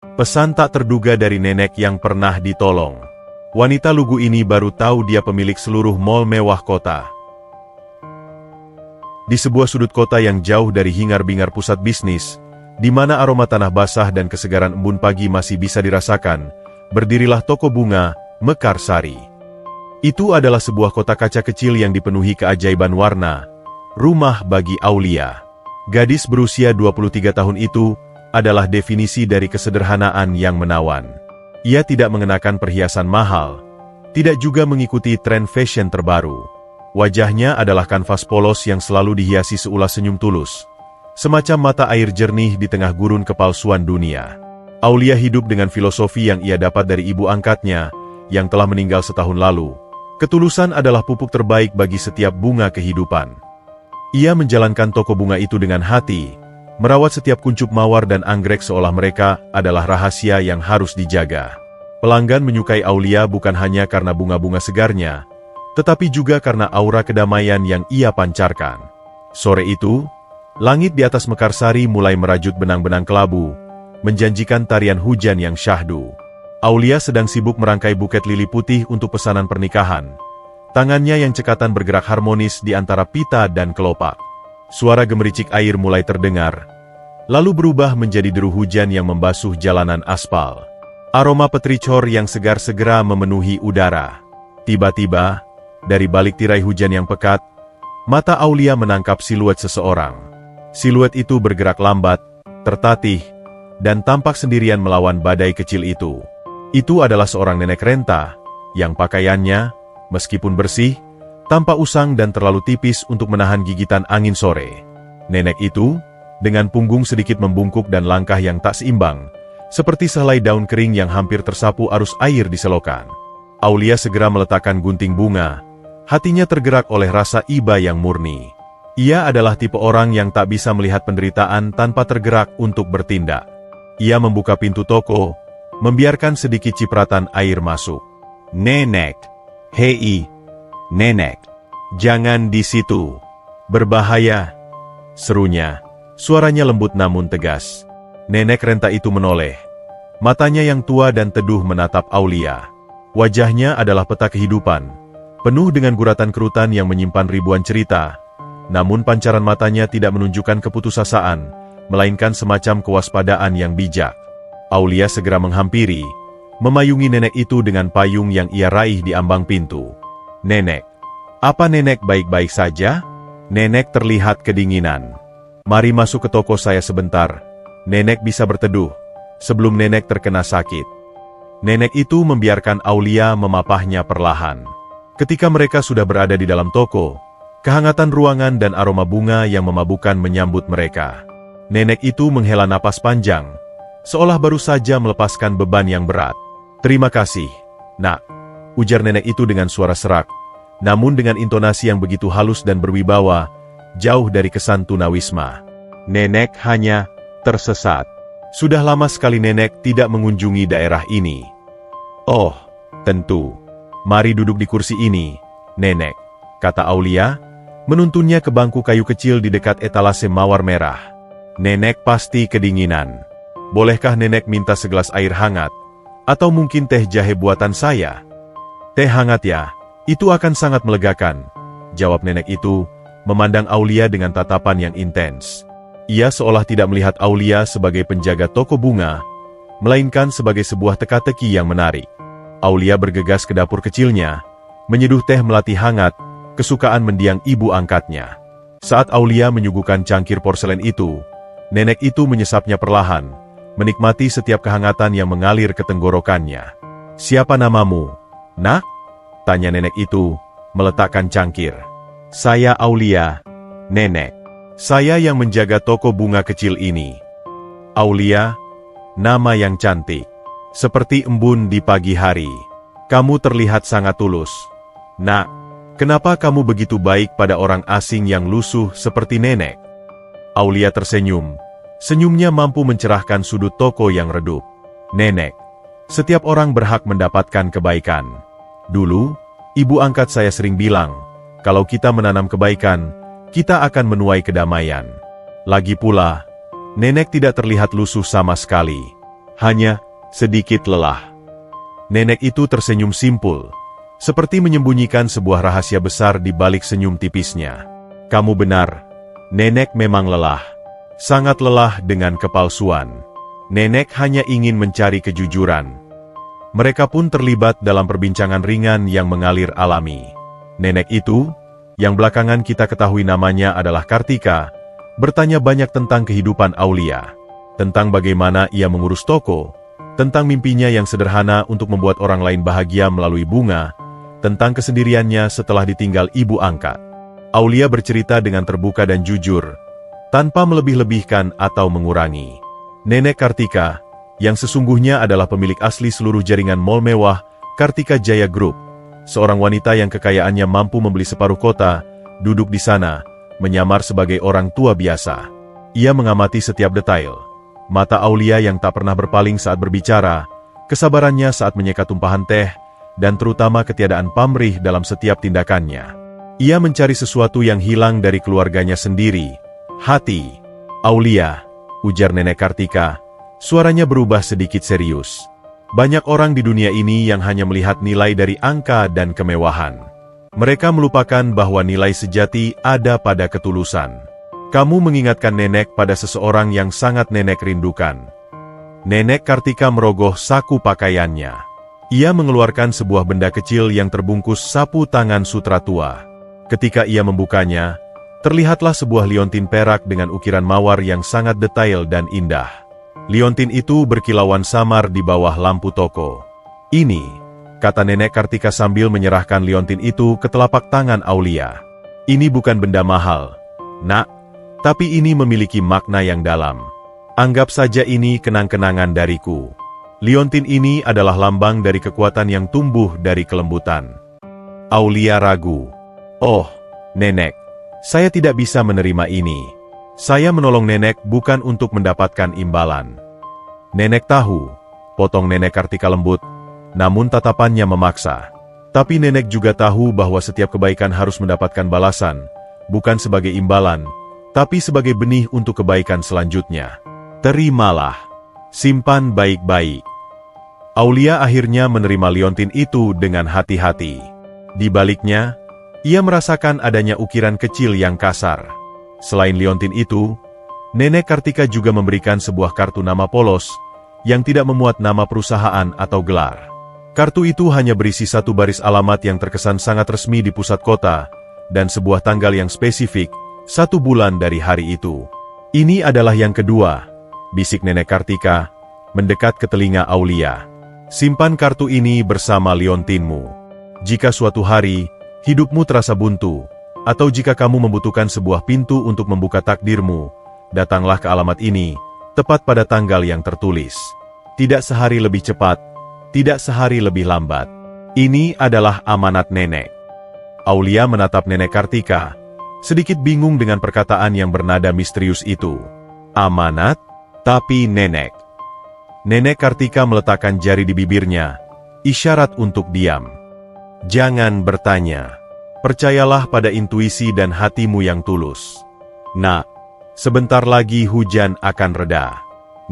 Pesan tak terduga dari nenek yang pernah ditolong. Wanita lugu ini baru tahu dia pemilik seluruh mall mewah kota. Di sebuah sudut kota yang jauh dari hingar-bingar pusat bisnis, di mana aroma tanah basah dan kesegaran embun pagi masih bisa dirasakan, berdirilah toko bunga Mekarsari. Itu adalah sebuah kota kaca kecil yang dipenuhi keajaiban warna, rumah bagi Aulia. Gadis berusia 23 tahun itu adalah definisi dari kesederhanaan yang menawan. Ia tidak mengenakan perhiasan mahal, tidak juga mengikuti tren fashion terbaru. Wajahnya adalah kanvas polos yang selalu dihiasi seulas senyum tulus, semacam mata air jernih di tengah gurun kepalsuan dunia. Aulia hidup dengan filosofi yang ia dapat dari ibu angkatnya, yang telah meninggal setahun lalu. Ketulusan adalah pupuk terbaik bagi setiap bunga kehidupan. Ia menjalankan toko bunga itu dengan hati, merawat setiap kuncup mawar dan anggrek seolah mereka adalah rahasia yang harus dijaga. Pelanggan menyukai Aulia bukan hanya karena bunga-bunga segarnya, tetapi juga karena aura kedamaian yang ia pancarkan. Sore itu, langit di atas Mekarsari mulai merajut benang-benang kelabu, menjanjikan tarian hujan yang syahdu. Aulia sedang sibuk merangkai buket lili putih untuk pesanan pernikahan. Tangannya yang cekatan bergerak harmonis di antara pita dan kelopak. Suara gemericik air mulai terdengar, lalu berubah menjadi deru hujan yang membasuh jalanan aspal. Aroma petricor yang segar segera memenuhi udara. Tiba-tiba, dari balik tirai hujan yang pekat, mata Aulia menangkap siluet seseorang. Siluet itu bergerak lambat, tertatih, dan tampak sendirian melawan badai kecil itu. Itu adalah seorang nenek renta, yang pakaiannya, meskipun bersih, tampak usang dan terlalu tipis untuk menahan gigitan angin sore. Nenek itu, dengan punggung sedikit membungkuk dan langkah yang tak seimbang, seperti sehelai daun kering yang hampir tersapu arus air di selokan. Aulia segera meletakkan gunting bunga, hatinya tergerak oleh rasa iba yang murni. Ia adalah tipe orang yang tak bisa melihat penderitaan tanpa tergerak untuk bertindak. Ia membuka pintu toko, membiarkan sedikit cipratan air masuk. "Nenek, hei, Nenek, jangan di situ. Berbahaya," serunya. Suaranya lembut namun tegas. Nenek renta itu menoleh. Matanya yang tua dan teduh menatap Aulia. Wajahnya adalah peta kehidupan, penuh dengan guratan kerutan yang menyimpan ribuan cerita. Namun pancaran matanya tidak menunjukkan keputusasaan, melainkan semacam kewaspadaan yang bijak. Aulia segera menghampiri, memayungi nenek itu dengan payung yang ia raih di ambang pintu. "Nenek, apa nenek baik-baik saja?" Nenek terlihat kedinginan. "Mari masuk ke toko saya sebentar. Nenek bisa berteduh, sebelum nenek terkena sakit." Nenek itu membiarkan Aulia memapahnya perlahan. Ketika mereka sudah berada di dalam toko, kehangatan ruangan dan aroma bunga yang memabukkan menyambut mereka. Nenek itu menghela napas panjang, seolah baru saja melepaskan beban yang berat. "Terima kasih, Nak," ujar nenek itu dengan suara serak, namun dengan intonasi yang begitu halus dan berwibawa, jauh dari kesan tunawisma. Nenek hanya tersesat. Sudah lama sekali nenek tidak mengunjungi daerah ini. "Oh, tentu. Mari duduk di kursi ini, Nenek," kata Aulia, menuntunnya ke bangku kayu kecil di dekat etalase mawar merah. Nenek pasti kedinginan. "Bolehkah nenek minta segelas air hangat? Atau mungkin teh jahe buatan saya?" "Teh hangat ya, itu akan sangat melegakan," jawab nenek itu, memandang Aulia dengan tatapan yang intens. Ia seolah tidak melihat Aulia sebagai penjaga toko bunga, melainkan sebagai sebuah teka-teki yang menarik. Aulia bergegas ke dapur kecilnya, menyeduh teh melati hangat, kesukaan mendiang ibu angkatnya. Saat Aulia menyuguhkan cangkir porselen itu, nenek itu menyesapnya perlahan, menikmati setiap kehangatan yang mengalir ke tenggorokannya. "Siapa namamu, Nak?" tanya nenek itu, meletakkan cangkir. "Saya Aulia, Nenek. Saya yang menjaga toko bunga kecil ini." Aulia, nama yang cantik. Seperti embun di pagi hari. "Kamu terlihat sangat tulus. Nak, kenapa kamu begitu baik pada orang asing yang lusuh seperti nenek?" Aulia tersenyum. Senyumnya mampu mencerahkan sudut toko yang redup. "Nenek, setiap orang berhak mendapatkan kebaikan. Dulu, ibu angkat saya sering bilang, kalau kita menanam kebaikan, kita akan menuai kedamaian. Lagi pula, nenek tidak terlihat lusuh sama sekali. Hanya sedikit lelah. Nenek itu tersenyum simpul, seperti menyembunyikan sebuah rahasia besar di balik senyum tipisnya. Kamu benar, nenek memang lelah. Sangat lelah dengan kepalsuan. Nenek hanya ingin mencari kejujuran. Mereka pun terlibat dalam perbincangan ringan yang mengalir alami. Nenek itu, yang belakangan kita ketahui namanya adalah Kartika, bertanya banyak tentang kehidupan Aulia. Tentang bagaimana ia mengurus toko, tentang mimpinya yang sederhana untuk membuat orang lain bahagia melalui bunga, tentang kesendiriannya setelah ditinggal ibu angkat. Aulia bercerita dengan terbuka dan jujur, tanpa melebih-lebihkan atau mengurangi. Nenek Kartika, yang sesungguhnya adalah pemilik asli seluruh jaringan mall mewah Kartika Jaya Group, seorang wanita yang kekayaannya mampu membeli separuh kota, duduk di sana, menyamar sebagai orang tua biasa. Ia mengamati setiap detail. Mata Aulia yang tak pernah berpaling saat berbicara, kesabarannya saat menyeka tumpahan teh, dan terutama ketiadaan pamrih dalam setiap tindakannya. Ia mencari sesuatu yang hilang dari keluarganya sendiri, hati. Aulia, ujar Nenek Kartika, suaranya berubah sedikit serius. Banyak orang di dunia ini yang hanya melihat nilai dari angka dan kemewahan. Mereka melupakan bahwa nilai sejati ada pada ketulusan. Kamu mengingatkan nenek pada seseorang yang sangat nenek rindukan. Nenek Kartika merogoh saku pakaiannya. Ia mengeluarkan sebuah benda kecil yang terbungkus sapu tangan sutra tua. Ketika ia membukanya, terlihatlah sebuah liontin perak dengan ukiran mawar yang sangat detail dan indah. Liontin itu berkilauan samar di bawah lampu toko. Ini, kata Nenek Kartika sambil menyerahkan liontin itu ke telapak tangan Aulia. Ini bukan benda mahal, nak. Tapi ini memiliki makna yang dalam. Anggap saja ini kenang-kenangan dariku. Liontin ini adalah lambang dari kekuatan yang tumbuh dari kelembutan. Aulia ragu. Oh, nenek, saya tidak bisa menerima ini. Saya menolong nenek bukan untuk mendapatkan imbalan. Nenek tahu, potong Nenek Kartika lembut, namun tatapannya memaksa. Tapi nenek juga tahu bahwa setiap kebaikan harus mendapatkan balasan, bukan sebagai imbalan, tapi sebagai benih untuk kebaikan selanjutnya. Terimalah. Simpan baik-baik. Aulia akhirnya menerima liontin itu dengan hati-hati. Di baliknya, ia merasakan adanya ukiran kecil yang kasar. Selain liontin itu, Nenek Kartika juga memberikan sebuah kartu nama polos, yang tidak memuat nama perusahaan atau gelar. Kartu itu hanya berisi satu baris alamat yang terkesan sangat resmi di pusat kota, dan sebuah tanggal yang spesifik, 1 bulan dari hari itu. Ini adalah yang kedua, bisik Nenek Kartika, mendekat ke telinga Aulia. Simpan kartu ini bersama liontinmu. Jika suatu hari, hidupmu terasa buntu, atau jika kamu membutuhkan sebuah pintu untuk membuka takdirmu, datanglah ke alamat ini, tepat pada tanggal yang tertulis. Tidak sehari lebih cepat, tidak sehari lebih lambat. Ini adalah amanat nenek. Aulia menatap Nenek Kartika, sedikit bingung dengan perkataan yang bernada misterius itu. Amanat? Tapi nenek. Nenek Kartika meletakkan jari di bibirnya, isyarat untuk diam. Jangan bertanya. Percayalah pada intuisi dan hatimu yang tulus. Nak, sebentar lagi hujan akan reda.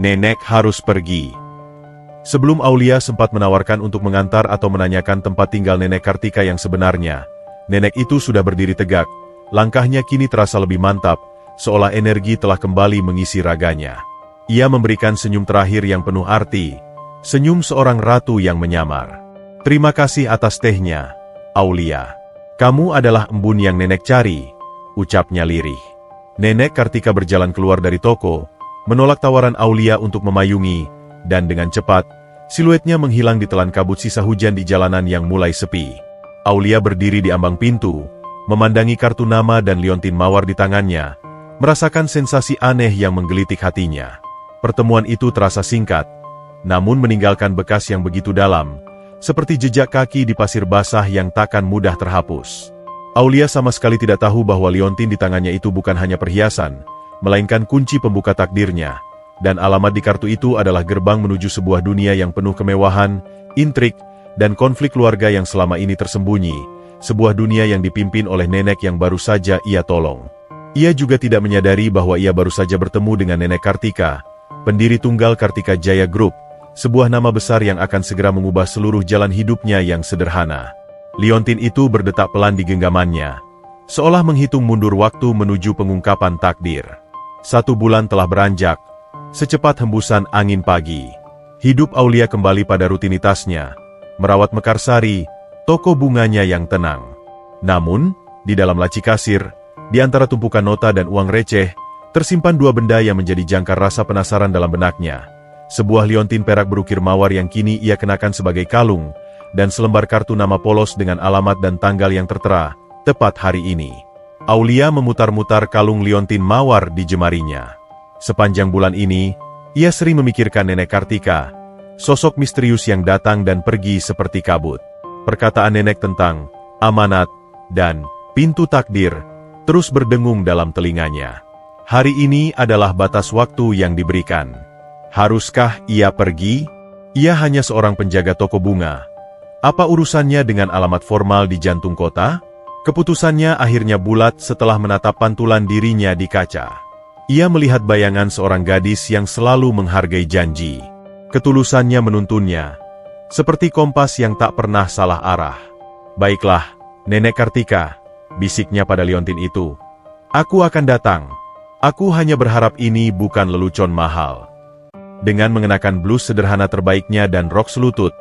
Nenek harus pergi. Sebelum Aulia sempat menawarkan untuk mengantar atau menanyakan tempat tinggal Nenek Kartika yang sebenarnya, nenek itu sudah berdiri tegak. Langkahnya kini terasa lebih mantap, seolah energi telah kembali mengisi raganya. Ia memberikan senyum terakhir yang penuh arti, senyum seorang ratu yang menyamar. Terima kasih atas tehnya, Aulia. Kamu adalah embun yang nenek cari, ucapnya lirih. Nenek Kartika berjalan keluar dari toko, menolak tawaran Aulia untuk memayungi, dan dengan cepat, siluetnya menghilang di telan kabut sisa hujan di jalanan yang mulai sepi. Aulia berdiri di ambang pintu, memandangi kartu nama dan liontin mawar di tangannya, merasakan sensasi aneh yang menggelitik hatinya. Pertemuan itu terasa singkat, namun meninggalkan bekas yang begitu dalam, seperti jejak kaki di pasir basah yang takkan mudah terhapus. Aulia sama sekali tidak tahu bahwa liontin di tangannya itu bukan hanya perhiasan, melainkan kunci pembuka takdirnya, dan alamat di kartu itu adalah gerbang menuju sebuah dunia yang penuh kemewahan, intrik, dan konflik keluarga yang selama ini tersembunyi, sebuah dunia yang dipimpin oleh nenek yang baru saja ia tolong. Ia juga tidak menyadari bahwa ia baru saja bertemu dengan Nenek Kartika, pendiri tunggal Kartika Jaya Group, sebuah nama besar yang akan segera mengubah seluruh jalan hidupnya yang sederhana. Liontin itu berdetak pelan di genggamannya, seolah menghitung mundur waktu menuju pengungkapan takdir. 1 bulan telah beranjak, secepat hembusan angin pagi. Hidup Aulia kembali pada rutinitasnya, merawat Mekarsari, toko bunganya yang tenang. Namun, di dalam laci kasir, di antara tumpukan nota dan uang receh, tersimpan 2 benda yang menjadi jangkar rasa penasaran dalam benaknya. Sebuah liontin perak berukir mawar yang kini ia kenakan sebagai kalung, dan selembar kartu nama polos dengan alamat dan tanggal yang tertera, tepat hari ini. Aulia memutar-mutar kalung liontin mawar di jemarinya. Sepanjang bulan ini, ia sering memikirkan Nenek Kartika, sosok misterius yang datang dan pergi seperti kabut. Perkataan nenek tentang amanat dan pintu takdir terus berdengung dalam telinganya. Hari ini adalah batas waktu yang diberikan. Haruskah ia pergi? Ia hanya seorang penjaga toko bunga. Apa urusannya dengan alamat formal di jantung kota? Keputusannya akhirnya bulat setelah menatap pantulan dirinya di kaca. Ia melihat bayangan seorang gadis yang selalu menghargai janji. Ketulusannya menuntunnya, seperti kompas yang tak pernah salah arah. "Baiklah, Nenek Kartika," bisiknya pada liontin itu. "Aku akan datang. Aku hanya berharap ini bukan lelucon mahal." Dengan mengenakan blus sederhana terbaiknya dan rok selutut,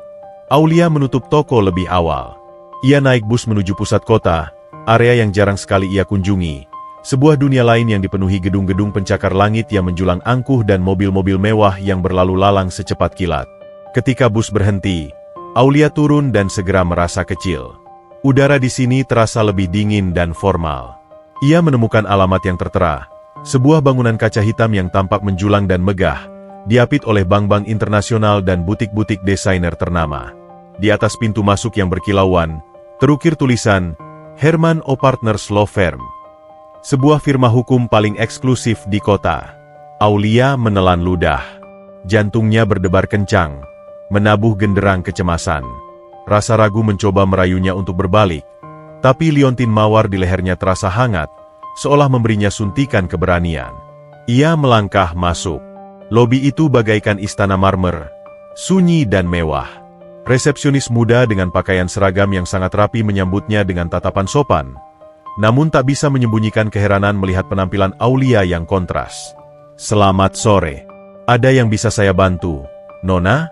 Aulia menutup toko lebih awal. Ia naik bus menuju pusat kota, area yang jarang sekali ia kunjungi. Sebuah dunia lain yang dipenuhi gedung-gedung pencakar langit yang menjulang angkuh dan mobil-mobil mewah yang berlalu lalang secepat kilat. Ketika bus berhenti, Aulia turun dan segera merasa kecil. Udara di sini terasa lebih dingin dan formal. Ia menemukan alamat yang tertera, sebuah bangunan kaca hitam yang tampak menjulang dan megah, diapit oleh bank-bank internasional dan butik-butik desainer ternama. Di atas pintu masuk yang berkilauan, terukir tulisan, Herman O Partners Law Firm. Sebuah firma hukum paling eksklusif di kota. Aulia menelan ludah. Jantungnya berdebar kencang, menabuh genderang kecemasan. Rasa ragu mencoba merayunya untuk berbalik, tapi liontin mawar di lehernya terasa hangat, seolah memberinya suntikan keberanian. Ia melangkah masuk. Lobi itu bagaikan istana marmer, sunyi dan mewah. Resepsionis muda dengan pakaian seragam yang sangat rapi menyambutnya dengan tatapan sopan, namun tak bisa menyembunyikan keheranan melihat penampilan Aulia yang kontras. "Selamat sore. Ada yang bisa saya bantu, Nona?"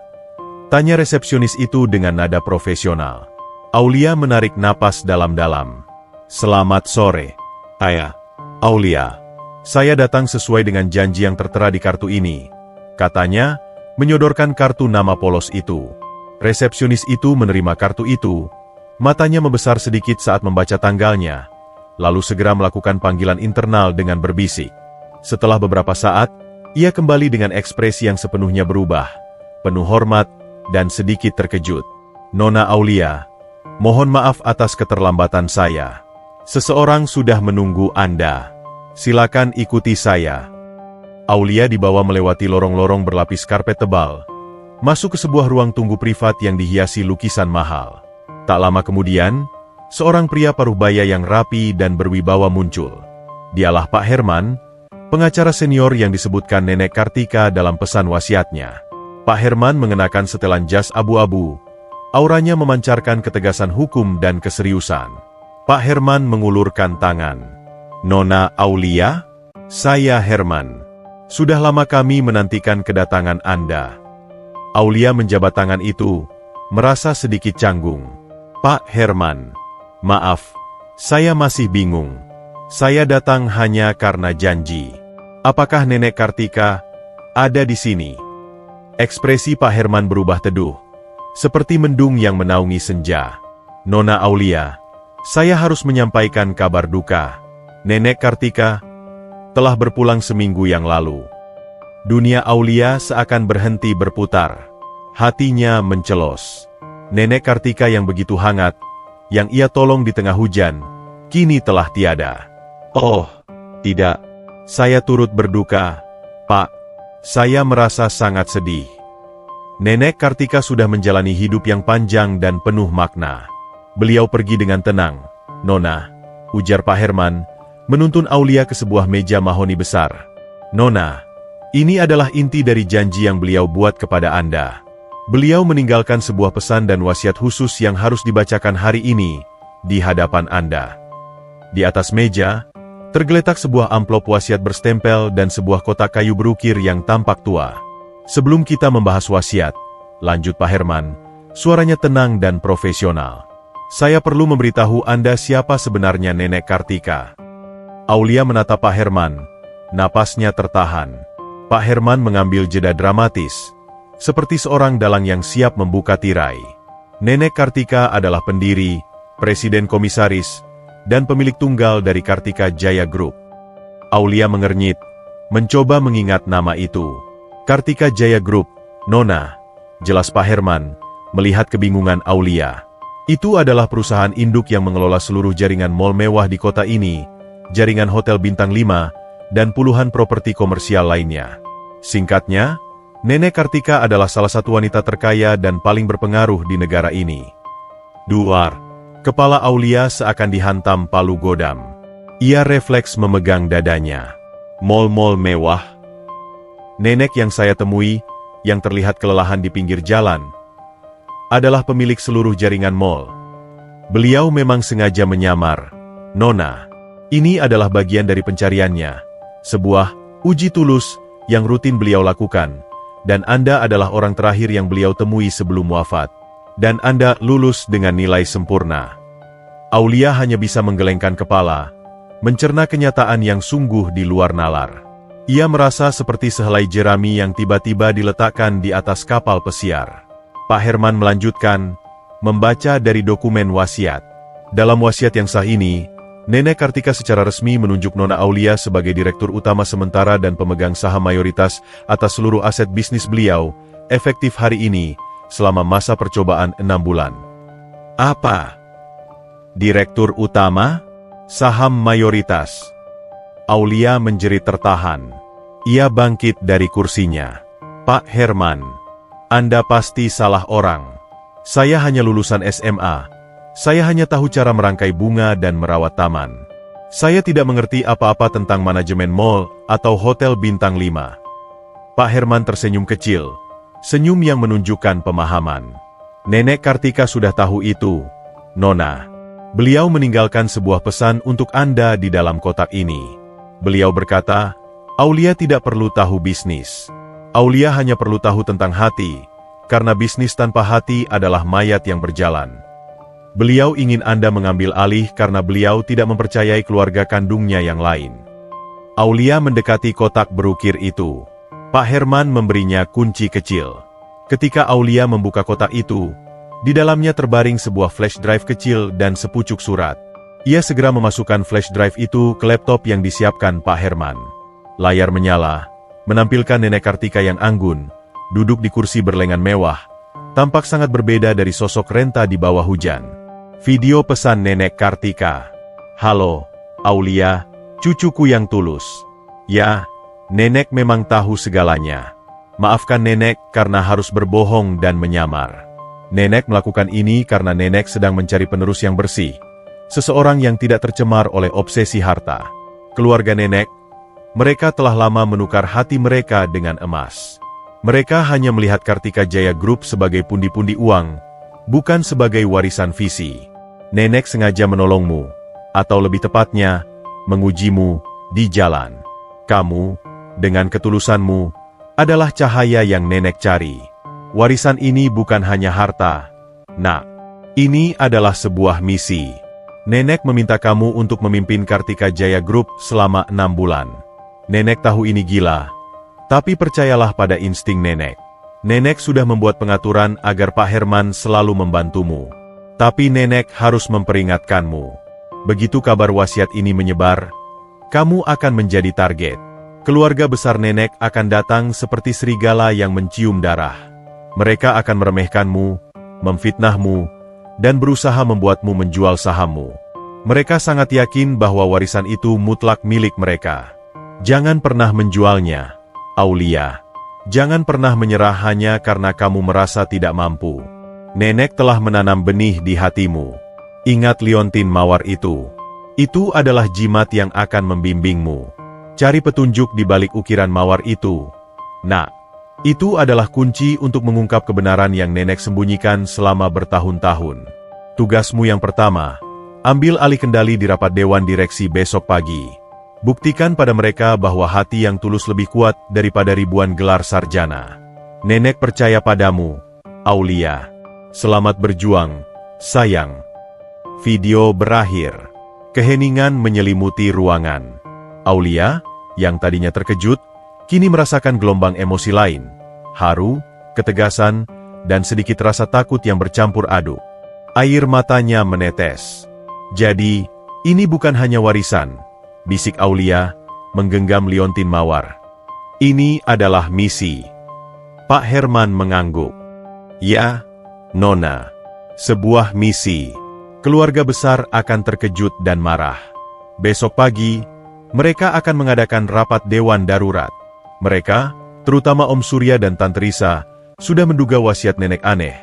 tanya resepsionis itu dengan nada profesional. Aulia menarik napas dalam-dalam. "Selamat sore, Ayah. Aulia. Saya datang sesuai dengan janji yang tertera di kartu ini," katanya, menyodorkan kartu nama polos itu. Resepsionis itu menerima kartu itu, matanya membesar sedikit saat membaca tanggalnya, lalu segera melakukan panggilan internal dengan berbisik. Setelah beberapa saat, ia kembali dengan ekspresi yang sepenuhnya berubah, penuh hormat, dan sedikit terkejut. "Nona Aulia, mohon maaf atas keterlambatan saya. Seseorang sudah menunggu Anda. Silakan ikuti saya." Aulia dibawa melewati lorong-lorong berlapis karpet tebal, masuk ke sebuah ruang tunggu privat yang dihiasi lukisan mahal. Tak lama kemudian, seorang pria paruh baya yang rapi dan berwibawa muncul. Dialah Pak Herman, pengacara senior yang disebutkan Nenek Kartika dalam pesan wasiatnya. Pak Herman mengenakan setelan jas abu-abu, auranya memancarkan ketegasan hukum dan keseriusan. Pak Herman mengulurkan tangan. "Nona Aulia, saya Herman. Sudah lama kami menantikan kedatangan Anda." Aulia menjabat tangan itu, merasa sedikit canggung. "Pak Herman, maaf, saya masih bingung. Saya datang hanya karena janji. Apakah Nenek Kartika ada di sini?" Ekspresi Pak Herman berubah teduh, seperti mendung yang menaungi senja. "Nona Aulia, saya harus menyampaikan kabar duka. Nenek Kartika telah berpulang seminggu yang lalu." Dunia Aulia seakan berhenti berputar. Hatinya mencelos. Nenek Kartika yang begitu hangat, yang ia tolong di tengah hujan, kini telah tiada. "Oh, tidak. Saya turut berduka, Pak. Saya merasa sangat sedih." Nenek Kartika sudah menjalani hidup yang panjang dan penuh makna. Beliau pergi dengan tenang. "Nona," ujar Pak Herman, menuntun Aulia ke sebuah meja mahoni besar. "Nona, ini adalah inti dari janji yang beliau buat kepada Anda. Beliau meninggalkan sebuah pesan dan wasiat khusus yang harus dibacakan hari ini di hadapan Anda. Di atas meja, tergeletak sebuah amplop wasiat berstempel dan sebuah kotak kayu berukir yang tampak tua. Sebelum kita membahas wasiat, lanjut Pak Herman, suaranya tenang dan profesional. Saya perlu memberitahu Anda siapa sebenarnya Nenek Kartika. Aulia menatap Pak Herman, napasnya tertahan. Pak Herman mengambil jeda dramatis, seperti seorang dalang yang siap membuka tirai. Nenek Kartika adalah pendiri, presiden komisaris, dan pemilik tunggal dari Kartika Jaya Group. Aulia mengernyit, mencoba mengingat nama itu. Kartika Jaya Group, Nona, jelas Pak Herman, melihat kebingungan Aulia. Itu adalah perusahaan induk yang mengelola seluruh jaringan mal mewah di kota ini, jaringan hotel bintang 5, dan puluhan properti komersial lainnya. Singkatnya, Nenek Kartika adalah salah satu wanita terkaya dan paling berpengaruh di negara ini. Duar, kepala Aulia seakan dihantam palu godam. Ia refleks memegang dadanya. Mal-mal mewah. Nenek yang saya temui, yang terlihat kelelahan di pinggir jalan, adalah pemilik seluruh jaringan mal. Beliau memang sengaja menyamar. Nona, ini adalah bagian dari pencariannya. Sebuah uji tulus yang rutin beliau lakukan. Dan Anda adalah orang terakhir yang beliau temui sebelum wafat. Dan Anda lulus dengan nilai sempurna. Aulia hanya bisa menggelengkan kepala, mencerna kenyataan yang sungguh di luar nalar. Ia merasa seperti sehelai jerami yang tiba-tiba diletakkan di atas kapal pesiar. Pak Herman melanjutkan, membaca dari dokumen wasiat. Dalam wasiat yang sah ini, Nenek Kartika secara resmi menunjuk Nona Aulia sebagai direktur utama sementara dan pemegang saham mayoritas atas seluruh aset bisnis beliau, efektif hari ini, selama masa percobaan 6 bulan. Apa? Direktur utama? Saham mayoritas? Aulia menjerit tertahan. Ia bangkit dari kursinya. Pak Herman, Anda pasti salah orang. Saya hanya lulusan SMA. Saya hanya tahu cara merangkai bunga dan merawat taman. Saya tidak mengerti apa-apa tentang manajemen mall atau hotel bintang 5. Pak Herman tersenyum kecil, senyum yang menunjukkan pemahaman. Nenek Kartika sudah tahu itu, Nona. Beliau meninggalkan sebuah pesan untuk Anda di dalam kotak ini. Beliau berkata, Aulia tidak perlu tahu bisnis. Aulia hanya perlu tahu tentang hati, karena bisnis tanpa hati adalah mayat yang berjalan. Beliau ingin Anda mengambil alih karena beliau tidak mempercayai keluarga kandungnya yang lain. Aulia mendekati kotak berukir itu. Pak Herman memberinya kunci kecil. Ketika Aulia membuka kotak itu, di dalamnya terbaring sebuah flash drive kecil dan sepucuk surat. Ia segera memasukkan flash drive itu ke laptop yang disiapkan Pak Herman. Layar menyala, menampilkan Nenek Kartika yang anggun, duduk di kursi berlengan mewah, tampak sangat berbeda dari sosok renta di bawah hujan. Video pesan Nenek Kartika. Halo, Aulia, cucuku yang tulus. Ya, Nenek memang tahu segalanya. Maafkan Nenek karena harus berbohong dan menyamar. Nenek melakukan ini karena Nenek sedang mencari penerus yang bersih. Seseorang yang tidak tercemar oleh obsesi harta. Keluarga Nenek, mereka telah lama menukar hati mereka dengan emas. Mereka hanya melihat Kartika Jaya Group sebagai pundi-pundi uang, bukan sebagai warisan visi. Nenek sengaja menolongmu, atau lebih tepatnya, mengujimu di jalan. Kamu, dengan ketulusanmu, adalah cahaya yang Nenek cari. Warisan ini bukan hanya harta, Nak. Ini adalah sebuah misi. Nenek meminta kamu untuk memimpin Kartika Jaya Group selama 6 bulan. Nenek tahu ini gila, tapi percayalah pada insting Nenek. Nenek sudah membuat pengaturan agar Pak Herman selalu membantumu. Tapi Nenek harus memperingatkanmu. Begitu kabar wasiat ini menyebar, kamu akan menjadi target. Keluarga besar Nenek akan datang seperti serigala yang mencium darah. Mereka akan meremehkanmu, memfitnahmu, dan berusaha membuatmu menjual sahammu. Mereka sangat yakin bahwa warisan itu mutlak milik mereka. Jangan pernah menjualnya, Aulia. Jangan pernah menyerah hanya karena kamu merasa tidak mampu. Nenek telah menanam benih di hatimu. Ingat liontin mawar itu. Itu adalah jimat yang akan membimbingmu. Cari petunjuk di balik ukiran mawar itu, Nak. Itu adalah kunci untuk mengungkap kebenaran yang nenek sembunyikan selama bertahun-tahun. Tugasmu yang pertama, ambil alih kendali di rapat Dewan Direksi besok pagi. Buktikan pada mereka bahwa hati yang tulus lebih kuat daripada ribuan gelar sarjana. Nenek percaya padamu, Aulia. Selamat berjuang, sayang. Video berakhir. Keheningan menyelimuti ruangan. Aulia, yang tadinya terkejut, kini merasakan gelombang emosi lain. Haru, ketegasan, dan sedikit rasa takut yang bercampur aduk. Air matanya menetes. Jadi, ini bukan hanya warisan, bisik Aulia, menggenggam liontin mawar. Ini adalah misi. Pak Herman mengangguk. Ya, Nona. Sebuah misi. Keluarga besar akan terkejut dan marah. Besok pagi, mereka akan mengadakan rapat dewan darurat. Mereka, terutama Om Surya dan Tante Risa, sudah menduga wasiat nenek aneh,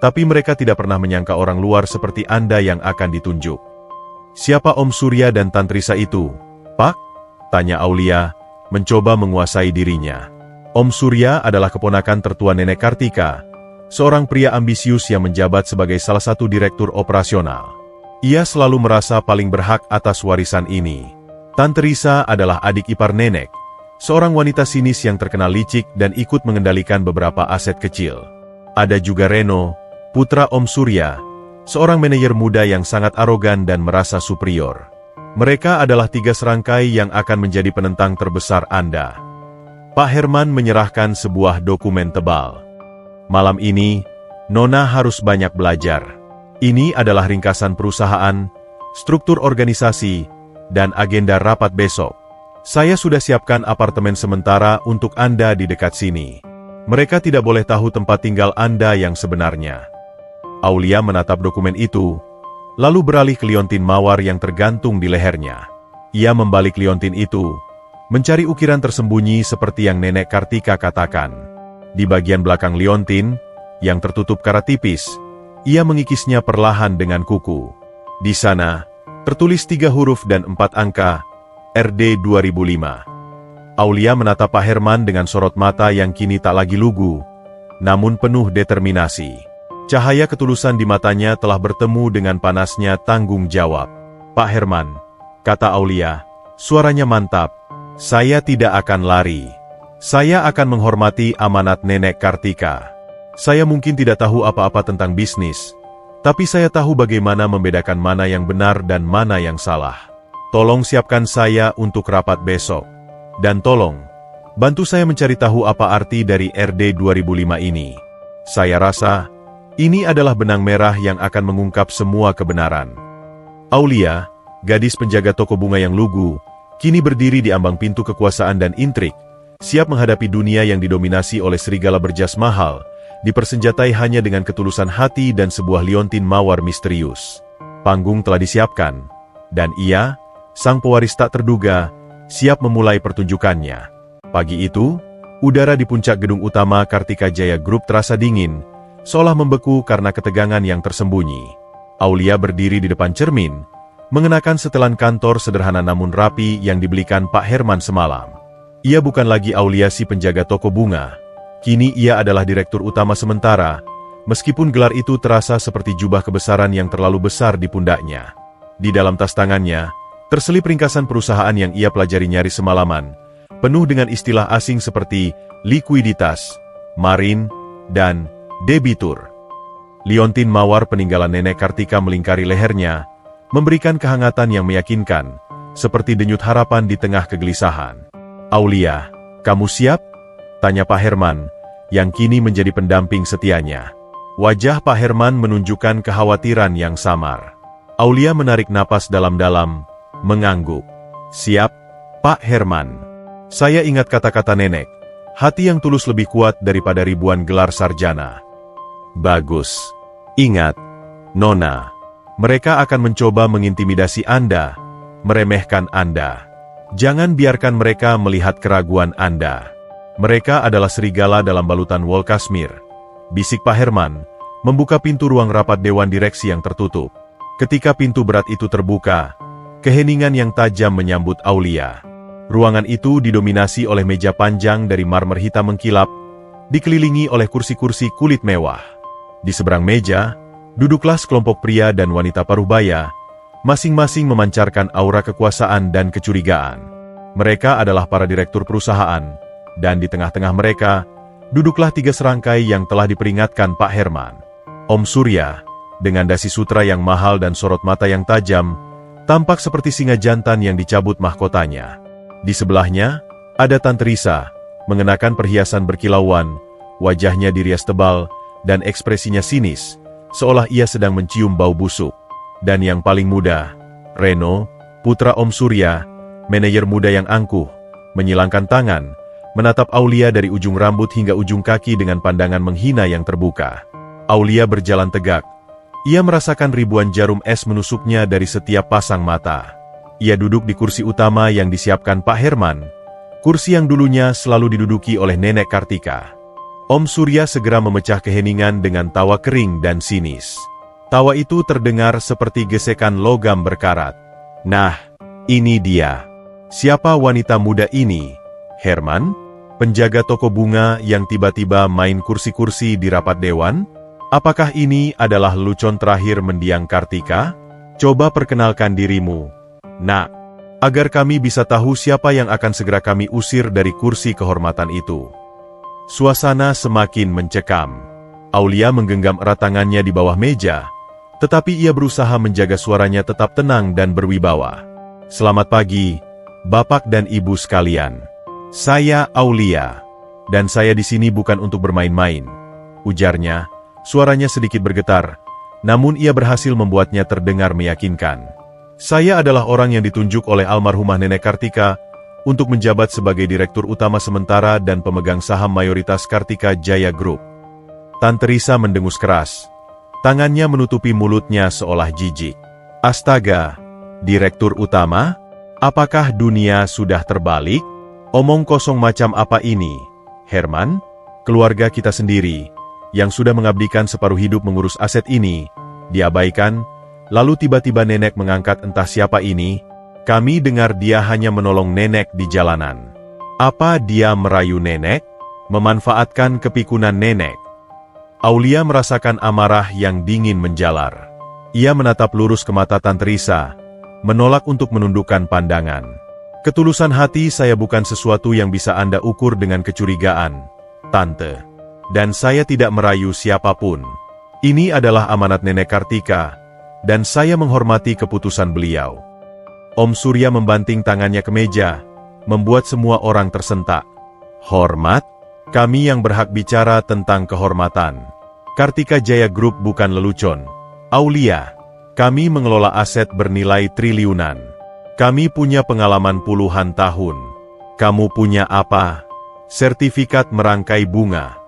tapi mereka tidak pernah menyangka orang luar seperti Anda yang akan ditunjuk. Siapa Om Surya dan Tante Risa itu, Pak? Tanya Aulia, mencoba menguasai dirinya. Om Surya adalah keponakan tertua nenek Kartika, seorang pria ambisius yang menjabat sebagai salah satu direktur operasional. Ia selalu merasa paling berhak atas warisan ini. Tante Risa adalah adik ipar nenek, seorang wanita sinis yang terkenal licik dan ikut mengendalikan beberapa aset kecil. Ada juga Reno, putra Om Surya, seorang manajer muda yang sangat arogan dan merasa superior. Mereka adalah 3 serangkai yang akan menjadi penentang terbesar Anda. Pak Herman menyerahkan sebuah dokumen tebal. Malam ini, Nona harus banyak belajar. Ini adalah ringkasan perusahaan, struktur organisasi, dan agenda rapat besok. Saya sudah siapkan apartemen sementara untuk Anda di dekat sini. Mereka tidak boleh tahu tempat tinggal Anda yang sebenarnya. Aulia menatap dokumen itu, lalu beralih ke liontin mawar yang tergantung di lehernya. Ia membalik liontin itu, mencari ukiran tersembunyi seperti yang nenek Kartika katakan. Di bagian belakang liontin, yang tertutup karat tipis, ia mengikisnya perlahan dengan kuku. Di sana, tertulis 3 huruf dan 4 angka, RD 2005. Aulia menatap Pak Herman dengan sorot mata yang kini tak lagi lugu, namun penuh determinasi. Cahaya ketulusan di matanya telah bertemu dengan panasnya tanggung jawab. Pak Herman, kata Aulia, suaranya mantap, saya tidak akan lari. Saya akan menghormati amanat nenek Kartika. Saya mungkin tidak tahu apa-apa tentang bisnis, tapi saya tahu bagaimana membedakan mana yang benar dan mana yang salah. Tolong siapkan saya untuk rapat besok. Dan tolong, bantu saya mencari tahu apa arti dari RD 2005 ini. Saya rasa, ini adalah benang merah yang akan mengungkap semua kebenaran. Aulia, gadis penjaga toko bunga yang lugu, kini berdiri di ambang pintu kekuasaan dan intrik, siap menghadapi dunia yang didominasi oleh serigala berjas mahal, dipersenjatai hanya dengan ketulusan hati dan sebuah liontin mawar misterius. Panggung telah disiapkan, dan ia, sang pewaris tak terduga, siap memulai pertunjukannya. Pagi itu, udara di puncak gedung utama Kartika Jaya Group terasa dingin, seolah membeku karena ketegangan yang tersembunyi. Aulia berdiri di depan cermin, mengenakan setelan kantor sederhana namun rapi yang dibelikan Pak Herman semalam. Ia bukan lagi Aulia si penjaga toko bunga, kini ia adalah direktur utama sementara, meskipun gelar itu terasa seperti jubah kebesaran yang terlalu besar di pundaknya. Di dalam tas tangannya, terselip ringkasan perusahaan yang ia pelajari nyaris semalaman, penuh dengan istilah asing seperti likuiditas, marin, dan debitur. Liontin mawar peninggalan nenek Kartika melingkari lehernya, memberikan kehangatan yang meyakinkan, seperti denyut harapan di tengah kegelisahan. Aulia, kamu siap? Tanya Pak Herman, yang kini menjadi pendamping setianya. Wajah Pak Herman menunjukkan kekhawatiran yang samar. Aulia menarik napas dalam-dalam, mengangguk. Siap, Pak Herman. Saya ingat kata-kata nenek, hati yang tulus lebih kuat daripada ribuan gelar sarjana. Bagus. Ingat, Nona, mereka akan mencoba mengintimidasi Anda, meremehkan Anda. Jangan biarkan mereka melihat keraguan Anda. Mereka adalah serigala dalam balutan wol kasmir, bisik Pak Herman, membuka pintu ruang rapat dewan direksi yang tertutup. Ketika pintu berat itu terbuka, keheningan yang tajam menyambut Aulia. Ruangan itu didominasi oleh meja panjang dari marmer hitam mengkilap, dikelilingi oleh kursi-kursi kulit mewah. Di seberang meja, duduklah sekelompok pria dan wanita parubaya, masing-masing memancarkan aura kekuasaan dan kecurigaan. Mereka adalah para direktur perusahaan, dan di tengah-tengah mereka, duduklah 3 serangkai yang telah diperingatkan Pak Herman. Om Surya, dengan dasi sutra yang mahal dan sorot mata yang tajam, tampak seperti singa jantan yang dicabut mahkotanya. Di sebelahnya, ada Tante Risa, mengenakan perhiasan berkilauan, wajahnya dirias tebal, dan ekspresinya sinis, seolah ia sedang mencium bau busuk. Dan yang paling muda, Reno, putra Om Surya, manajer muda yang angkuh, menyilangkan tangan, menatap Aulia dari ujung rambut hingga ujung kaki dengan pandangan menghina yang terbuka. Aulia berjalan tegak. Ia merasakan ribuan jarum es menusuknya dari setiap pasang mata. Ia duduk di kursi utama yang disiapkan Pak Herman, kursi yang dulunya selalu diduduki oleh Nenek Kartika. Om Surya segera memecah keheningan dengan tawa kering dan sinis. Tawa itu terdengar seperti gesekan logam berkarat. Nah, ini dia. Siapa wanita muda ini? Herman? Penjaga toko bunga yang tiba-tiba main kursi-kursi di rapat dewan? Apakah ini adalah lelucon terakhir mendiang Kartika? Coba perkenalkan dirimu, Nak, agar kami bisa tahu siapa yang akan segera kami usir dari kursi kehormatan itu. Suasana semakin mencekam. Aulia menggenggam erat tangannya di bawah meja, tetapi ia berusaha menjaga suaranya tetap tenang dan berwibawa. Selamat pagi, Bapak dan Ibu sekalian. Saya Aulia, dan saya di sini bukan untuk bermain-main, ujarnya. Suaranya sedikit bergetar, namun ia berhasil membuatnya terdengar meyakinkan. Saya adalah orang yang ditunjuk oleh almarhumah Nenek Kartika untuk menjabat sebagai direktur utama sementara dan pemegang saham mayoritas Kartika Jaya Group. Tante Risa mendengus keras. Tangannya menutupi mulutnya seolah jijik. Astaga, direktur utama? Apakah dunia sudah terbalik? Omong kosong macam apa ini, Herman? Keluarga kita sendiri, yang sudah mengabdikan separuh hidup mengurus aset ini, diabaikan. Lalu tiba-tiba nenek mengangkat entah siapa ini. Kami dengar dia hanya menolong nenek di jalanan. Apa dia merayu nenek? Memanfaatkan kepikunan nenek? Aulia merasakan amarah yang dingin menjalar. Ia menatap lurus ke mata Tante Risa, menolak untuk menundukkan pandangan. Ketulusan hati saya bukan sesuatu yang bisa Anda ukur dengan kecurigaan, Tante. Dan saya tidak merayu siapapun. Ini adalah amanat Nenek Kartika, dan saya menghormati keputusan beliau. Om Surya membanting tangannya ke meja, membuat semua orang tersentak. Hormat? Kami yang berhak bicara tentang kehormatan. Kartika Jaya Group bukan lelucon. Aulia, kami mengelola aset bernilai triliunan. Kami punya pengalaman puluhan tahun. Kamu punya apa? Sertifikat merangkai bunga.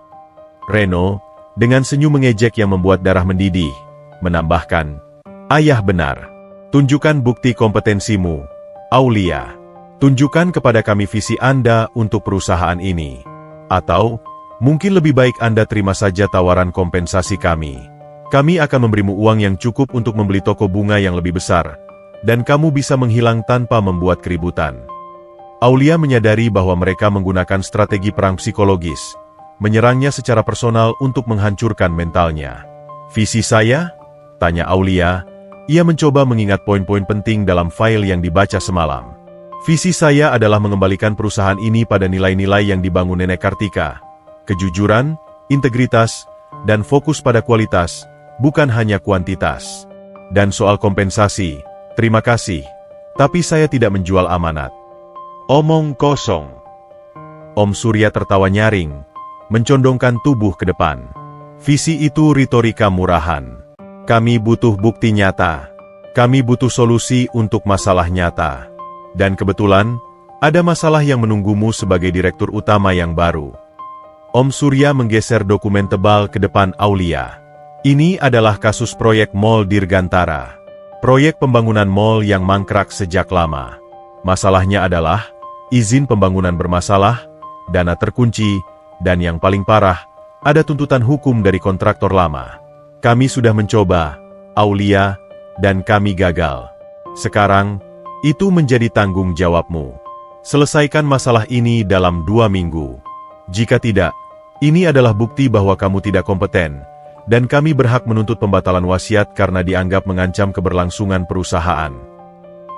Reno, dengan senyum mengejek yang membuat darah mendidih, menambahkan, Ayah benar. Tunjukkan bukti kompetensimu, Aulia. Tunjukkan kepada kami visi Anda untuk perusahaan ini. Atau, mungkin lebih baik Anda terima saja tawaran kompensasi kami. Kami akan memberimu uang yang cukup untuk membeli toko bunga yang lebih besar, dan kamu bisa menghilang tanpa membuat keributan. Aulia menyadari bahwa mereka menggunakan strategi perang psikologis, menyerangnya secara personal untuk menghancurkan mentalnya. Visi saya? Tanya Aulia. Ia mencoba mengingat poin-poin penting dalam file yang dibaca semalam. Visi saya adalah mengembalikan perusahaan ini pada nilai-nilai yang dibangun Nenek Kartika. Kejujuran, integritas, dan fokus pada kualitas, bukan hanya kuantitas. Dan soal kompensasi, terima kasih, tapi saya tidak menjual amanat. Omong kosong. Om Surya tertawa nyaring, mencondongkan tubuh ke depan. Visi itu retorika murahan. Kami butuh bukti nyata. Kami butuh solusi untuk masalah nyata. Dan kebetulan, ada masalah yang menunggumu sebagai direktur utama yang baru. Om Surya menggeser dokumen tebal ke depan Aulia. Ini adalah kasus proyek Mall Dirgantara. Proyek pembangunan mall yang mangkrak sejak lama. Masalahnya adalah, izin pembangunan bermasalah, dana terkunci, dan yang paling parah, ada tuntutan hukum dari kontraktor lama. Kami sudah mencoba, Aulia, dan kami gagal. Sekarang, itu menjadi tanggung jawabmu. Selesaikan masalah ini dalam 2 minggu. Jika tidak, Ini adalah bukti bahwa kamu tidak kompeten, dan kami berhak menuntut pembatalan wasiat karena dianggap mengancam keberlangsungan perusahaan.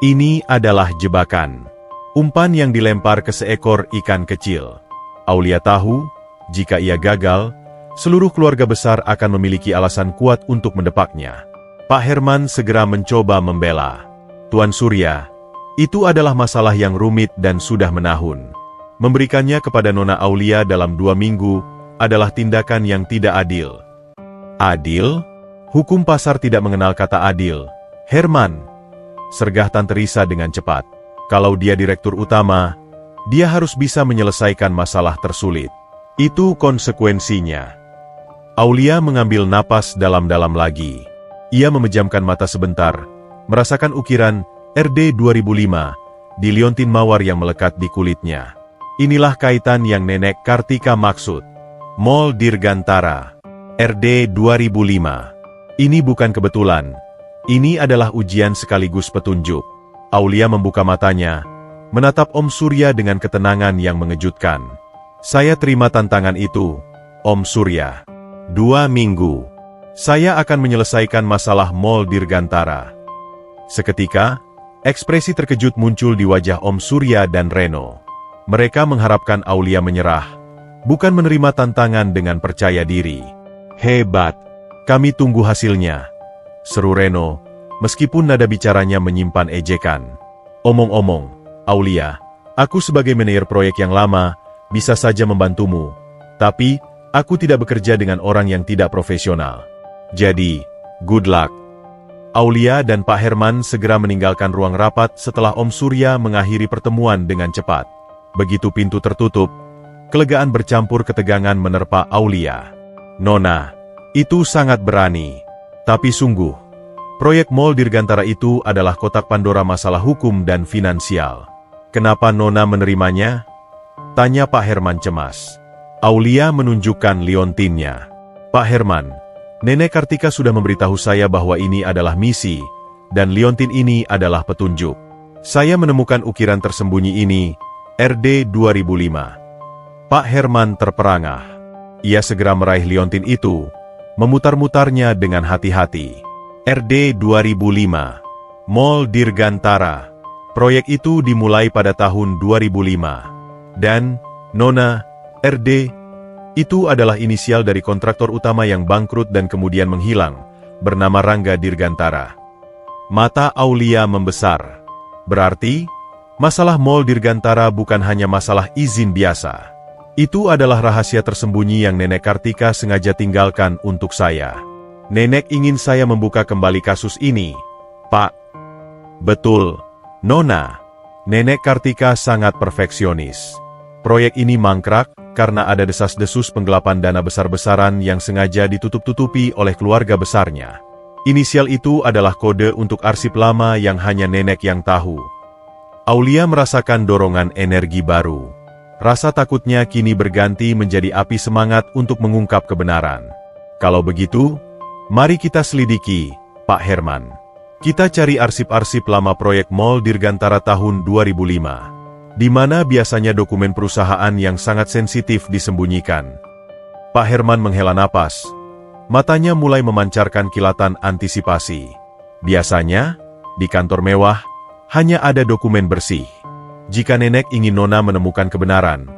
Ini adalah jebakan. Umpan yang dilempar ke seekor ikan kecil. Aulia tahu, jika ia gagal, seluruh keluarga besar akan memiliki alasan kuat untuk mendepaknya. Pak Herman segera mencoba membela. Tuan Surya, itu adalah masalah yang rumit dan sudah menahun. Memberikannya kepada Nona Aulia dalam 2 minggu adalah tindakan yang tidak adil. Adil? Hukum pasar tidak mengenal kata adil. Herman, sergah Tante Risa dengan cepat. Kalau dia direktur utama, dia harus bisa menyelesaikan masalah tersulit. Itu konsekuensinya. Aulia mengambil napas dalam-dalam lagi. Ia memejamkan mata sebentar, merasakan ukiran RD 2005 di liontin mawar yang melekat di kulitnya. Inilah kaitan yang Nenek Kartika maksud. Mall Dirgantara. RD 2005. Ini bukan kebetulan. Ini adalah ujian sekaligus petunjuk. Aulia membuka matanya, menatap Om Surya dengan ketenangan yang mengejutkan. Saya terima tantangan itu, Om Surya. 2 minggu. Saya akan menyelesaikan masalah Mall Dirgantara. Seketika, ekspresi terkejut muncul di wajah Om Surya dan Reno. Mereka mengharapkan Aulia menyerah, bukan menerima tantangan dengan percaya diri. Hebat, kami tunggu hasilnya, seru Reno, meskipun nada bicaranya menyimpan ejekan. Omong-omong, Aulia, aku sebagai manajer proyek yang lama, bisa saja membantumu, tapi aku tidak bekerja dengan orang yang tidak profesional. Jadi, good luck. Aulia dan Pak Herman segera meninggalkan ruang rapat setelah Om Surya mengakhiri pertemuan dengan cepat. Begitu pintu tertutup, kelegaan bercampur ketegangan menerpa Aulia. Nona, itu sangat berani. Tapi sungguh, proyek Mall Dirgantara itu adalah kotak Pandora masalah hukum dan finansial. Kenapa Nona menerimanya? Tanya Pak Herman cemas. Aulia menunjukkan liontinnya. Pak Herman, Nenek Kartika sudah memberitahu saya bahwa ini adalah misi, dan liontin ini adalah petunjuk. Saya menemukan ukiran tersembunyi ini, RD 2005. Pak Herman terperangah. Ia segera meraih liontin itu, memutar-mutarnya dengan hati-hati. RD 2005. Mall Dirgantara. Proyek itu dimulai pada tahun 2005. Dan, Nona, RD, itu adalah inisial dari kontraktor utama yang bangkrut dan kemudian menghilang, bernama Rangga Dirgantara. Mata Aulia membesar. Berarti, masalah Mall Dirgantara bukan hanya masalah izin biasa. Itu adalah rahasia tersembunyi yang Nenek Kartika sengaja tinggalkan untuk saya. Nenek ingin saya membuka kembali kasus ini, Pak. Betul, Nona. Nenek Kartika sangat perfeksionis. Proyek ini mangkrak karena ada desas-desus penggelapan dana besar-besaran yang sengaja ditutup-tutupi oleh keluarga besarnya. Inisial itu adalah kode untuk arsip lama yang hanya Nenek yang tahu. Aulia merasakan dorongan energi baru. Rasa takutnya kini berganti menjadi api semangat untuk mengungkap kebenaran. Kalau begitu, mari kita selidiki, Pak Herman. Kita cari arsip-arsip lama proyek Mall Dirgantara tahun 2005, di mana biasanya dokumen perusahaan yang sangat sensitif disembunyikan. Pak Herman menghela napas. Matanya mulai memancarkan kilatan antisipasi. Biasanya, di kantor mewah, hanya ada dokumen bersih. Jika Nenek ingin Nona menemukan kebenaran,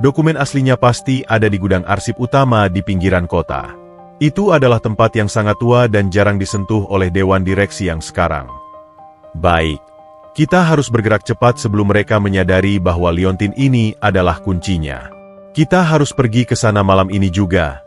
dokumen aslinya pasti ada di gudang arsip utama di pinggiran kota. Itu adalah tempat yang sangat tua dan jarang disentuh oleh dewan direksi yang sekarang. Baik, kita harus bergerak cepat sebelum mereka menyadari bahwa liontin ini adalah kuncinya. Kita harus pergi ke sana malam ini juga,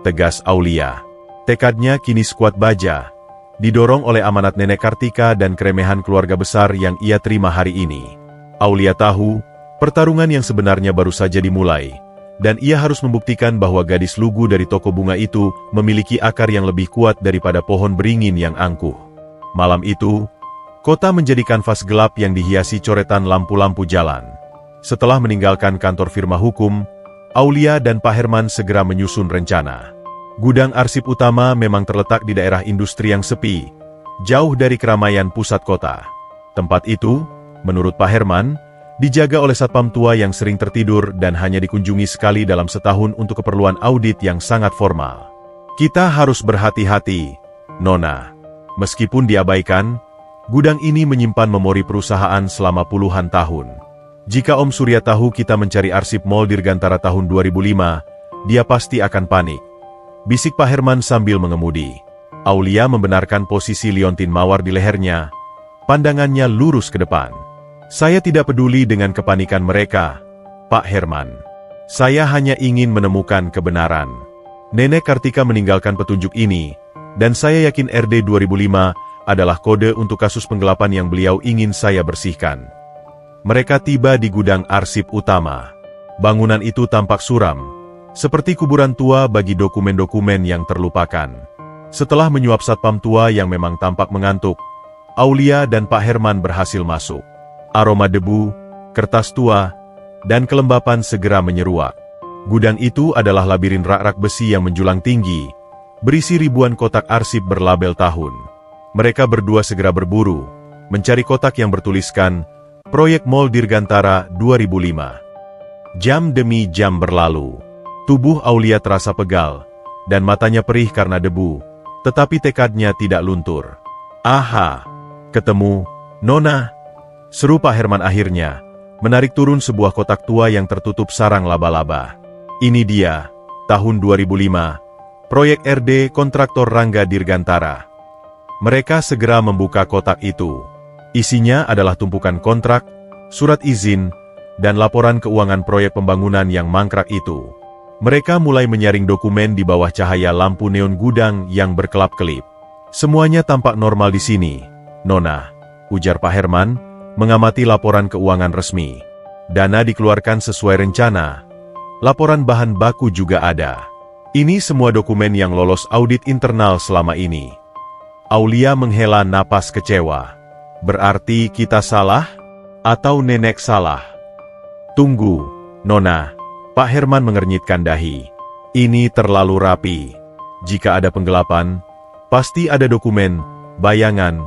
tegas Aulia. Tekadnya kini sekuat baja, didorong oleh amanat Nenek Kartika dan keremehan keluarga besar yang ia terima hari ini. Aulia tahu, pertarungan yang sebenarnya baru saja dimulai, dan ia harus membuktikan bahwa gadis lugu dari toko bunga itu memiliki akar yang lebih kuat daripada pohon beringin yang angkuh. Malam itu, kota menjadi kanvas gelap yang dihiasi coretan lampu-lampu jalan. Setelah meninggalkan kantor firma hukum, Aulia dan Pak Herman segera menyusun rencana. Gudang arsip utama memang terletak di daerah industri yang sepi, jauh dari keramaian pusat kota. Tempat itu, menurut Pak Herman, Dijaga oleh satpam tua yang sering tertidur dan hanya dikunjungi sekali dalam setahun untuk keperluan audit yang sangat formal. Kita harus berhati-hati, Nona. Meskipun diabaikan, gudang ini menyimpan memori perusahaan selama puluhan tahun. Jika Om Surya tahu kita mencari arsip Mall Dirgantara tahun 2005, dia pasti akan panik. Bisik Pak Herman sambil mengemudi. Aulia membenarkan posisi liontin mawar di lehernya. Pandangannya lurus ke depan. Saya tidak peduli dengan kepanikan mereka, Pak Herman. Saya hanya ingin menemukan kebenaran. Nenek Kartika meninggalkan petunjuk ini, dan saya yakin RD 2005 adalah kode untuk kasus penggelapan yang beliau ingin saya bersihkan. Mereka tiba di gudang arsip utama. Bangunan itu tampak suram, seperti kuburan tua bagi dokumen-dokumen yang terlupakan. Setelah menyuap satpam tua yang memang tampak mengantuk, Aulia dan Pak Herman berhasil masuk. Aroma debu, kertas tua, dan kelembapan segera menyeruak. Gudang itu adalah labirin rak-rak besi yang menjulang tinggi, berisi ribuan kotak arsip berlabel tahun. Mereka berdua segera berburu, mencari kotak yang bertuliskan, Proyek Mall Dirgantara 2005. Jam demi jam berlalu. Tubuh Aulia terasa pegal, dan matanya perih karena debu, tetapi tekadnya tidak luntur. Aha, ketemu, Nona. Seru Pak Herman akhirnya, menarik turun sebuah kotak tua yang tertutup sarang laba-laba. Ini dia, tahun 2005, proyek RD kontraktor Rangga Dirgantara. Mereka segera membuka kotak itu. Isinya adalah tumpukan kontrak, surat izin, dan laporan keuangan proyek pembangunan yang mangkrak itu. Mereka mulai menyaring dokumen di bawah cahaya lampu neon gudang yang berkelap-kelip. Semuanya tampak normal di sini, Nona, ujar Pak Herman, mengamati laporan keuangan resmi. Dana dikeluarkan sesuai rencana. Laporan bahan baku juga ada. Ini semua dokumen yang lolos audit internal selama ini. Aulia menghela napas kecewa. Berarti kita salah? Atau nenek salah? Tunggu, Nona. Pak Herman mengernyitkan dahi. Ini terlalu rapi. Jika ada penggelapan, pasti ada dokumen, bayangan,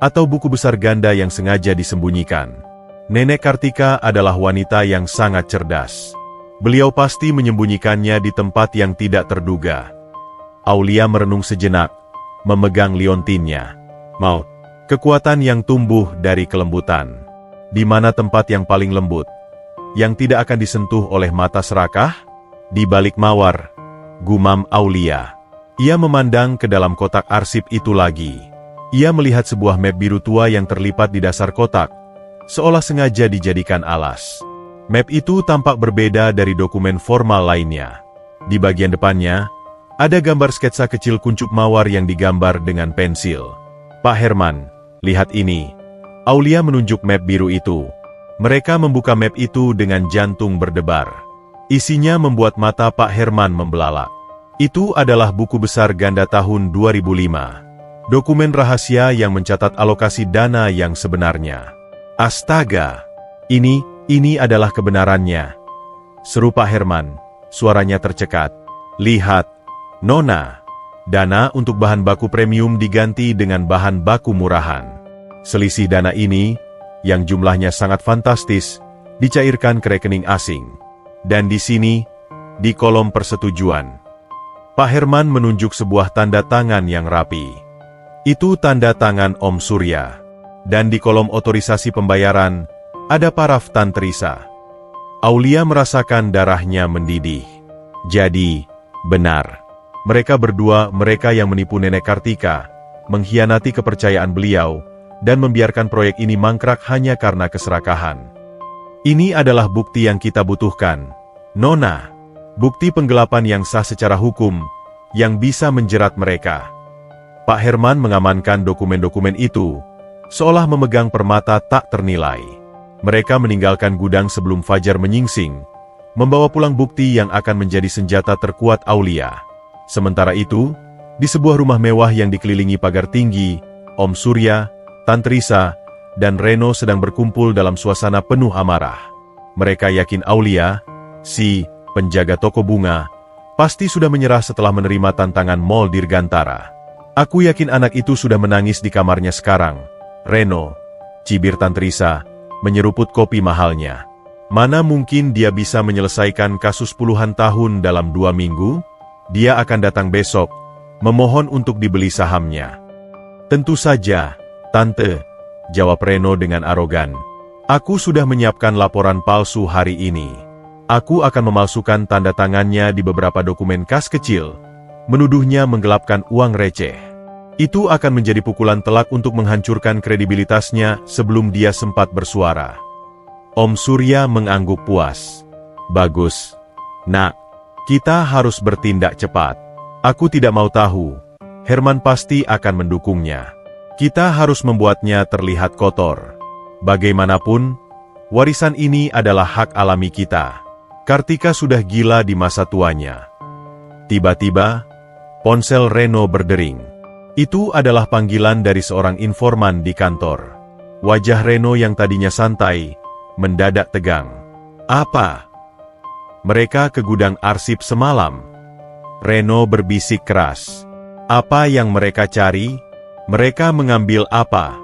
atau buku besar ganda yang sengaja disembunyikan. Nenek Kartika adalah wanita yang sangat cerdas. Beliau pasti menyembunyikannya di tempat yang tidak terduga. Aulia merenung sejenak, memegang liontinnya. Maut, kekuatan yang tumbuh dari kelembutan. Di mana tempat yang paling lembut, yang tidak akan disentuh oleh mata serakah? Di balik mawar, gumam Aulia. Ia memandang ke dalam kotak arsip itu lagi. Ia melihat sebuah map biru tua yang terlipat di dasar kotak, seolah sengaja dijadikan alas. Map itu tampak berbeda dari dokumen formal lainnya. Di bagian depannya, ada gambar sketsa kecil kuncup mawar yang digambar dengan pensil. Pak Herman, lihat ini. Aulia menunjuk map biru itu. Mereka membuka map itu dengan jantung berdebar. Isinya membuat mata Pak Herman membelalak. Itu adalah buku besar ganda tahun 2005. Dokumen rahasia yang mencatat alokasi dana yang sebenarnya. Astaga! Ini adalah kebenarannya. Seru Pak Herman, suaranya tercekat. Lihat, Nona. Dana untuk bahan baku premium diganti dengan bahan baku murahan. Selisih dana ini, yang jumlahnya sangat fantastis, dicairkan ke rekening asing. Dan di sini, di kolom persetujuan, Pak Herman menunjuk sebuah tanda tangan yang rapi. Itu tanda tangan Om Surya. Dan di kolom otorisasi pembayaran, ada paraf Tantrisa. Aulia merasakan darahnya mendidih. Jadi, benar. Mereka berdua, mereka yang menipu Nenek Kartika, mengkhianati kepercayaan beliau, dan membiarkan proyek ini mangkrak hanya karena keserakahan. Ini adalah bukti yang kita butuhkan, Nona. Bukti penggelapan yang sah secara hukum, yang bisa menjerat mereka. Pak Herman mengamankan dokumen-dokumen itu, seolah memegang permata tak ternilai. Mereka meninggalkan gudang sebelum fajar menyingsing, membawa pulang bukti yang akan menjadi senjata terkuat Aulia. Sementara itu, di sebuah rumah mewah yang dikelilingi pagar tinggi, Om Surya, Tantrisa, dan Reno sedang berkumpul dalam suasana penuh amarah. Mereka yakin Aulia, si penjaga toko bunga, pasti sudah menyerah setelah menerima tantangan Mall Dirgantara. Aku yakin anak itu sudah menangis di kamarnya sekarang, Reno, cibir Tantrisa, menyeruput kopi mahalnya. Mana mungkin dia bisa menyelesaikan kasus puluhan tahun dalam 2 minggu? Dia akan datang besok, memohon untuk dibeli sahamnya. Tentu saja, Tante, jawab Reno dengan arogan. Aku sudah menyiapkan laporan palsu hari ini. Aku akan memalsukan tanda tangannya di beberapa dokumen kas kecil, menuduhnya menggelapkan uang receh. Itu akan menjadi pukulan telak untuk menghancurkan kredibilitasnya sebelum dia sempat bersuara. Om Surya mengangguk puas. Bagus, Nak. Kita harus bertindak cepat. Aku tidak mau tahu. Herman pasti akan mendukungnya. Kita harus membuatnya terlihat kotor. Bagaimanapun, warisan ini adalah hak alami kita. Kartika sudah gila di masa tuanya. Tiba-tiba, ponsel Reno berdering. Itu adalah panggilan dari seorang informan di kantor. Wajah Reno yang tadinya santai, mendadak tegang. Apa? Mereka ke gudang arsip semalam. Reno berbisik keras. Apa yang mereka cari? Mereka mengambil apa?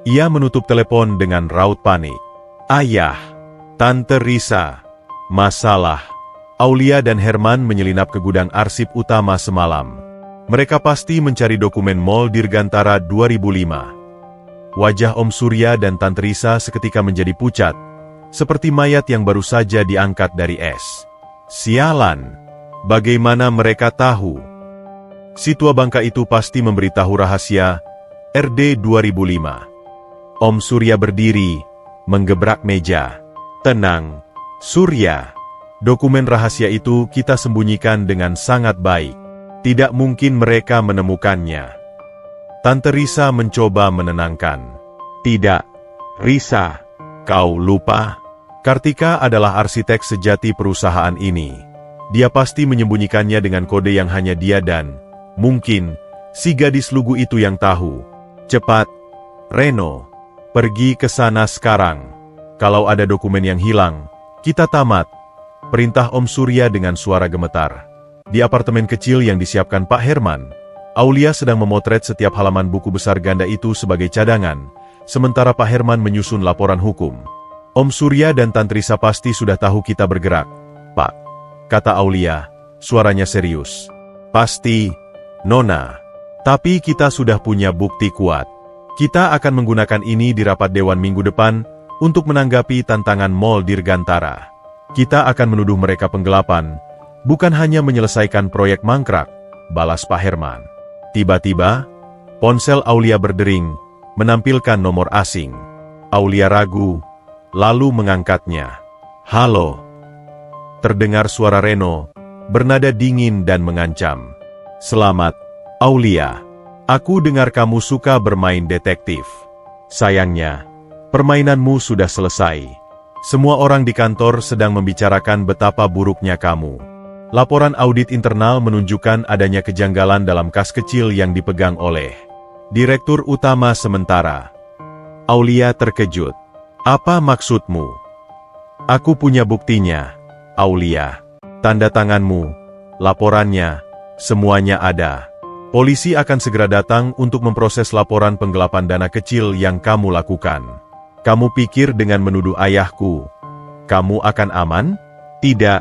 Ia menutup telepon dengan raut panik. Ayah, Tante Risa, masalah. Aulia dan Herman menyelinap ke gudang arsip utama semalam. Mereka pasti mencari dokumen Mall Dirgantara 2005. Wajah Om Surya dan Tante Risa seketika menjadi pucat, seperti mayat yang baru saja diangkat dari es. Sialan! Bagaimana mereka tahu? Si tua bangka itu pasti memberitahu rahasia RD 2005. Om Surya berdiri, menggebrak meja. Tenang, Surya. Dokumen rahasia itu kita sembunyikan dengan sangat baik. Tidak mungkin mereka menemukannya. Tante Risa mencoba menenangkan. Tidak, Risa, kau lupa? Kartika adalah arsitek sejati perusahaan ini. Dia pasti menyembunyikannya dengan kode yang hanya dia dan, mungkin, si gadis lugu itu yang tahu. Cepat, Reno, pergi ke sana sekarang. Kalau ada dokumen yang hilang, kita tamat. Perintah Om Surya dengan suara gemetar. Di apartemen kecil yang disiapkan Pak Herman, Aulia sedang memotret setiap halaman buku besar ganda itu sebagai cadangan, sementara Pak Herman menyusun laporan hukum. Om Surya dan Tante Risa pasti sudah tahu kita bergerak. Pak, kata Aulia, suaranya serius. Pasti, Nona. Tapi kita sudah punya bukti kuat. Kita akan menggunakan ini di rapat Dewan minggu depan untuk menanggapi tantangan Mall Dirgantara. Kita akan menuduh mereka penggelapan, bukan hanya menyelesaikan proyek mangkrak, balas Pak Herman. Tiba-tiba, ponsel Aulia berdering, menampilkan nomor asing. Aulia ragu, lalu mengangkatnya. Halo. Terdengar suara Reno, bernada dingin dan mengancam. Selamat, Aulia. Aku dengar kamu suka bermain detektif. Sayangnya, permainanmu sudah selesai. Semua orang di kantor sedang membicarakan betapa buruknya kamu. Laporan audit internal menunjukkan adanya kejanggalan dalam kas kecil yang dipegang oleh Direktur Utama sementara. Aulia terkejut. Apa maksudmu? Aku punya buktinya, Aulia. Tanda tanganmu, laporannya, semuanya ada. Polisi akan segera datang untuk memproses laporan penggelapan dana kecil yang kamu lakukan. Kamu pikir dengan menuduh ayahku, kamu akan aman? Tidak,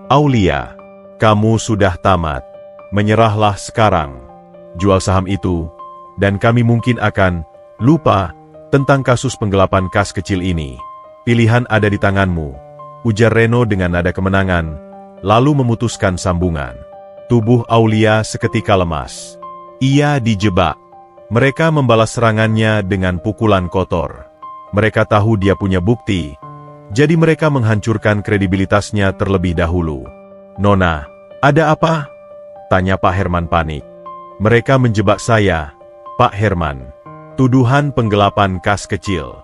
Aulia. Kamu sudah tamat. Menyerahlah sekarang. Jual saham itu, dan kami mungkin akan lupa tentang kasus penggelapan kas kecil ini. Pilihan ada di tanganmu, ujar Reno dengan nada kemenangan, lalu memutuskan sambungan. Tubuh Aulia seketika lemas. Ia dijebak. Mereka membalas serangannya dengan pukulan kotor. Mereka tahu dia punya bukti, jadi mereka menghancurkan kredibilitasnya terlebih dahulu. Nona, ada apa? Tanya Pak Herman panik. Mereka menjebak saya, Pak Herman. Tuduhan penggelapan kas kecil.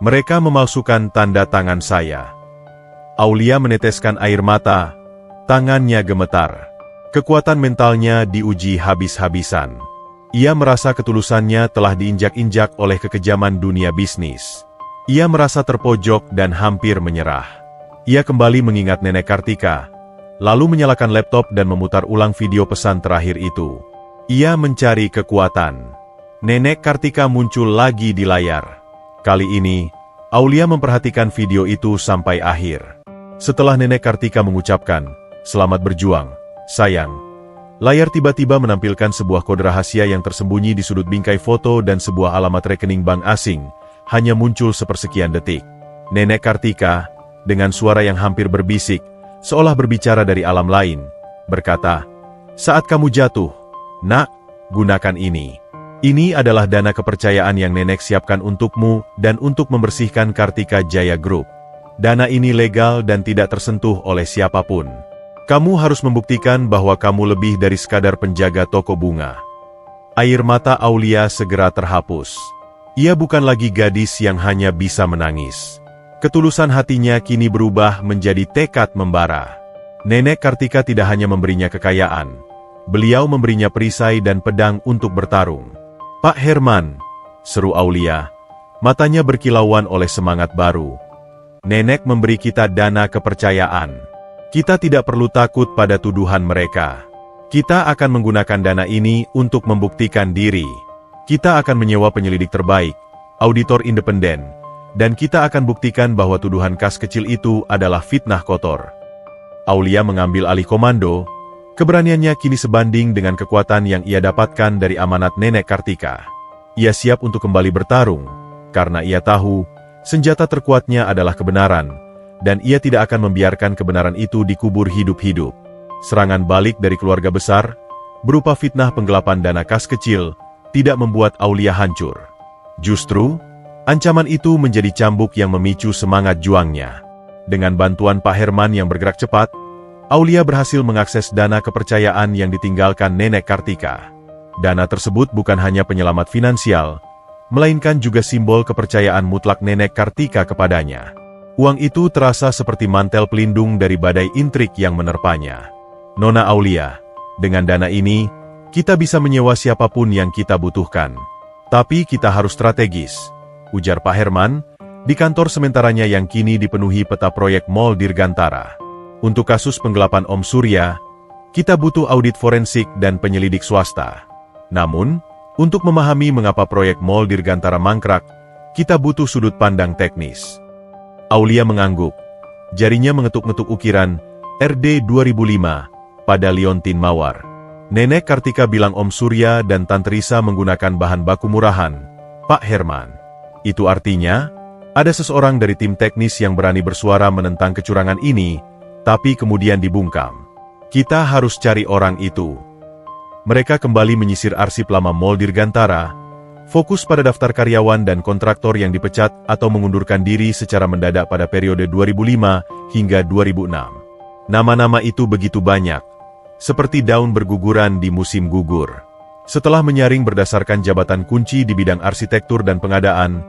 Mereka memalsukan tanda tangan saya. Aulia meneteskan air mata, tangannya gemetar. Kekuatan mentalnya diuji habis-habisan. Ia merasa ketulusannya telah diinjak-injak oleh kekejaman dunia bisnis. Ia merasa terpojok dan hampir menyerah. Ia kembali mengingat nenek Kartika, lalu menyalakan laptop dan memutar ulang video pesan terakhir itu. Ia mencari kekuatan. Nenek Kartika muncul lagi di layar. Kali ini, Aulia memperhatikan video itu sampai akhir. Setelah Nenek Kartika mengucapkan, "Selamat berjuang, sayang," layar tiba-tiba menampilkan sebuah kode rahasia yang tersembunyi di sudut bingkai foto dan sebuah alamat rekening bank asing, hanya muncul sepersekian detik. Nenek Kartika, dengan suara yang hampir berbisik, seolah berbicara dari alam lain, berkata, "Saat kamu jatuh, Nak, gunakan ini. Ini adalah dana kepercayaan yang Nenek siapkan untukmu dan untuk membersihkan Kartika Jaya Group. Dana ini legal dan tidak tersentuh oleh siapapun. Kamu harus membuktikan bahwa kamu lebih dari sekadar penjaga toko bunga." Air mata Aulia segera terhapus. Ia bukan lagi gadis yang hanya bisa menangis. Ketulusan hatinya kini berubah menjadi tekad membara. Nenek Kartika tidak hanya memberinya kekayaan, beliau memberinya perisai dan pedang untuk bertarung. "Pak Herman," seru Aulia, matanya berkilauan oleh semangat baru. "Nenek memberi kita dana kepercayaan. Kita tidak perlu takut pada tuduhan mereka. Kita akan menggunakan dana ini untuk membuktikan diri. Kita akan menyewa penyelidik terbaik, auditor independen, dan kita akan buktikan bahwa tuduhan kas kecil itu adalah fitnah kotor." Aulia mengambil alih komando. Keberaniannya kini sebanding dengan kekuatan yang ia dapatkan dari amanat Nenek Kartika. Ia siap untuk kembali bertarung, karena ia tahu senjata terkuatnya adalah kebenaran, dan ia tidak akan membiarkan kebenaran itu dikubur hidup-hidup. Serangan balik dari keluarga besar, berupa fitnah penggelapan dana kas kecil, tidak membuat Aulia hancur. Justru, ancaman itu menjadi cambuk yang memicu semangat juangnya. Dengan bantuan Pak Herman yang bergerak cepat, Aulia berhasil mengakses dana kepercayaan yang ditinggalkan Nenek Kartika. Dana tersebut bukan hanya penyelamat finansial, melainkan juga simbol kepercayaan mutlak Nenek Kartika kepadanya. Uang itu terasa seperti mantel pelindung dari badai intrik yang menerpanya. "Nona Aulia, dengan dana ini, kita bisa menyewa siapapun yang kita butuhkan. Tapi kita harus strategis," ujar Pak Herman, di kantor sementaranya yang kini dipenuhi peta proyek Mall Dirgantara. "Untuk kasus penggelapan Om Surya, kita butuh audit forensik dan penyelidik swasta. Namun, untuk memahami mengapa proyek Mall Dirgantara mangkrak, kita butuh sudut pandang teknis." Aulia mengangguk. Jarinya mengetuk-ngetuk ukiran RD 2005 pada liontin mawar. Nenek Kartika bilang Om Surya dan Tante Risa menggunakan bahan baku murahan, Pak Herman. Itu artinya, ada seseorang dari tim teknis yang berani bersuara menentang kecurangan ini, tapi kemudian dibungkam. "Kita harus cari orang itu." Mereka kembali menyisir arsip lama Mall Dirgantara, fokus pada daftar karyawan dan kontraktor yang dipecat atau mengundurkan diri secara mendadak pada periode 2005 hingga 2006. Nama-nama itu begitu banyak, seperti daun berguguran di musim gugur. Setelah menyaring berdasarkan jabatan kunci di bidang arsitektur dan pengadaan,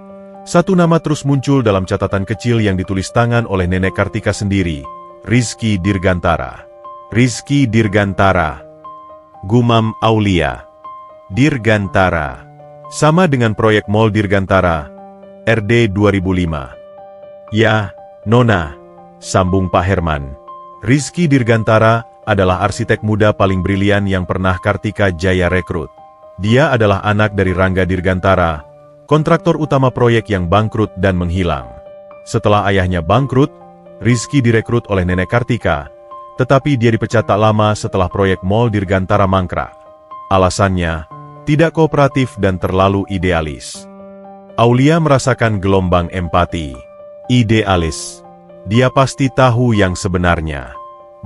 satu nama terus muncul dalam catatan kecil yang ditulis tangan oleh Nenek Kartika sendiri, Rizky Dirgantara. "Rizky Dirgantara," gumam Aulia. "Dirgantara. Sama dengan proyek Mall Dirgantara, RD 2005. "Ya, Nona," sambung Pak Herman. "Rizky Dirgantara adalah arsitek muda paling brilian yang pernah Kartika Jaya rekrut. Dia adalah anak dari Rangga Dirgantara, kontraktor utama proyek yang bangkrut dan menghilang. Setelah ayahnya bangkrut, Rizky direkrut oleh Nenek Kartika, tetapi dia dipecat tak lama setelah proyek Mall Dirgantara mangkrak. Alasannya, tidak kooperatif dan terlalu idealis." Aulia merasakan gelombang empati. Idealis. Dia pasti tahu yang sebenarnya.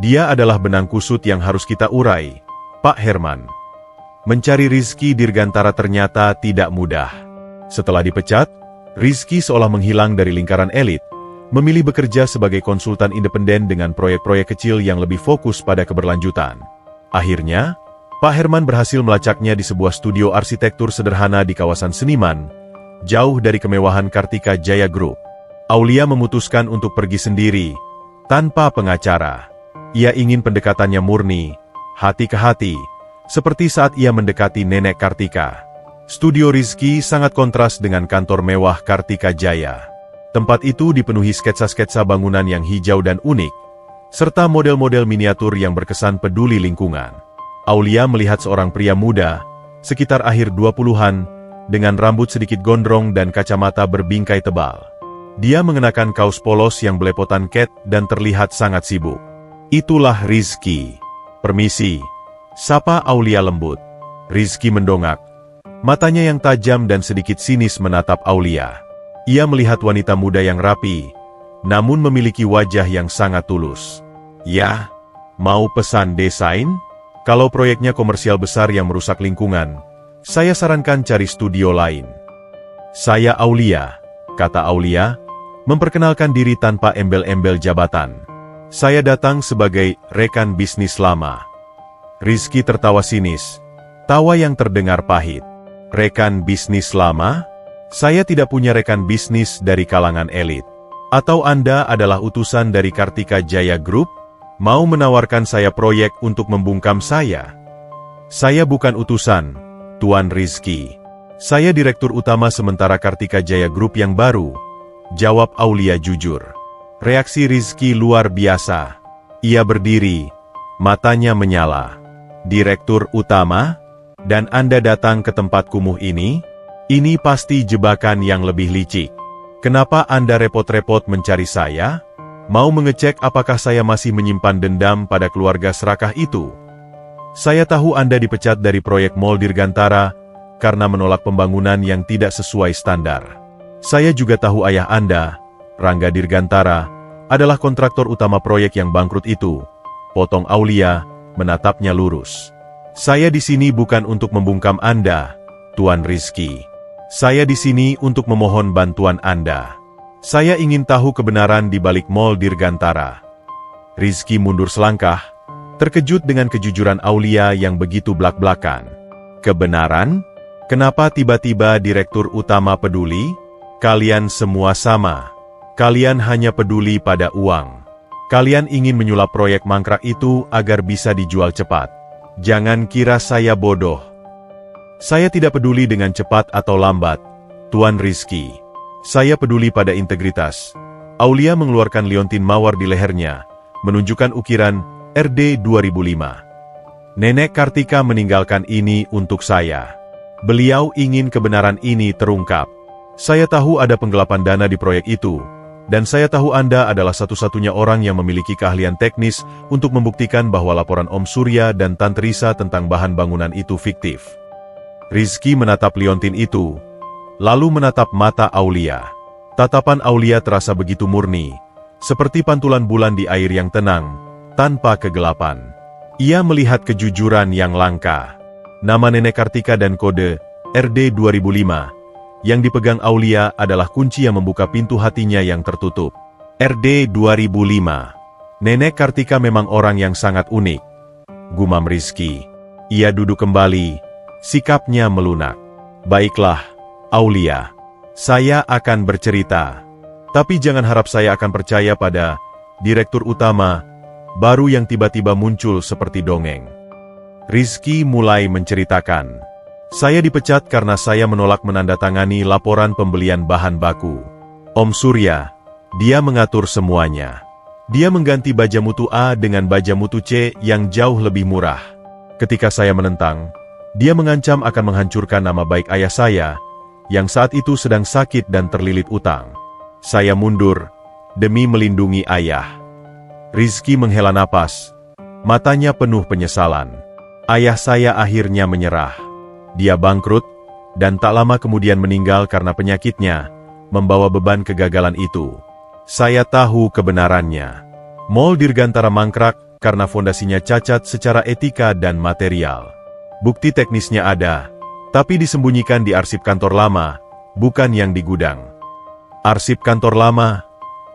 Dia adalah benang kusut yang harus kita urai, Pak Herman. Mencari Rizky Dirgantara ternyata tidak mudah. Setelah dipecat, Rizky seolah menghilang dari lingkaran elit, memilih bekerja sebagai konsultan independen dengan proyek-proyek kecil yang lebih fokus pada keberlanjutan. Akhirnya, Pak Herman berhasil melacaknya di sebuah studio arsitektur sederhana di kawasan Seniman, jauh dari kemewahan Kartika Jaya Group. Aulia memutuskan untuk pergi sendiri, tanpa pengacara. Ia ingin pendekatannya murni, hati ke hati, seperti saat ia mendekati Nenek Kartika. Studio Rizky sangat kontras dengan kantor mewah Kartika Jaya. Tempat itu dipenuhi sketsa-sketsa bangunan yang hijau dan unik, serta model-model miniatur yang berkesan peduli lingkungan. Aulia melihat seorang pria muda, sekitar akhir 20-an, dengan rambut sedikit gondrong dan kacamata berbingkai tebal. Dia mengenakan kaos polos yang belepotan cat dan terlihat sangat sibuk. Itulah Rizky. Permisi, sapa Aulia lembut. Rizky mendongak. Matanya yang tajam dan sedikit sinis menatap Aulia. Ia melihat wanita muda yang rapi, namun memiliki wajah yang sangat tulus. Ya, mau pesan desain? Kalau proyeknya komersial besar yang merusak lingkungan, saya sarankan cari studio lain. Saya Aulia, kata Aulia, memperkenalkan diri tanpa embel-embel jabatan. Saya datang sebagai rekan bisnis lama. Rizky tertawa sinis, tawa yang terdengar pahit. Rekan bisnis lama? Saya tidak punya rekan bisnis dari kalangan elit. Atau Anda adalah utusan dari Kartika Jaya Group? Mau menawarkan saya proyek untuk membungkam saya? Saya bukan utusan, Tuan Rizky. Saya direktur utama sementara Kartika Jaya Group yang baru, jawab Aulia jujur. Reaksi Rizky luar biasa. Ia berdiri, matanya menyala. Direktur utama? Dan Anda datang ke tempat kumuh ini? Ini pasti jebakan yang lebih licik. Kenapa Anda repot-repot mencari saya? Mau mengecek apakah saya masih menyimpan dendam pada keluarga serakah itu? Saya tahu Anda dipecat dari proyek Mall Dirgantara karena menolak pembangunan yang tidak sesuai standar. Saya juga tahu ayah Anda, Rangga Dirgantara, adalah kontraktor utama proyek yang bangkrut itu. Potong Aulia, menatapnya lurus. Saya di sini bukan untuk membungkam Anda, Tuan Rizky. Saya di sini untuk memohon bantuan Anda. Saya ingin tahu kebenaran di balik Mall Dirgantara. Rizky mundur selangkah, terkejut dengan kejujuran Aulia yang begitu blak-blakan. Kebenaran? Kenapa tiba-tiba direktur utama peduli? Kalian semua sama. Kalian hanya peduli pada uang. Kalian ingin menyulap proyek mangkrak itu agar bisa dijual cepat. Jangan kira saya bodoh. Saya tidak peduli dengan cepat atau lambat, Tuan Rizky. Saya peduli pada integritas. Aulia mengeluarkan liontin mawar di lehernya, menunjukkan ukiran RD 2005. Nenek Kartika meninggalkan ini untuk saya. Beliau ingin kebenaran ini terungkap. Saya tahu ada penggelapan dana di proyek itu, dan saya tahu Anda adalah satu-satunya orang yang memiliki keahlian teknis untuk membuktikan bahwa laporan Om Surya dan Tante Risa tentang bahan bangunan itu fiktif. Rizky menatap liontin itu, lalu menatap mata Aulia. Tatapan Aulia terasa begitu murni, seperti pantulan bulan di air yang tenang, tanpa kegelapan. Ia melihat kejujuran yang langka. Nama Nenek Kartika dan kode RD 2005 yang dipegang Aulia adalah kunci yang membuka pintu hatinya yang tertutup. RD 2005. Nenek Kartika memang orang yang sangat unik, gumam Rizky. Ia duduk kembali, sikapnya melunak. Baiklah, Aulia. Saya akan bercerita. Tapi jangan harap saya akan percaya pada direktur utama baru yang tiba-tiba muncul seperti dongeng. Rizky mulai menceritakan. Saya dipecat karena saya menolak menandatangani laporan pembelian bahan baku. Om Surya, dia mengatur semuanya. Dia mengganti baja mutu A dengan baja mutu C yang jauh lebih murah. Ketika saya menentang, dia mengancam akan menghancurkan nama baik ayah saya, yang saat itu sedang sakit dan terlilit utang. Saya mundur, demi melindungi ayah. Rizky menghela napas, matanya penuh penyesalan. Ayah saya akhirnya menyerah. Dia bangkrut, dan tak lama kemudian meninggal karena penyakitnya, membawa beban kegagalan itu. Saya tahu kebenarannya. Mall Dirgantara mangkrak karena fondasinya cacat secara etika dan material. Bukti teknisnya ada, tapi disembunyikan di arsip kantor lama, bukan yang di gudang. Arsip kantor lama?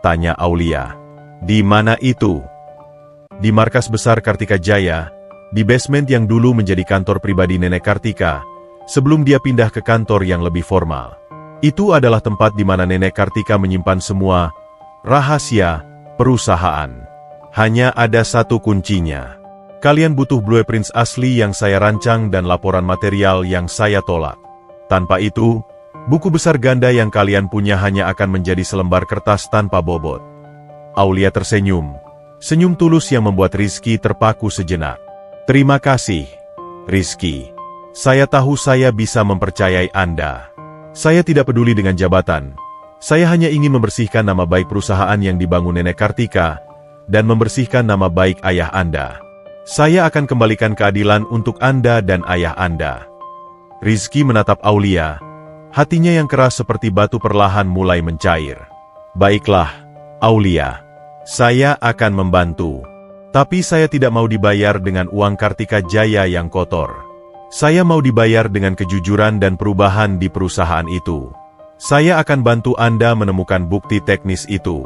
Tanya Aulia. Di mana itu? Di markas besar Kartika Jaya, di basement yang dulu menjadi kantor pribadi Nenek Kartika, sebelum dia pindah ke kantor yang lebih formal. Itu adalah tempat di mana Nenek Kartika menyimpan semua rahasia perusahaan. Hanya ada satu kuncinya. Kalian butuh blueprints asli yang saya rancang dan laporan material yang saya tolak. Tanpa itu, buku besar ganda yang kalian punya hanya akan menjadi selembar kertas tanpa bobot. Aulia tersenyum, senyum tulus yang membuat Rizky terpaku sejenak. Terima kasih, Rizky. Saya tahu saya bisa mempercayai Anda. Saya tidak peduli dengan jabatan, Saya hanya ingin membersihkan nama baik perusahaan yang dibangun Nenek Kartika, dan membersihkan nama baik ayah Anda. Saya akan kembalikan keadilan untuk Anda dan ayah Anda. Rizky menatap Aulia. Hatinya yang keras seperti batu perlahan mulai mencair. Baiklah, Aulia. Saya akan membantu. Tapi saya tidak mau dibayar dengan uang Kartika Jaya yang kotor. Saya mau dibayar dengan kejujuran dan perubahan di perusahaan itu. Saya akan bantu Anda menemukan bukti teknis itu.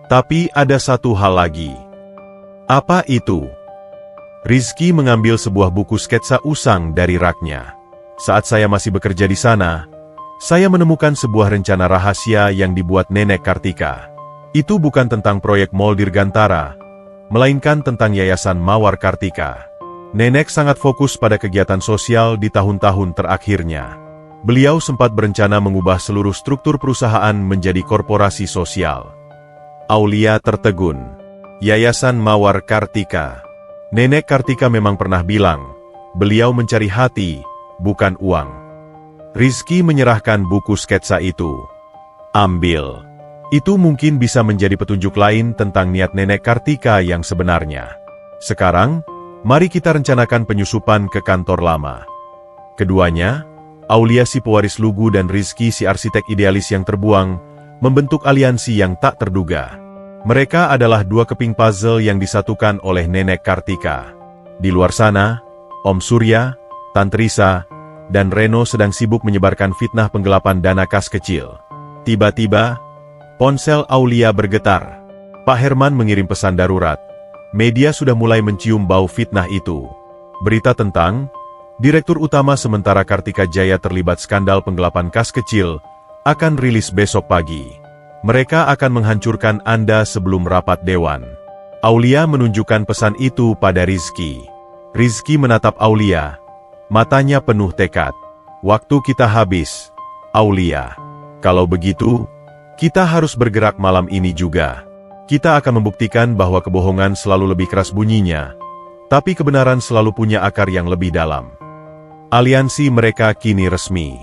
Tapi ada satu hal lagi. Apa itu? Rizky mengambil sebuah buku sketsa usang dari raknya. Saat saya masih bekerja di sana, saya menemukan sebuah rencana rahasia yang dibuat Nenek Kartika. Itu bukan tentang proyek Mall Dirgantara, melainkan tentang Yayasan Mawar Kartika. Nenek sangat fokus pada kegiatan sosial di tahun-tahun terakhirnya. Beliau sempat berencana mengubah seluruh struktur perusahaan menjadi korporasi sosial. Aulia tertegun. Yayasan Mawar Kartika. Nenek Kartika memang pernah bilang, beliau mencari hati, bukan uang. Rizky menyerahkan buku sketsa itu. Ambil. Itu mungkin bisa menjadi petunjuk lain tentang niat Nenek Kartika yang sebenarnya. Sekarang, mari kita rencanakan penyusupan ke kantor lama. Keduanya, Aulia si pewaris lugu dan Rizky si arsitek idealis yang terbuang, membentuk aliansi yang tak terduga. Mereka adalah dua keping puzzle yang disatukan oleh Nenek Kartika. Di luar sana, Om Surya, Tante Risa, dan Reno sedang sibuk menyebarkan fitnah penggelapan dana kas kecil. Tiba-tiba, ponsel Aulia bergetar. Pak Herman mengirim pesan darurat. Media sudah mulai mencium bau fitnah itu. Berita tentang Direktur Utama Sementara Kartika Jaya terlibat skandal penggelapan kas kecil akan rilis besok pagi. Mereka akan menghancurkan Anda sebelum rapat dewan. Aulia menunjukkan pesan itu pada Rizky. Rizky menatap Aulia. Matanya penuh tekad. Waktu kita habis, Aulia. Kalau begitu, kita harus bergerak malam ini juga. Kita akan membuktikan bahwa kebohongan selalu lebih keras bunyinya, tapi kebenaran selalu punya akar yang lebih dalam. Aliansi mereka kini resmi.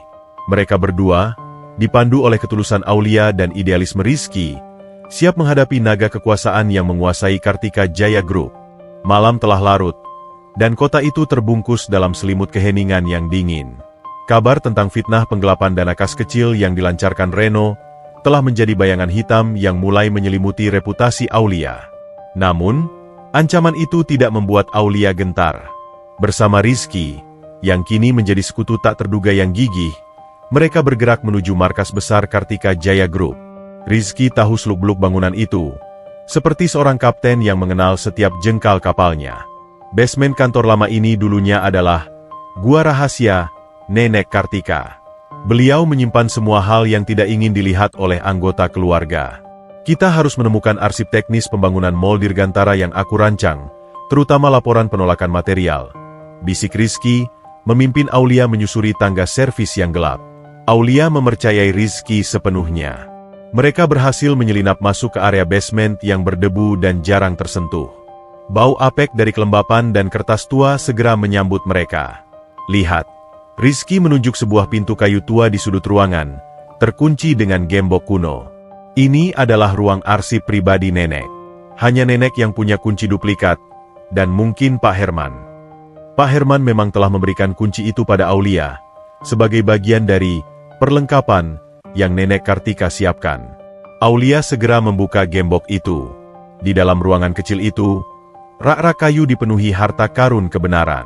Mereka berdua, dipandu oleh ketulusan Aulia dan idealisme Rizky, siap menghadapi naga kekuasaan yang menguasai Kartika Jaya Group. Malam telah larut, dan kota itu terbungkus dalam selimut keheningan yang dingin. Kabar tentang fitnah penggelapan dana kas kecil yang dilancarkan Reno telah menjadi bayangan hitam yang mulai menyelimuti reputasi Aulia. Namun, ancaman itu tidak membuat Aulia gentar. Bersama Rizky, yang kini menjadi sekutu tak terduga yang gigih, mereka bergerak menuju markas besar Kartika Jaya Group. Rizky tahu seluk-beluk bangunan itu, seperti seorang kapten yang mengenal setiap jengkal kapalnya. Basement kantor lama ini dulunya adalah gua rahasia Nenek Kartika. Beliau menyimpan semua hal yang tidak ingin dilihat oleh anggota keluarga. Kita harus menemukan arsip teknis pembangunan Mall Dirgantara yang aku rancang, terutama laporan penolakan material. Bisik Rizky, memimpin Aulia menyusuri tangga servis yang gelap. Aulia mempercayai Rizky sepenuhnya. Mereka berhasil menyelinap masuk ke area basement yang berdebu dan jarang tersentuh. Bau apek dari kelembapan dan kertas tua segera menyambut mereka. Lihat, Rizky menunjuk sebuah pintu kayu tua di sudut ruangan, terkunci dengan gembok kuno. Ini adalah ruang arsip pribadi Nenek. Hanya Nenek yang punya kunci duplikat, dan mungkin Pak Herman. Pak Herman memang telah memberikan kunci itu pada Aulia, sebagai bagian dari perlengkapan yang Nenek Kartika siapkan. Aulia segera membuka gembok itu. Di dalam ruangan kecil itu, rak-rak kayu dipenuhi harta karun kebenaran.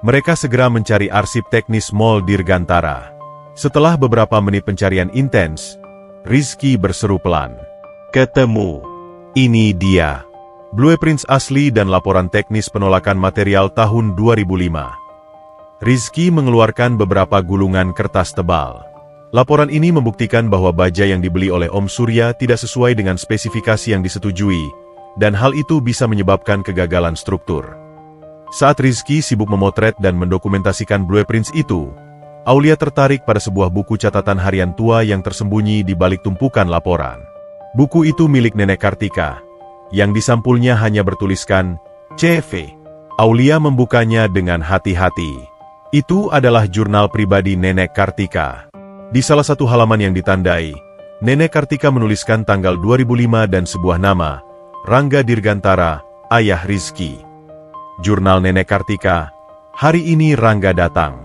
Mereka segera mencari arsip teknis Mall Dirgantara. Setelah beberapa menit pencarian intens, Rizky berseru pelan. Ketemu. Ini dia. Blueprints asli dan laporan teknis penolakan material tahun 2005. Rizky mengeluarkan beberapa gulungan kertas tebal. Laporan ini membuktikan bahwa baja yang dibeli oleh Om Surya tidak sesuai dengan spesifikasi yang disetujui, dan hal itu bisa menyebabkan kegagalan struktur. Saat Rizky sibuk memotret dan mendokumentasikan blueprints itu, Aulia tertarik pada sebuah buku catatan harian tua yang tersembunyi di balik tumpukan laporan. Buku itu milik Nenek Kartika, yang di sampulnya hanya bertuliskan CV. Aulia membukanya dengan hati-hati. Itu adalah jurnal pribadi Nenek Kartika. Di salah satu halaman yang ditandai, Nenek Kartika menuliskan tanggal 2005 dan sebuah nama, Rangga Dirgantara, ayah Rizky. Jurnal Nenek Kartika, hari ini Rangga datang.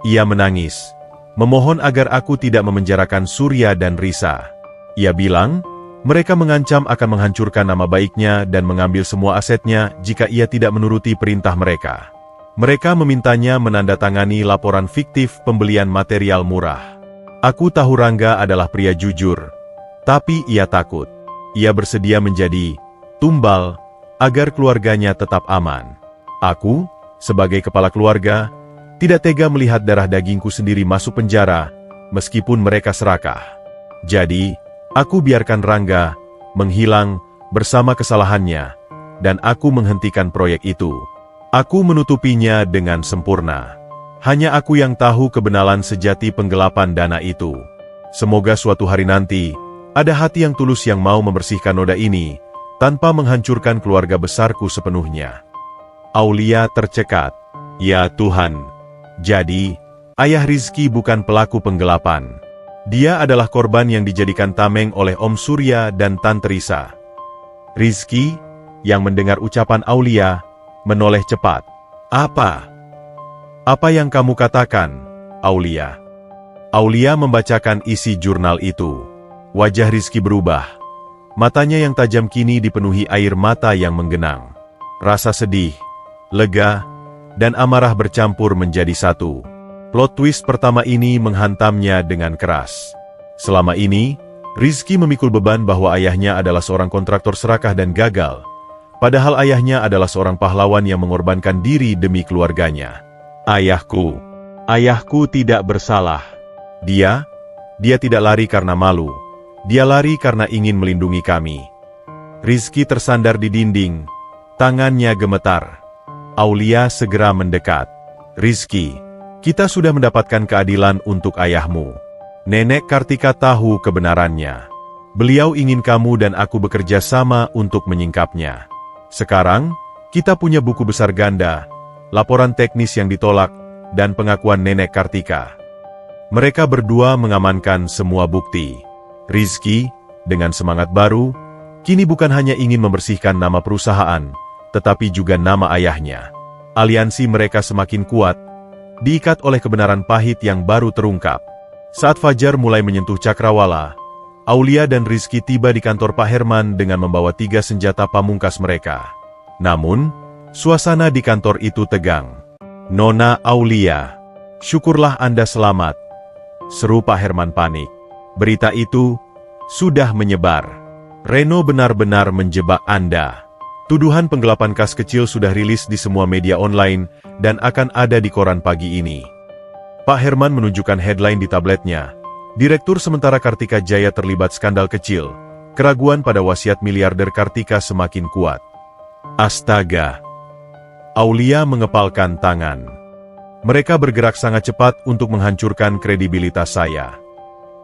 Ia menangis, memohon agar aku tidak memenjarakan Surya dan Risa. Ia bilang, mereka mengancam akan menghancurkan nama baiknya dan mengambil semua asetnya jika ia tidak menuruti perintah mereka. Mereka memintanya menandatangani laporan fiktif pembelian material murah. Aku tahu Rangga adalah pria jujur, tapi ia takut. Ia bersedia menjadi tumbal agar keluarganya tetap aman. Aku, sebagai kepala keluarga, tidak tega melihat darah dagingku sendiri masuk penjara, meskipun mereka serakah. Jadi, aku biarkan Rangga menghilang bersama kesalahannya, dan aku menghentikan proyek itu. Aku menutupinya dengan sempurna. Hanya aku yang tahu kebenaran sejati penggelapan dana itu. Semoga suatu hari nanti, ada hati yang tulus yang mau membersihkan noda ini, tanpa menghancurkan keluarga besarku sepenuhnya. Aulia tercekat. Ya Tuhan. Jadi, ayah Rizky bukan pelaku penggelapan. Dia adalah korban yang dijadikan tameng oleh Om Surya dan Tante Risa. Rizky, yang mendengar ucapan Aulia, menoleh cepat. Apa yang kamu katakan, Aulia? Aulia membacakan isi jurnal itu. Wajah Rizky berubah. Matanya yang tajam kini dipenuhi air mata yang menggenang. Rasa sedih, lega, dan amarah bercampur menjadi satu. Plot twist pertama ini menghantamnya dengan keras. Selama ini, Rizky memikul beban bahwa ayahnya adalah seorang kontraktor serakah dan gagal. Padahal ayahnya adalah seorang pahlawan yang mengorbankan diri demi keluarganya. Ayahku tidak bersalah. Dia tidak lari karena malu. Dia lari karena ingin melindungi kami. Rizky tersandar di dinding, tangannya gemetar. Aulia segera mendekat. Rizky, kita sudah mendapatkan keadilan untuk ayahmu. Nenek Kartika tahu kebenarannya. Beliau ingin kamu dan aku bekerja sama untuk menyingkapnya. Sekarang, kita punya buku besar ganda, laporan teknis yang ditolak, dan pengakuan Nenek Kartika. Mereka berdua mengamankan semua bukti. Rizky, dengan semangat baru, kini bukan hanya ingin membersihkan nama perusahaan, tetapi juga nama ayahnya. Aliansi mereka semakin kuat, diikat oleh kebenaran pahit yang baru terungkap. Saat fajar mulai menyentuh cakrawala, Aulia dan Rizky tiba di kantor Pak Herman dengan membawa 3 senjata pamungkas mereka. Namun, suasana di kantor itu tegang. Nona Aulia, syukurlah Anda selamat, seru Pak Herman panik. Berita itu sudah menyebar. Reno benar-benar menjebak Anda. Tuduhan penggelapan kas kecil sudah rilis di semua media online dan akan ada di koran pagi ini. Pak Herman menunjukkan headline di tabletnya. Direktur sementara Kartika Jaya terlibat skandal kecil. Keraguan pada wasiat miliarder Kartika semakin kuat. Astaga! Aulia mengepalkan tangan. Mereka bergerak sangat cepat untuk menghancurkan kredibilitas saya.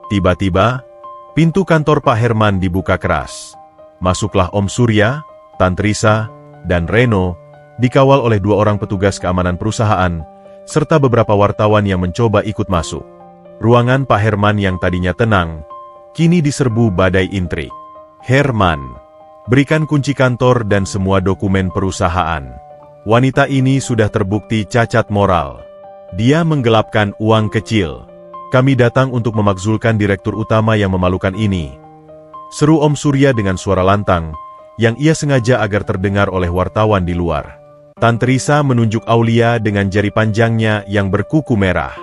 Tiba-tiba, pintu kantor Pak Herman dibuka keras. Masuklah Om Surya, Tante Risa, dan Reno, dikawal oleh 2 orang petugas keamanan perusahaan, serta beberapa wartawan yang mencoba ikut masuk. Ruangan Pak Herman yang tadinya tenang, kini diserbu badai intrik. Herman, berikan kunci kantor dan semua dokumen perusahaan. Wanita ini sudah terbukti cacat moral. Dia menggelapkan uang kecil. Kami datang untuk memakzulkan direktur utama yang memalukan ini. Seru Om Surya dengan suara lantang, yang ia sengaja agar terdengar oleh wartawan di luar. Tante Risa menunjuk Aulia dengan jari panjangnya yang berkuku merah.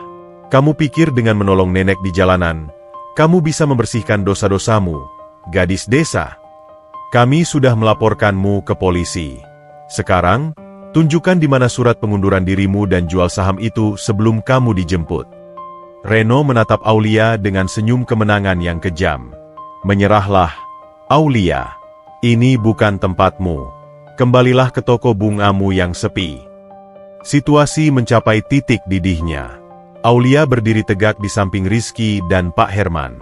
Kamu pikir dengan menolong nenek di jalanan, kamu bisa membersihkan dosa-dosamu, gadis desa? Kami sudah melaporkanmu ke polisi. Sekarang, tunjukkan di mana surat pengunduran dirimu dan jual saham itu sebelum kamu dijemput. Reno menatap Aulia dengan senyum kemenangan yang kejam. Menyerahlah, Aulia. Ini bukan tempatmu. Kembalilah ke toko bungamu yang sepi. Situasi mencapai titik didihnya. Aulia berdiri tegak di samping Rizky dan Pak Herman.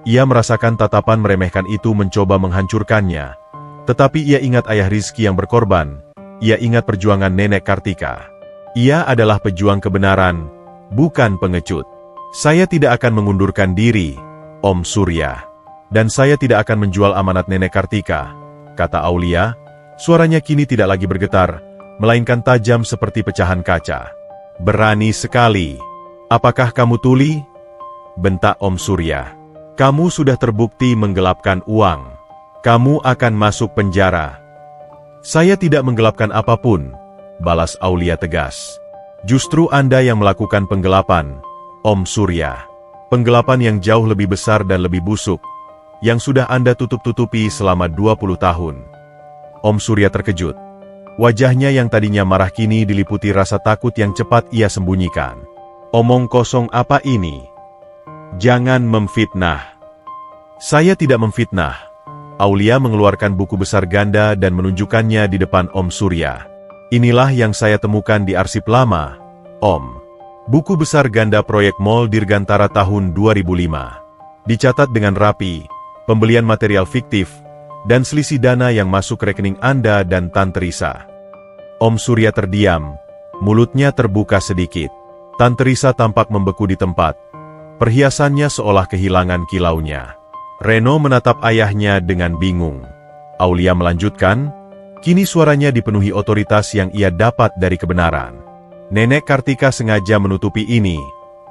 Ia merasakan tatapan meremehkan itu mencoba menghancurkannya. Tetapi ia ingat ayah Rizky yang berkorban. Ia ingat perjuangan Nenek Kartika. Ia adalah pejuang kebenaran, bukan pengecut. Saya tidak akan mengundurkan diri, Om Surya. Dan saya tidak akan menjual amanat Nenek Kartika, kata Aulia. Suaranya kini tidak lagi bergetar, melainkan tajam seperti pecahan kaca. Berani sekali. Apakah kamu tuli? Bentak Om Surya. Kamu sudah terbukti menggelapkan uang. Kamu akan masuk penjara. Saya tidak menggelapkan apapun, balas Aulia tegas. Justru Anda yang melakukan penggelapan, Om Surya. Penggelapan yang jauh lebih besar dan lebih busuk, yang sudah Anda tutup-tutupi selama 20 tahun. Om Surya terkejut. Wajahnya yang tadinya marah kini diliputi rasa takut yang cepat ia sembunyikan. Omong kosong apa ini? Jangan memfitnah. Saya tidak memfitnah. Aulia mengeluarkan buku besar ganda dan menunjukkannya di depan Om Surya. Inilah yang saya temukan di arsip lama, Om. Buku besar ganda proyek Mall Dirgantara tahun 2005. Dicatat dengan rapi, pembelian material fiktif, dan selisih dana yang masuk rekening Anda dan Tante Risa. Om Surya terdiam, mulutnya terbuka sedikit. Tante Risa tampak membeku di tempat. Perhiasannya seolah kehilangan kilaunya. Reno menatap ayahnya dengan bingung. Aulia melanjutkan, kini suaranya dipenuhi otoritas yang ia dapat dari kebenaran. Nenek Kartika sengaja menutupi ini,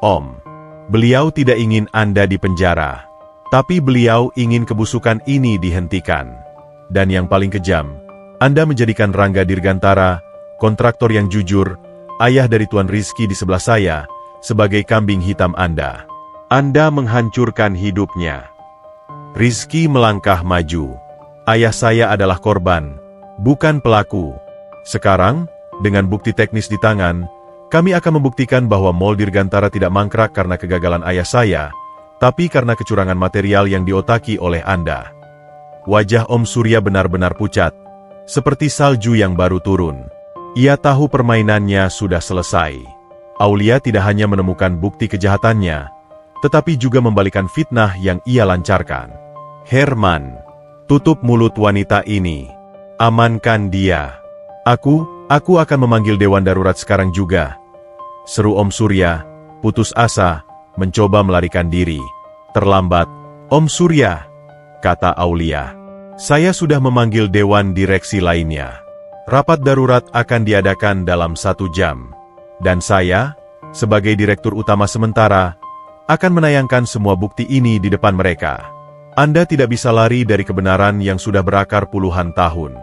Om. Beliau tidak ingin Anda dipenjara. Tapi beliau ingin kebusukan ini dihentikan. Dan yang paling kejam, Anda menjadikan Rangga Dirgantara, kontraktor yang jujur, ayah dari Tuan Rizky di sebelah saya, sebagai kambing hitam Anda. Anda menghancurkan hidupnya. Rizky melangkah maju. Ayah saya adalah korban, bukan pelaku. Sekarang, dengan bukti teknis di tangan, kami akan membuktikan bahwa Mall Dirgantara tidak mangkrak karena kegagalan ayah saya, tapi karena kecurangan material yang diotaki oleh Anda. Wajah Om Surya benar-benar pucat, seperti salju yang baru turun. Ia tahu permainannya sudah selesai. Aulia tidak hanya menemukan bukti kejahatannya, tetapi juga membalikan fitnah yang ia lancarkan. Herman, tutup mulut wanita ini. Amankan dia. Aku akan memanggil Dewan Darurat sekarang juga. Seru Om Surya, putus asa, mencoba melarikan diri. Terlambat, Om Surya, kata Aulia. Saya sudah memanggil Dewan Direksi lainnya. Rapat darurat akan diadakan dalam 1 jam. Dan saya, sebagai Direktur Utama sementara, akan menayangkan semua bukti ini di depan mereka. Anda tidak bisa lari dari kebenaran yang sudah berakar puluhan tahun.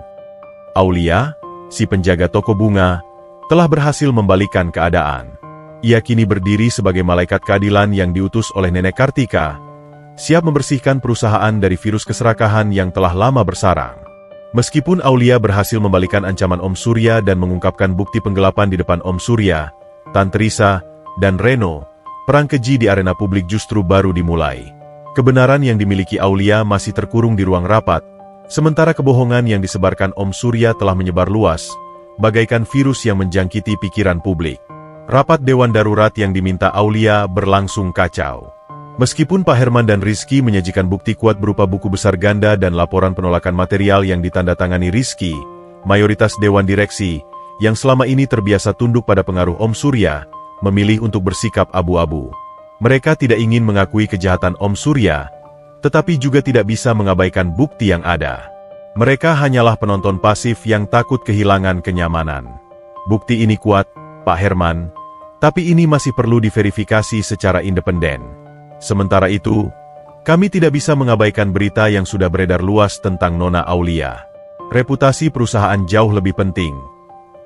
Aulia, si penjaga toko bunga, telah berhasil membalikan keadaan. Ia kini berdiri sebagai malaikat keadilan yang diutus oleh Nenek Kartika, siap membersihkan perusahaan dari virus keserakahan yang telah lama bersarang. Meskipun Aulia berhasil membalikan ancaman Om Surya dan mengungkapkan bukti penggelapan di depan Om Surya, Tante Risa, dan Reno, perang keji di arena publik justru baru dimulai. Kebenaran yang dimiliki Aulia masih terkurung di ruang rapat, sementara kebohongan yang disebarkan Om Surya telah menyebar luas, bagaikan virus yang menjangkiti pikiran publik. Rapat Dewan Darurat yang diminta Aulia berlangsung kacau. Meskipun Pak Herman dan Rizky menyajikan bukti kuat berupa buku besar ganda dan laporan penolakan material yang ditandatangani Rizky, mayoritas Dewan Direksi, yang selama ini terbiasa tunduk pada pengaruh Om Surya, memilih untuk bersikap abu-abu. Mereka tidak ingin mengakui kejahatan Om Surya, tetapi juga tidak bisa mengabaikan bukti yang ada. Mereka hanyalah penonton pasif yang takut kehilangan kenyamanan. Bukti ini kuat, Pak Herman, tapi ini masih perlu diverifikasi secara independen. Sementara itu, kami tidak bisa mengabaikan berita yang sudah beredar luas tentang Nona Aulia. Reputasi perusahaan jauh lebih penting,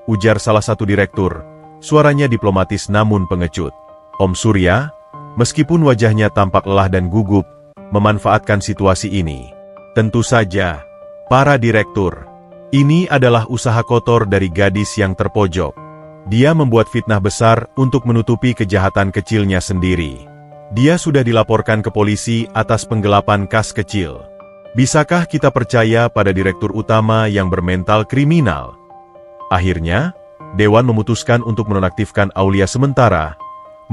ujar salah satu direktur, suaranya diplomatis namun pengecut. Om Surya, meskipun wajahnya tampak lelah dan gugup, memanfaatkan situasi ini. Tentu saja, para direktur, ini adalah usaha kotor dari gadis yang terpojok. Dia membuat fitnah besar untuk menutupi kejahatan kecilnya sendiri. Dia sudah dilaporkan ke polisi atas penggelapan kas kecil. Bisakah kita percaya pada direktur utama yang bermental kriminal? Akhirnya, Dewan memutuskan untuk menonaktifkan Aulia sementara,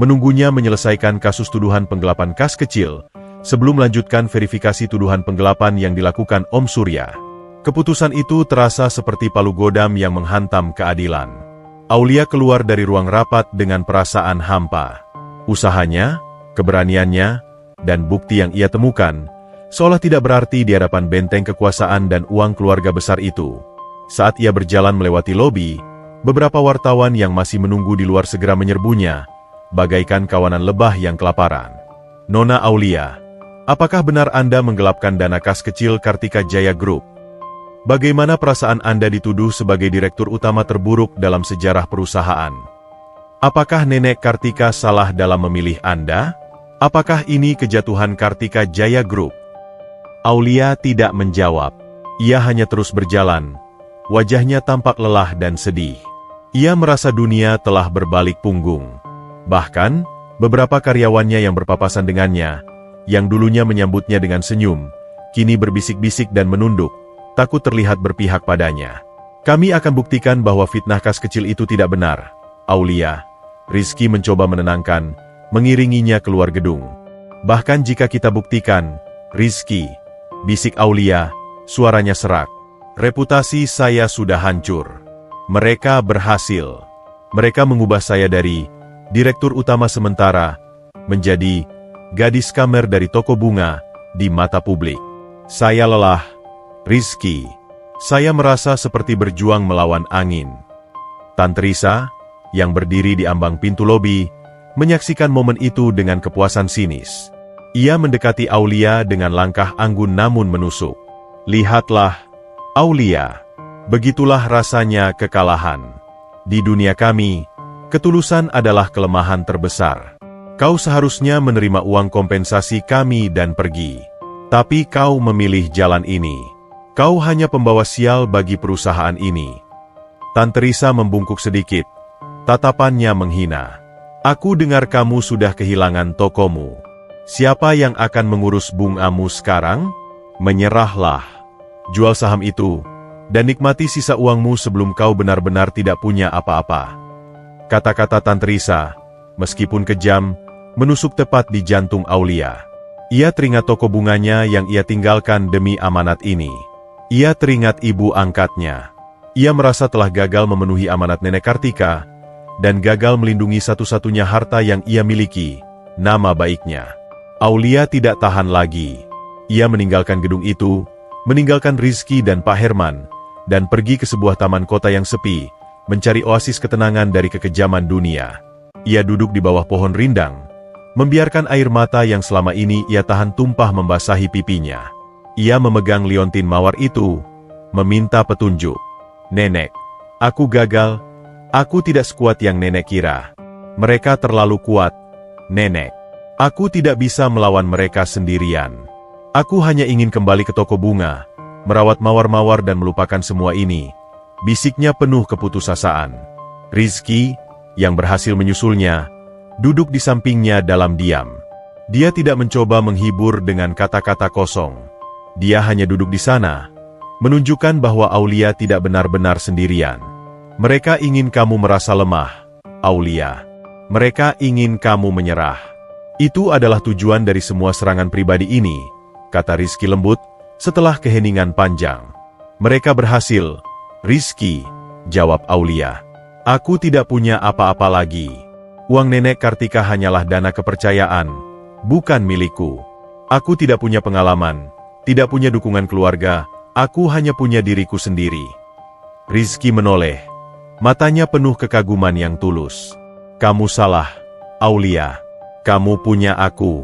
menunggunya menyelesaikan kasus tuduhan penggelapan kas kecil, sebelum melanjutkan verifikasi tuduhan penggelapan yang dilakukan Om Surya. Keputusan itu terasa seperti palu godam yang menghantam keadilan. Aulia keluar dari ruang rapat dengan perasaan hampa. Usahanya, keberaniannya, dan bukti yang ia temukan, Seolah tidak berarti di hadapan benteng kekuasaan dan uang keluarga besar itu. Saat ia berjalan melewati lobi, beberapa wartawan yang masih menunggu di luar segera menyerbunya, bagaikan kawanan lebah yang kelaparan. "Nona Aulia, apakah benar Anda menggelapkan dana kas kecil Kartika Jaya Group? Bagaimana perasaan Anda dituduh sebagai direktur utama terburuk dalam sejarah perusahaan? Apakah Nenek Kartika salah dalam memilih Anda? Apakah ini kejatuhan Kartika Jaya Group?" Aulia tidak menjawab. Ia hanya terus berjalan. Wajahnya tampak lelah dan sedih. Ia merasa dunia telah berbalik punggung. Bahkan, beberapa karyawannya yang berpapasan dengannya, yang dulunya menyambutnya dengan senyum, kini berbisik-bisik dan menunduk, takut terlihat berpihak padanya. "Kami akan buktikan bahwa fitnah kas kecil itu tidak benar, Aulia." Rizky mencoba menenangkan, mengiringinya keluar gedung. "Bahkan jika kita buktikan, Rizky," bisik Aulia, suaranya serak. "Reputasi saya sudah hancur. Mereka berhasil. Mereka mengubah saya dari direktur utama sementara menjadi gadis kamer dari toko bunga di mata publik. Saya lelah, Rizky. Saya merasa seperti berjuang melawan angin." Tante Risa, yang berdiri di ambang pintu lobi, menyaksikan momen itu dengan kepuasan sinis. Ia mendekati Aulia dengan langkah anggun namun menusuk. "Lihatlah, Aulia, begitulah rasanya kekalahan. Di dunia kami, ketulusan adalah kelemahan terbesar. Kau seharusnya menerima uang kompensasi kami dan pergi. Tapi kau memilih jalan ini. Kau hanya pembawa sial bagi perusahaan ini." Tante Risa membungkuk sedikit. Tatapannya menghina. "Aku dengar kamu sudah kehilangan tokomu. Siapa yang akan mengurus bungamu sekarang? Menyerahlah. Jual saham itu, dan nikmati sisa uangmu sebelum kau benar-benar tidak punya apa-apa." Kata-kata Tante Risa, meskipun kejam, menusuk tepat di jantung Aulia. Ia teringat toko bunganya yang ia tinggalkan demi amanat ini. Ia teringat ibu angkatnya. Ia merasa telah gagal memenuhi amanat Nenek Kartika, dan gagal melindungi satu-satunya harta yang ia miliki, nama baiknya. Aulia tidak tahan lagi. Ia meninggalkan gedung itu, meninggalkan Rizky dan Pak Herman, dan pergi ke sebuah taman kota yang sepi, mencari oasis ketenangan dari kekejaman dunia. Ia duduk di bawah pohon rindang, membiarkan air mata yang selama ini ia tahan tumpah membasahi pipinya. Ia memegang liontin mawar itu, meminta petunjuk. "Nenek, aku gagal. Aku tidak sekuat yang Nenek kira. Mereka terlalu kuat, Nenek. Aku tidak bisa melawan mereka sendirian. Aku hanya ingin kembali ke toko bunga, merawat mawar-mawar dan melupakan semua ini," bisiknya penuh keputusasaan. Rizky, yang berhasil menyusulnya, duduk di sampingnya dalam diam. Dia tidak mencoba menghibur dengan kata-kata kosong. Dia hanya duduk di sana, menunjukkan bahwa Aulia tidak benar-benar sendirian. "Mereka ingin kamu merasa lemah, Aulia. Mereka ingin kamu menyerah. Itu adalah tujuan dari semua serangan pribadi ini," kata Rizky lembut, setelah keheningan panjang. "Mereka berhasil, Rizky," jawab Aulia. "Aku tidak punya apa-apa lagi. Uang Nenek Kartika hanyalah dana kepercayaan, bukan milikku. Aku tidak punya pengalaman, tidak punya dukungan keluarga, aku hanya punya diriku sendiri." Rizky menoleh. Matanya penuh kekaguman yang tulus. "Kamu salah, Aulia. Kamu punya aku.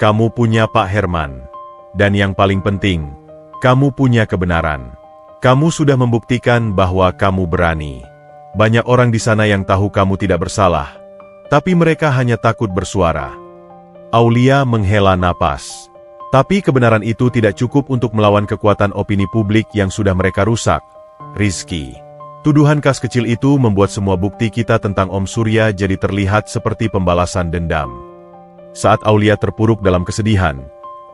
Kamu punya Pak Herman. Dan yang paling penting, kamu punya kebenaran. Kamu sudah membuktikan bahwa kamu berani. Banyak orang di sana yang tahu kamu tidak bersalah, tapi mereka hanya takut bersuara." Aulia menghela napas. Tapi kebenaran itu tidak cukup untuk melawan kekuatan opini publik yang sudah mereka rusak, Rizky. Tuduhan kas kecil itu membuat semua bukti kita tentang Om Surya jadi terlihat seperti pembalasan dendam. Saat Aulia terpuruk dalam kesedihan,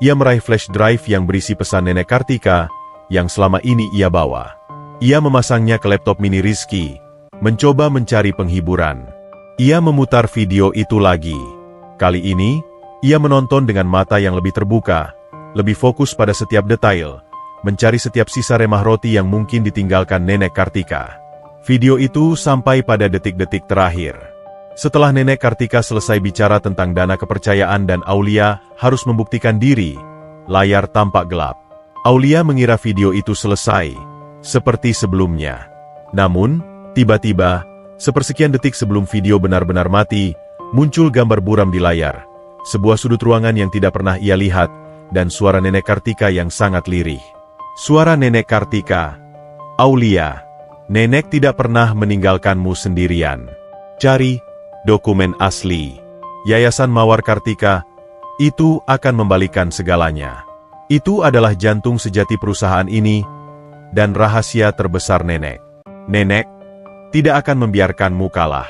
ia meraih flash drive yang berisi pesan Nenek Kartika yang selama ini ia bawa. Ia memasangnya ke laptop mini Rizky, mencoba mencari penghiburan. Ia memutar video itu lagi. Kali ini, ia menonton dengan mata yang lebih terbuka, lebih fokus pada setiap detail, mencari setiap sisa remah roti yang mungkin ditinggalkan Nenek Kartika. Video itu sampai pada detik-detik terakhir. Setelah Nenek Kartika selesai bicara tentang dana kepercayaan dan Aulia harus membuktikan diri, layar tampak gelap. Aulia mengira video itu selesai, seperti sebelumnya. Namun, tiba-tiba, sepersekian detik sebelum video benar-benar mati, muncul gambar buram di layar. Sebuah sudut ruangan yang tidak pernah ia lihat, dan suara Nenek Kartika yang sangat lirih. Suara Nenek Kartika. Aulia, nenek tidak pernah meninggalkanmu sendirian. Cari dokumen asli. Yayasan Mawar Kartika, itu akan membalikan segalanya. Itu adalah jantung sejati perusahaan ini, dan rahasia terbesar nenek. Nenek tidak akan membiarkanmu kalah.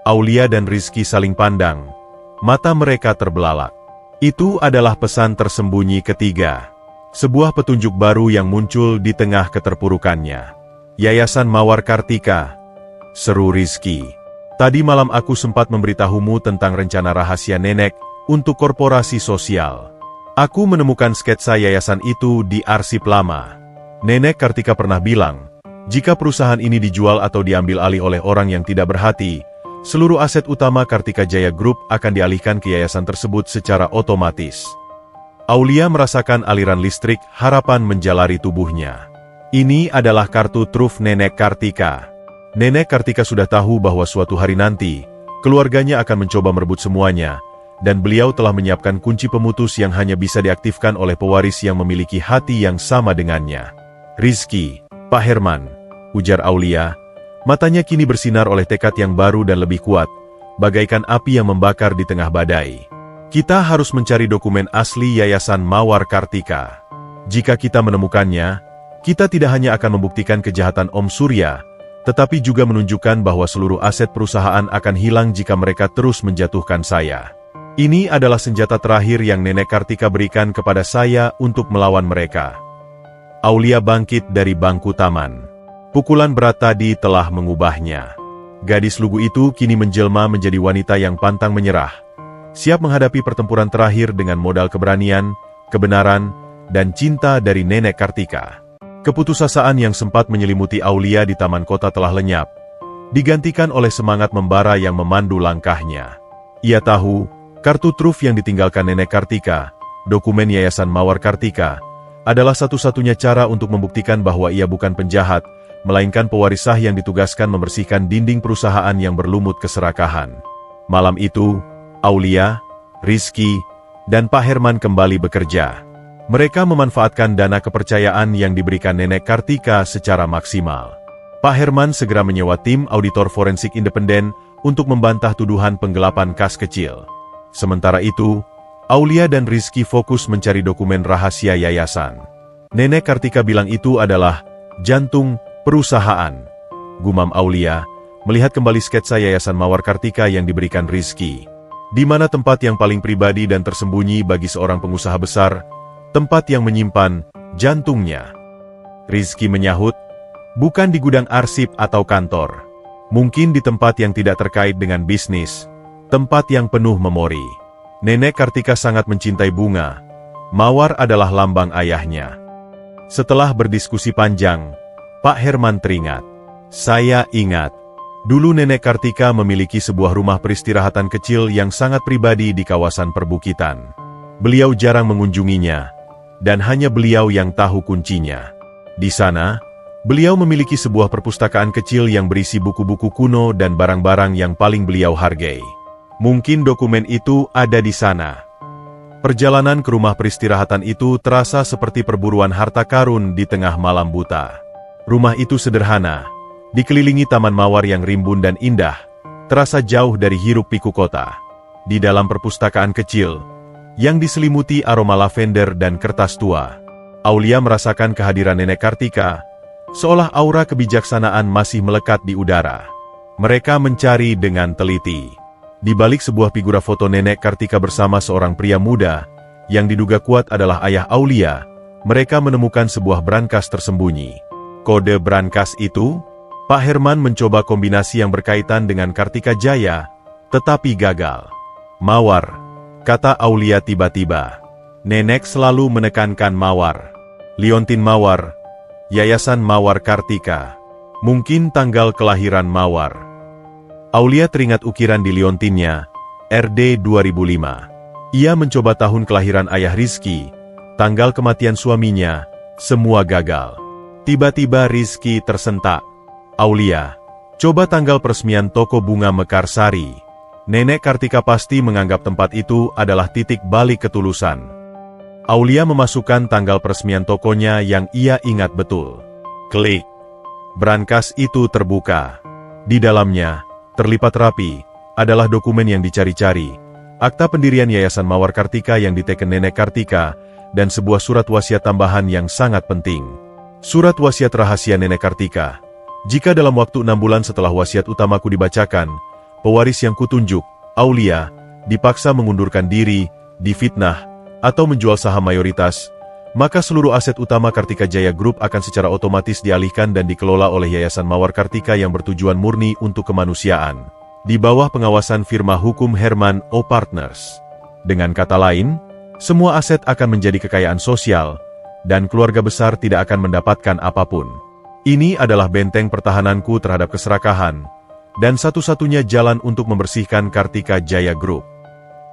Aulia dan Rizky saling pandang, mata mereka terbelalak. Itu adalah pesan tersembunyi ketiga. Sebuah petunjuk baru yang muncul di tengah keterpurukannya. Yayasan Mawar Kartika, seru Rizky. Tadi malam aku sempat memberitahumu tentang rencana rahasia nenek untuk korporasi sosial. Aku menemukan sketsa yayasan itu di arsip lama. Nenek Kartika pernah bilang, jika perusahaan ini dijual atau diambil alih oleh orang yang tidak berhati, seluruh aset utama Kartika Jaya Group akan dialihkan ke yayasan tersebut secara otomatis. Aulia merasakan aliran listrik harapan menjalari tubuhnya. Ini adalah kartu truf Nenek Kartika. Nenek Kartika sudah tahu bahwa suatu hari nanti, keluarganya akan mencoba merebut semuanya, dan beliau telah menyiapkan kunci pemutus yang hanya bisa diaktifkan oleh pewaris yang memiliki hati yang sama dengannya. Rizky, Pak Herman, ujar Aulia. Matanya kini bersinar oleh tekad yang baru dan lebih kuat, bagaikan api yang membakar di tengah badai. Kita harus mencari dokumen asli Yayasan Mawar Kartika. Jika kita menemukannya, kita tidak hanya akan membuktikan kejahatan Om Surya, tetapi juga menunjukkan bahwa seluruh aset perusahaan akan hilang jika mereka terus menjatuhkan saya. Ini adalah senjata terakhir yang Nenek Kartika berikan kepada saya untuk melawan mereka. Aulia bangkit dari bangku taman. Pukulan berat tadi telah mengubahnya. Gadis lugu itu kini menjelma menjadi wanita yang pantang menyerah, siap menghadapi pertempuran terakhir dengan modal keberanian, kebenaran, dan cinta dari Nenek Kartika. Keputusasaan yang sempat menyelimuti Aulia di taman kota telah lenyap, digantikan oleh semangat membara yang memandu langkahnya. Ia tahu, kartu truf yang ditinggalkan Nenek Kartika, dokumen Yayasan Mawar Kartika, adalah satu-satunya cara untuk membuktikan bahwa ia bukan penjahat, melainkan pewaris sah yang ditugaskan membersihkan dinding perusahaan yang berlumut keserakahan. Malam itu, Aulia, Rizky, dan Pak Herman kembali bekerja. Mereka memanfaatkan dana kepercayaan yang diberikan Nenek Kartika secara maksimal. Pak Herman segera menyewa tim auditor forensik independen untuk membantah tuduhan penggelapan kas kecil. Sementara itu, Aulia dan Rizky fokus mencari dokumen rahasia yayasan. Nenek Kartika bilang itu adalah jantung perusahaan. Gumam Aulia, melihat kembali sketsa Yayasan Mawar Kartika yang diberikan Rizky. Di mana tempat yang paling pribadi dan tersembunyi bagi seorang pengusaha besar, tempat yang menyimpan jantungnya. Rizky menyahut, bukan di gudang arsip atau kantor. Mungkin di tempat yang tidak terkait dengan bisnis, tempat yang penuh memori. Nenek Kartika sangat mencintai bunga. Mawar adalah lambang ayahnya. Setelah berdiskusi panjang, Pak Herman teringat. Saya ingat, dulu Nenek Kartika memiliki sebuah rumah peristirahatan kecil yang sangat pribadi di kawasan perbukitan. Beliau jarang mengunjunginya, dan hanya beliau yang tahu kuncinya. Di sana, beliau memiliki sebuah perpustakaan kecil yang berisi buku-buku kuno dan barang-barang yang paling beliau hargai. Mungkin dokumen itu ada di sana. Perjalanan ke rumah peristirahatan itu terasa seperti perburuan harta karun di tengah malam buta. Rumah itu sederhana, dikelilingi taman mawar yang rimbun dan indah, terasa jauh dari hiruk-pikuk kota. Di dalam perpustakaan kecil, yang diselimuti aroma lavender dan kertas tua, Aulia merasakan kehadiran Nenek Kartika, seolah aura kebijaksanaan masih melekat di udara. Mereka mencari dengan teliti. Di balik sebuah figura foto Nenek Kartika bersama seorang pria muda, yang diduga kuat adalah ayah Aulia, mereka menemukan sebuah brankas tersembunyi. Kode brankas itu, Pak Herman mencoba kombinasi yang berkaitan dengan Kartika Jaya, tetapi gagal. Mawar, kata Aulia tiba-tiba. Nenek selalu menekankan Mawar. Liontin Mawar, Yayasan Mawar Kartika. Mungkin tanggal kelahiran Mawar. Aulia teringat ukiran di liontinnya, RD 2005. Ia mencoba tahun kelahiran ayah Rizky, tanggal kematian suaminya, semua gagal. Tiba-tiba Rizky tersentak. Aulia, coba tanggal peresmian toko bunga Mekarsari. Nenek Kartika pasti menganggap tempat itu adalah titik balik ketulusan. Aulia memasukkan tanggal peresmian tokonya yang ia ingat betul. Klik. Brankas itu terbuka. Di dalamnya, terlipat rapi, adalah dokumen yang dicari-cari. Akta pendirian Yayasan Mawar Kartika yang diteken Nenek Kartika, dan sebuah surat wasiat tambahan yang sangat penting. Surat wasiat rahasia Nenek Kartika. Jika dalam waktu 6 bulan setelah wasiat utamaku dibacakan, pewaris yang kutunjuk, Aulia, dipaksa mengundurkan diri, difitnah, atau menjual saham mayoritas, maka seluruh aset utama Kartika Jaya Group akan secara otomatis dialihkan dan dikelola oleh Yayasan Mawar Kartika yang bertujuan murni untuk kemanusiaan, di bawah pengawasan firma hukum Herman O. Partners. Dengan kata lain, semua aset akan menjadi kekayaan sosial, dan keluarga besar tidak akan mendapatkan apapun. Ini adalah benteng pertahananku terhadap keserakahan, dan satu-satunya jalan untuk membersihkan Kartika Jaya Group.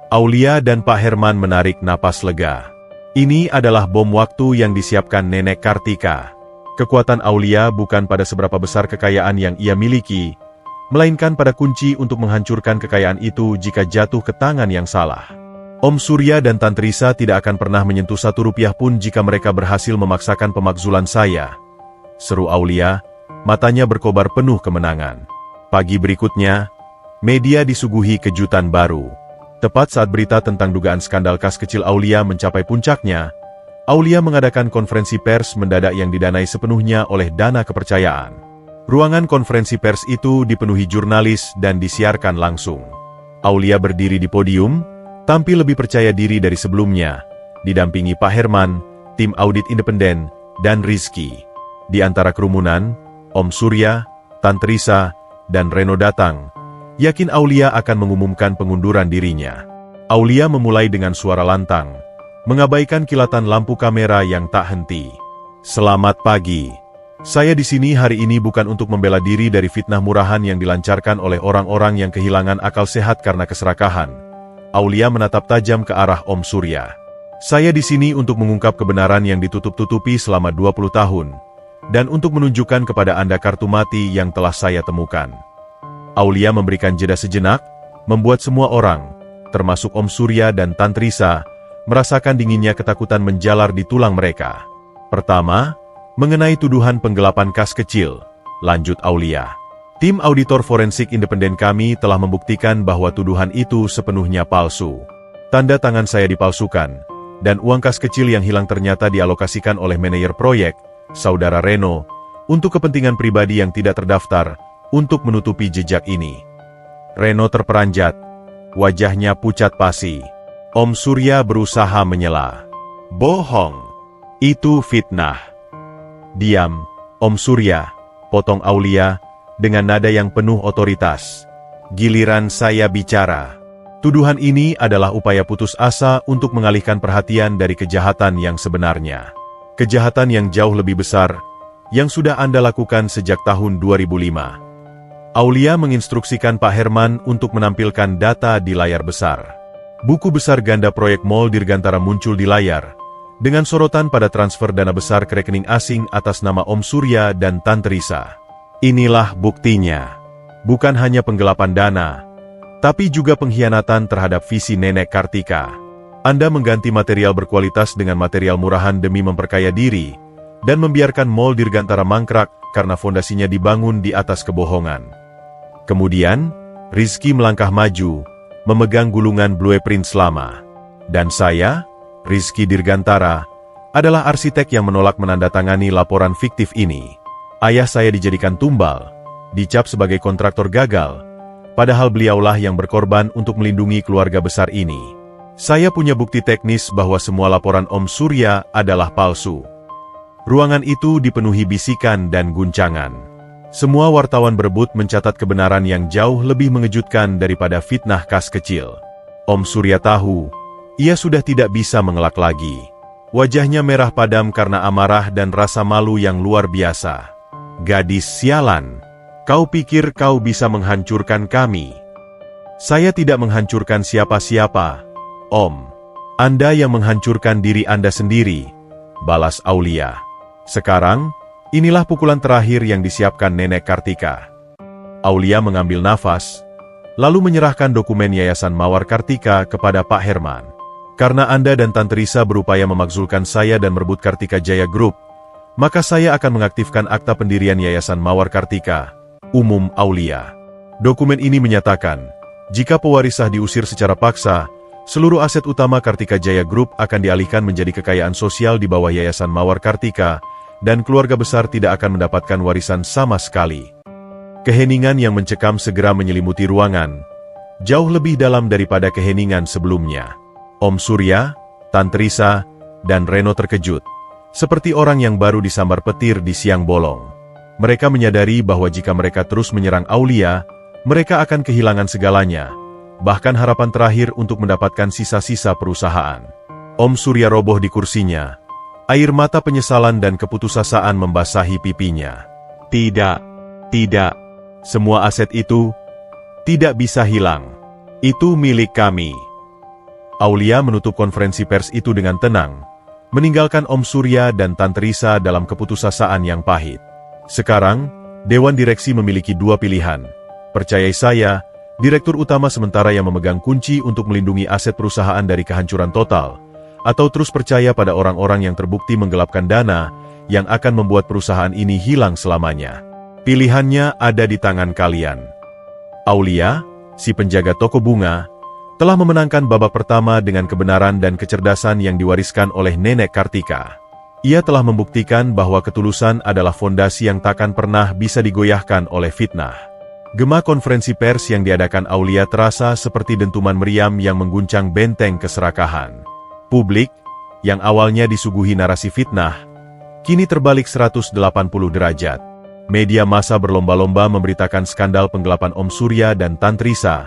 Aulia dan Pak Herman menarik napas lega. Ini adalah bom waktu yang disiapkan Nenek Kartika. Kekuatan Aulia bukan pada seberapa besar kekayaan yang ia miliki, melainkan pada kunci untuk menghancurkan kekayaan itu jika jatuh ke tangan yang salah. Om Surya dan Tante Risa tidak akan pernah menyentuh 1 rupiah pun jika mereka berhasil memaksakan pemakzulan saya, seru Aulia, matanya berkobar penuh kemenangan. Pagi berikutnya, media disuguhi kejutan baru. Tepat saat berita tentang dugaan skandal kas kecil Aulia mencapai puncaknya, Aulia mengadakan konferensi pers mendadak yang didanai sepenuhnya oleh dana kepercayaan. Ruangan konferensi pers itu dipenuhi jurnalis dan disiarkan langsung. Aulia berdiri di podium, tampil lebih percaya diri dari sebelumnya, didampingi Pak Herman, tim audit independen, dan Rizky. Di antara kerumunan, Om Surya, Tante Risa, dan Reno datang, yakin Aulia akan mengumumkan pengunduran dirinya. Aulia memulai dengan suara lantang, mengabaikan kilatan lampu kamera yang tak henti. Selamat pagi. Saya di sini hari ini bukan untuk membela diri dari fitnah murahan yang dilancarkan oleh orang-orang yang kehilangan akal sehat karena keserakahan. Aulia menatap tajam ke arah Om Surya. Saya di sini untuk mengungkap kebenaran yang ditutup-tutupi selama 20 tahun, dan untuk menunjukkan kepada Anda kartu mati yang telah saya temukan. Aulia memberikan jeda sejenak, membuat semua orang, termasuk Om Surya dan Tante Risa, merasakan dinginnya ketakutan menjalar di tulang mereka. Pertama, mengenai tuduhan penggelapan kas kecil, lanjut Aulia. Tim auditor forensik independen kami telah membuktikan bahwa tuduhan itu sepenuhnya palsu. Tanda tangan saya dipalsukan, dan uang kas kecil yang hilang ternyata dialokasikan oleh manajer proyek, Saudara Reno, untuk kepentingan pribadi yang tidak terdaftar, untuk menutupi jejak ini. Reno terperanjat, wajahnya pucat pasi. Om Surya berusaha menyela. Bohong. Itu fitnah. Diam, Om Surya, potong Aulia, dengan nada yang penuh otoritas. Giliran saya bicara. Tuduhan ini adalah upaya putus asa untuk mengalihkan perhatian dari kejahatan yang sebenarnya. Kejahatan yang jauh lebih besar, yang sudah Anda lakukan sejak tahun 2005. Aulia menginstruksikan Pak Herman untuk menampilkan data di layar besar. Buku besar ganda proyek Mall Dirgantara muncul di layar, dengan sorotan pada transfer dana besar ke rekening asing atas nama Om Surya dan Tante Risa. Inilah buktinya. Bukan hanya penggelapan dana, tapi juga pengkhianatan terhadap visi Nenek Kartika. Anda mengganti material berkualitas dengan material murahan demi memperkaya diri, dan membiarkan Mall Dirgantara mangkrak karena fondasinya dibangun di atas kebohongan. Kemudian, Rizky melangkah maju, memegang gulungan blueprints lama. Dan saya, Rizky Dirgantara, adalah arsitek yang menolak menandatangani laporan fiktif ini. Ayah saya dijadikan tumbal, dicap sebagai kontraktor gagal, padahal beliaulah yang berkorban untuk melindungi keluarga besar ini. Saya punya bukti teknis bahwa semua laporan Om Surya adalah palsu. Ruangan itu dipenuhi bisikan dan guncangan. Semua wartawan berebut mencatat kebenaran yang jauh lebih mengejutkan daripada fitnah kas kecil. Om Surya tahu, ia sudah tidak bisa mengelak lagi. Wajahnya merah padam karena amarah dan rasa malu yang luar biasa. Gadis sialan, kau pikir kau bisa menghancurkan kami? Saya tidak menghancurkan siapa-siapa, Om. Anda yang menghancurkan diri Anda sendiri, balas Aulia. Sekarang, inilah pukulan terakhir yang disiapkan Nenek Kartika. Aulia mengambil nafas, lalu menyerahkan dokumen Yayasan Mawar Kartika kepada Pak Herman. Karena Anda dan Tante Risa berupaya memakzulkan saya dan merebut Kartika Jaya Group, maka saya akan mengaktifkan akta pendirian Yayasan Mawar Kartika, umum Aulia. Dokumen ini menyatakan, jika pewaris sah diusir secara paksa, seluruh aset utama Kartika Jaya Group akan dialihkan menjadi kekayaan sosial di bawah Yayasan Mawar Kartika, dan keluarga besar tidak akan mendapatkan warisan sama sekali. Keheningan yang mencekam segera menyelimuti ruangan, jauh lebih dalam daripada keheningan sebelumnya. Om Surya, Tante Risa, dan Reno terkejut, seperti orang yang baru disambar petir di siang bolong. Mereka menyadari bahwa jika mereka terus menyerang Aulia, mereka akan kehilangan segalanya, bahkan harapan terakhir untuk mendapatkan sisa-sisa perusahaan. Om Surya roboh di kursinya. Air mata penyesalan dan keputusasaan membasahi pipinya. Tidak. Semua aset itu tidak bisa hilang. Itu milik kami. Aulia menutup konferensi pers itu dengan tenang, meninggalkan Om Surya dan Tante Risa dalam keputusasaan yang pahit. Sekarang, Dewan Direksi memiliki dua pilihan. Percayai saya, Direktur Utama sementara yang memegang kunci untuk melindungi aset perusahaan dari kehancuran total, atau terus percaya pada orang-orang yang terbukti menggelapkan dana, yang akan membuat perusahaan ini hilang selamanya. Pilihannya ada di tangan kalian. Aulia, si penjaga toko bunga, telah memenangkan babak pertama dengan kebenaran dan kecerdasan yang diwariskan oleh Nenek Kartika. Ia telah membuktikan bahwa ketulusan adalah fondasi yang takkan pernah bisa digoyahkan oleh fitnah. Gema konferensi pers yang diadakan Aulia terasa seperti dentuman meriam yang mengguncang benteng keserakahan. Publik, yang awalnya disuguhi narasi fitnah, kini terbalik 180 derajat. Media massa berlomba-lomba memberitakan skandal penggelapan Om Surya dan Tante Risa,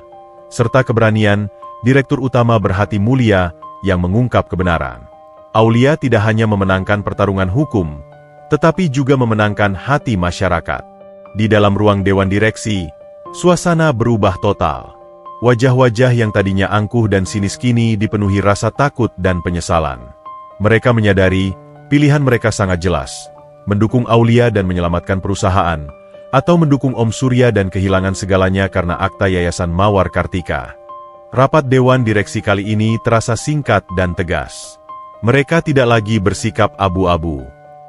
serta keberanian Direktur Utama berhati mulia yang mengungkap kebenaran. Aulia tidak hanya memenangkan pertarungan hukum, tetapi juga memenangkan hati masyarakat. Di dalam ruang Dewan Direksi, suasana berubah total. Wajah-wajah yang tadinya angkuh dan sinis kini dipenuhi rasa takut dan penyesalan. Mereka menyadari, pilihan mereka sangat jelas. Mendukung Aulia dan menyelamatkan perusahaan, atau mendukung Om Surya dan kehilangan segalanya karena akta Yayasan Mawar Kartika. Rapat Dewan Direksi kali ini terasa singkat dan tegas. Mereka tidak lagi bersikap abu-abu.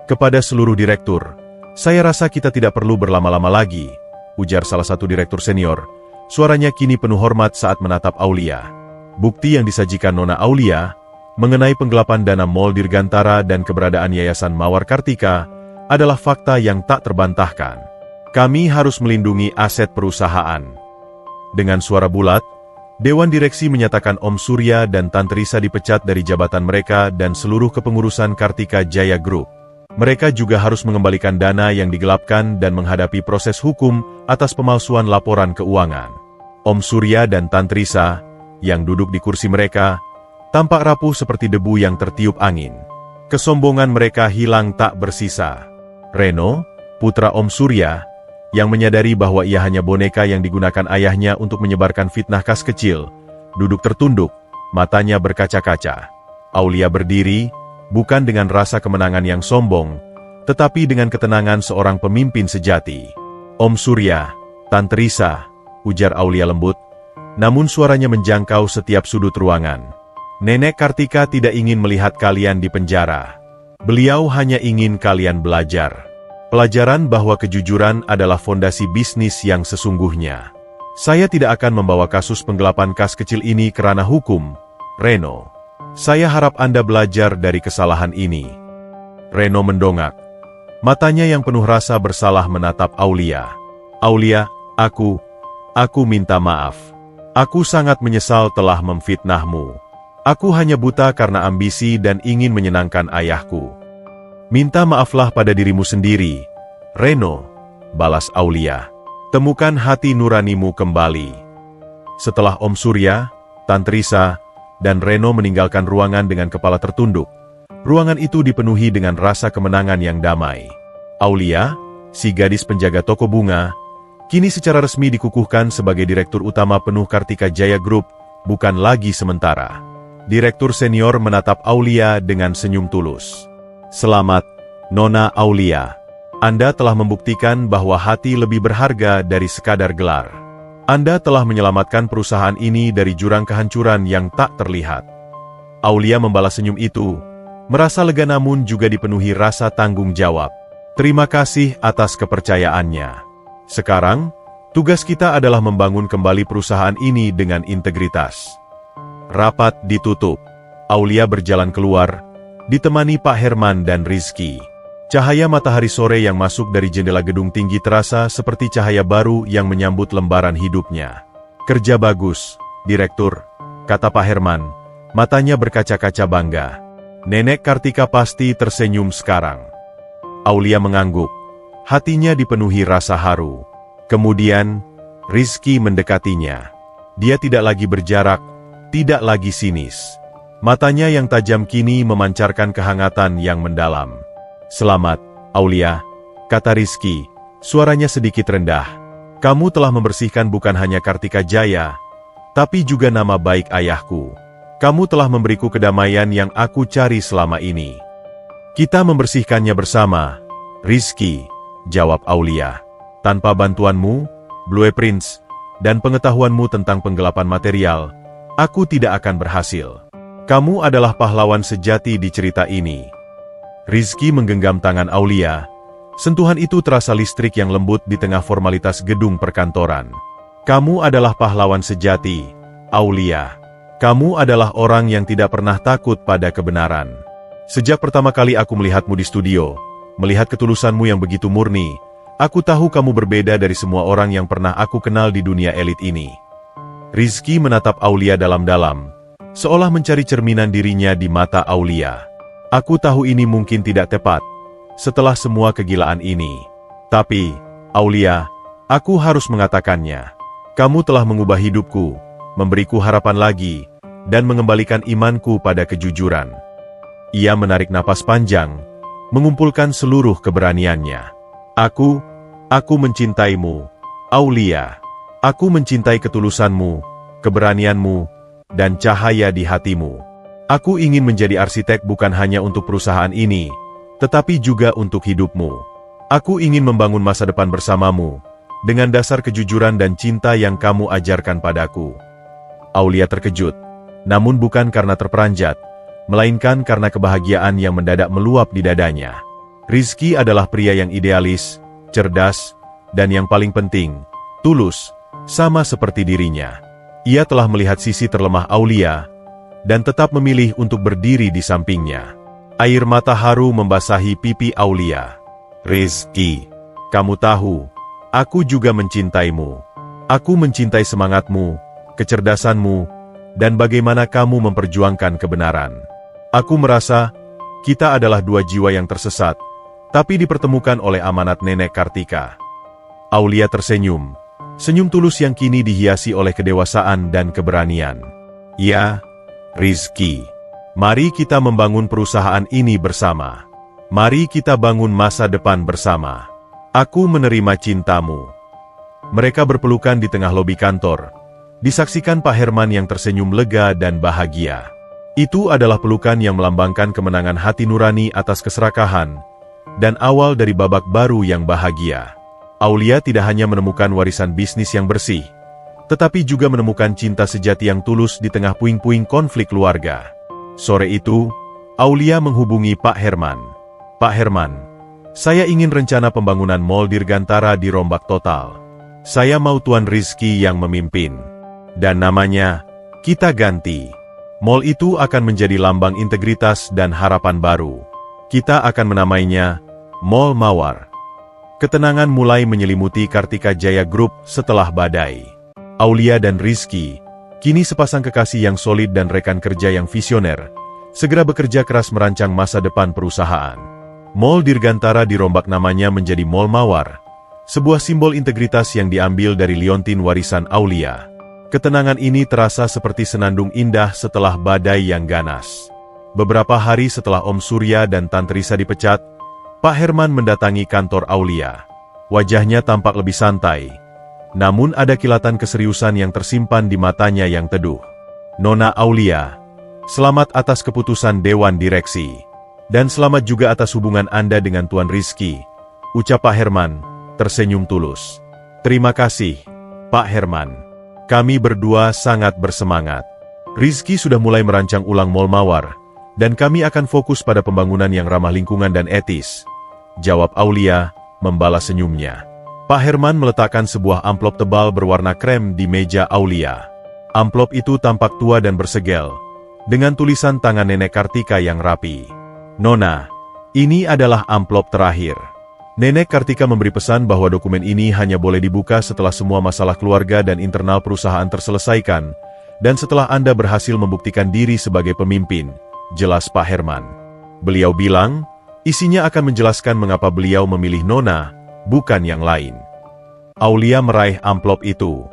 Kepada seluruh direktur, saya rasa kita tidak perlu berlama-lama lagi, ujar salah satu direktur senior. Suaranya kini penuh hormat saat menatap Aulia. Bukti yang disajikan Nona Aulia, mengenai penggelapan dana Mall Dirgantara dan keberadaan Yayasan Mawar Kartika, adalah fakta yang tak terbantahkan. Kami harus melindungi aset perusahaan. Dengan suara bulat, Dewan Direksi menyatakan Om Surya dan Tante Risa dipecat dari jabatan mereka dan seluruh kepengurusan Kartika Jaya Group. Mereka juga harus mengembalikan dana yang digelapkan dan menghadapi proses hukum atas pemalsuan laporan keuangan. Om Surya dan Tante Risa, yang duduk di kursi mereka, tampak rapuh seperti debu yang tertiup angin. Kesombongan mereka hilang tak bersisa. Reno, putra Om Surya, yang menyadari bahwa ia hanya boneka yang digunakan ayahnya untuk menyebarkan fitnah kas kecil, duduk tertunduk, matanya berkaca-kaca. Aulia berdiri, bukan dengan rasa kemenangan yang sombong, tetapi dengan ketenangan seorang pemimpin sejati. Om Surya, Tante Risa, ujar Aulia lembut, namun suaranya menjangkau setiap sudut ruangan. Nenek Kartika tidak ingin melihat kalian di penjara. Beliau hanya ingin kalian belajar. Pelajaran bahwa kejujuran adalah fondasi bisnis yang sesungguhnya. Saya tidak akan membawa kasus penggelapan kas kecil ini ke ranah hukum, Reno. Saya harap Anda belajar dari kesalahan ini. Reno mendongak. Matanya yang penuh rasa bersalah menatap Aulia. Aulia, aku minta maaf. Aku sangat menyesal telah memfitnahmu. Aku hanya buta karena ambisi dan ingin menyenangkan ayahku. Minta maaflah pada dirimu sendiri, Reno, balas Aulia. Temukan hati nuranimu kembali. Setelah Om Surya, Tante Risa, dan Reno meninggalkan ruangan dengan kepala tertunduk, ruangan itu dipenuhi dengan rasa kemenangan yang damai. Aulia, si gadis penjaga toko bunga, kini secara resmi dikukuhkan sebagai Direktur Utama penuh Kartika Jaya Group, bukan lagi sementara. Direktur senior menatap Aulia dengan senyum tulus. Selamat, Nona Aulia. Anda telah membuktikan bahwa hati lebih berharga dari sekadar gelar. Anda telah menyelamatkan perusahaan ini dari jurang kehancuran yang tak terlihat. Aulia membalas senyum itu, merasa lega namun juga dipenuhi rasa tanggung jawab. Terima kasih atas kepercayaannya. Sekarang, tugas kita adalah membangun kembali perusahaan ini dengan integritas. Rapat ditutup. Aulia berjalan keluar, ditemani Pak Herman dan Rizky. Cahaya matahari sore yang masuk dari jendela gedung tinggi terasa seperti cahaya baru yang menyambut lembaran hidupnya. Kerja bagus, Direktur, kata Pak Herman, matanya berkaca-kaca bangga. Nenek Kartika pasti tersenyum sekarang. Aulia mengangguk, hatinya dipenuhi rasa haru. Kemudian, Rizky mendekatinya. Dia tidak lagi berjarak, tidak lagi sinis. Matanya yang tajam kini memancarkan kehangatan yang mendalam. Selamat, Aulia, kata Rizky, suaranya sedikit rendah. Kamu telah membersihkan bukan hanya Kartika Jaya, tapi juga nama baik ayahku. Kamu telah memberiku kedamaian yang aku cari selama ini. Kita membersihkannya bersama, Rizky, jawab Aulia. Tanpa bantuanmu, Blueprints, dan pengetahuanmu tentang penggelapan material, aku tidak akan berhasil. Kamu adalah pahlawan sejati di cerita ini. Rizky menggenggam tangan Aulia. Sentuhan itu terasa listrik yang lembut di tengah formalitas gedung perkantoran. Kamu adalah pahlawan sejati, Aulia. Kamu adalah orang yang tidak pernah takut pada kebenaran. Sejak pertama kali aku melihatmu di studio, melihat ketulusanmu yang begitu murni, aku tahu kamu berbeda dari semua orang yang pernah aku kenal di dunia elit ini. Rizky menatap Aulia dalam-dalam, seolah mencari cerminan dirinya di mata Aulia. Aku tahu ini mungkin tidak tepat, setelah semua kegilaan ini. Tapi, Aulia, aku harus mengatakannya. Kamu telah mengubah hidupku, memberiku harapan lagi, dan mengembalikan imanku pada kejujuran. Ia menarik napas panjang, mengumpulkan seluruh keberaniannya. Aku mencintaimu, Aulia. Aku mencintai ketulusanmu, keberanianmu, dan cahaya di hatimu. Aku ingin menjadi arsitek bukan hanya untuk perusahaan ini, tetapi juga untuk hidupmu. Aku ingin membangun masa depan bersamamu, dengan dasar kejujuran dan cinta yang kamu ajarkan padaku. Aulia terkejut, namun bukan karena terperanjat, melainkan karena kebahagiaan yang mendadak meluap di dadanya. Rizky adalah pria yang idealis, cerdas, dan yang paling penting, tulus, sama seperti dirinya. Ia telah melihat sisi terlemah Aulia, dan tetap memilih untuk berdiri di sampingnya. Air mata haru membasahi pipi Aulia. Rizky, kamu tahu, aku juga mencintaimu. Aku mencintai semangatmu, kecerdasanmu, dan bagaimana kamu memperjuangkan kebenaran. Aku merasa, kita adalah dua jiwa yang tersesat, tapi dipertemukan oleh amanat Nenek Kartika. Aulia tersenyum, senyum tulus yang kini dihiasi oleh kedewasaan dan keberanian. Ya, Rizky, mari kita membangun perusahaan ini bersama. Mari kita bangun masa depan bersama. Aku menerima cintamu. Mereka berpelukan di tengah lobi kantor. Disaksikan Pak Herman yang tersenyum lega dan bahagia. Itu adalah pelukan yang melambangkan kemenangan hati nurani atas keserakahan, dan awal dari babak baru yang bahagia. Aulia tidak hanya menemukan warisan bisnis yang bersih, tetapi juga menemukan cinta sejati yang tulus di tengah puing-puing konflik keluarga. Sore itu, Aulia menghubungi Pak Herman. Pak Herman, saya ingin rencana pembangunan Mall Dirgantara dirombak total. Saya mau Tuan Rizky yang memimpin. Dan namanya, kita ganti. Mall itu akan menjadi lambang integritas dan harapan baru. Kita akan menamainya Mall Mawar. Ketenangan mulai menyelimuti Kartika Jaya Group setelah badai. Aulia dan Rizky, kini sepasang kekasih yang solid dan rekan kerja yang visioner, segera bekerja keras merancang masa depan perusahaan. Mall Dirgantara dirombak namanya menjadi Mall Mawar, sebuah simbol integritas yang diambil dari liontin warisan Aulia. Ketenangan ini terasa seperti senandung indah setelah badai yang ganas. Beberapa hari setelah Om Surya dan Tante Risa dipecat, Pak Herman mendatangi kantor Aulia. Wajahnya tampak lebih santai, namun ada kilatan keseriusan yang tersimpan di matanya yang teduh. Nona Aulia, Selamat atas keputusan Dewan Direksi. Dan selamat juga atas hubungan Anda dengan Tuan Rizky, ucap Pak Herman, tersenyum tulus. Terima kasih, Pak Herman. Kami berdua sangat bersemangat. Rizky sudah mulai merancang ulang Mall Mawar, dan kami akan fokus pada pembangunan yang ramah lingkungan dan etis, jawab Aulia, membalas senyumnya. Pak Herman meletakkan sebuah amplop tebal berwarna krem di meja Aulia. Amplop itu tampak tua dan bersegel, dengan tulisan tangan Nenek Kartika yang rapi. Nona, ini adalah amplop terakhir. Nenek Kartika memberi pesan bahwa dokumen ini hanya boleh dibuka setelah semua masalah keluarga dan internal perusahaan terselesaikan, dan setelah Anda berhasil membuktikan diri sebagai pemimpin, jelas Pak Herman. Beliau bilang, isinya akan menjelaskan mengapa beliau memilih Nona, bukan yang lain. Aulia meraih amplop itu.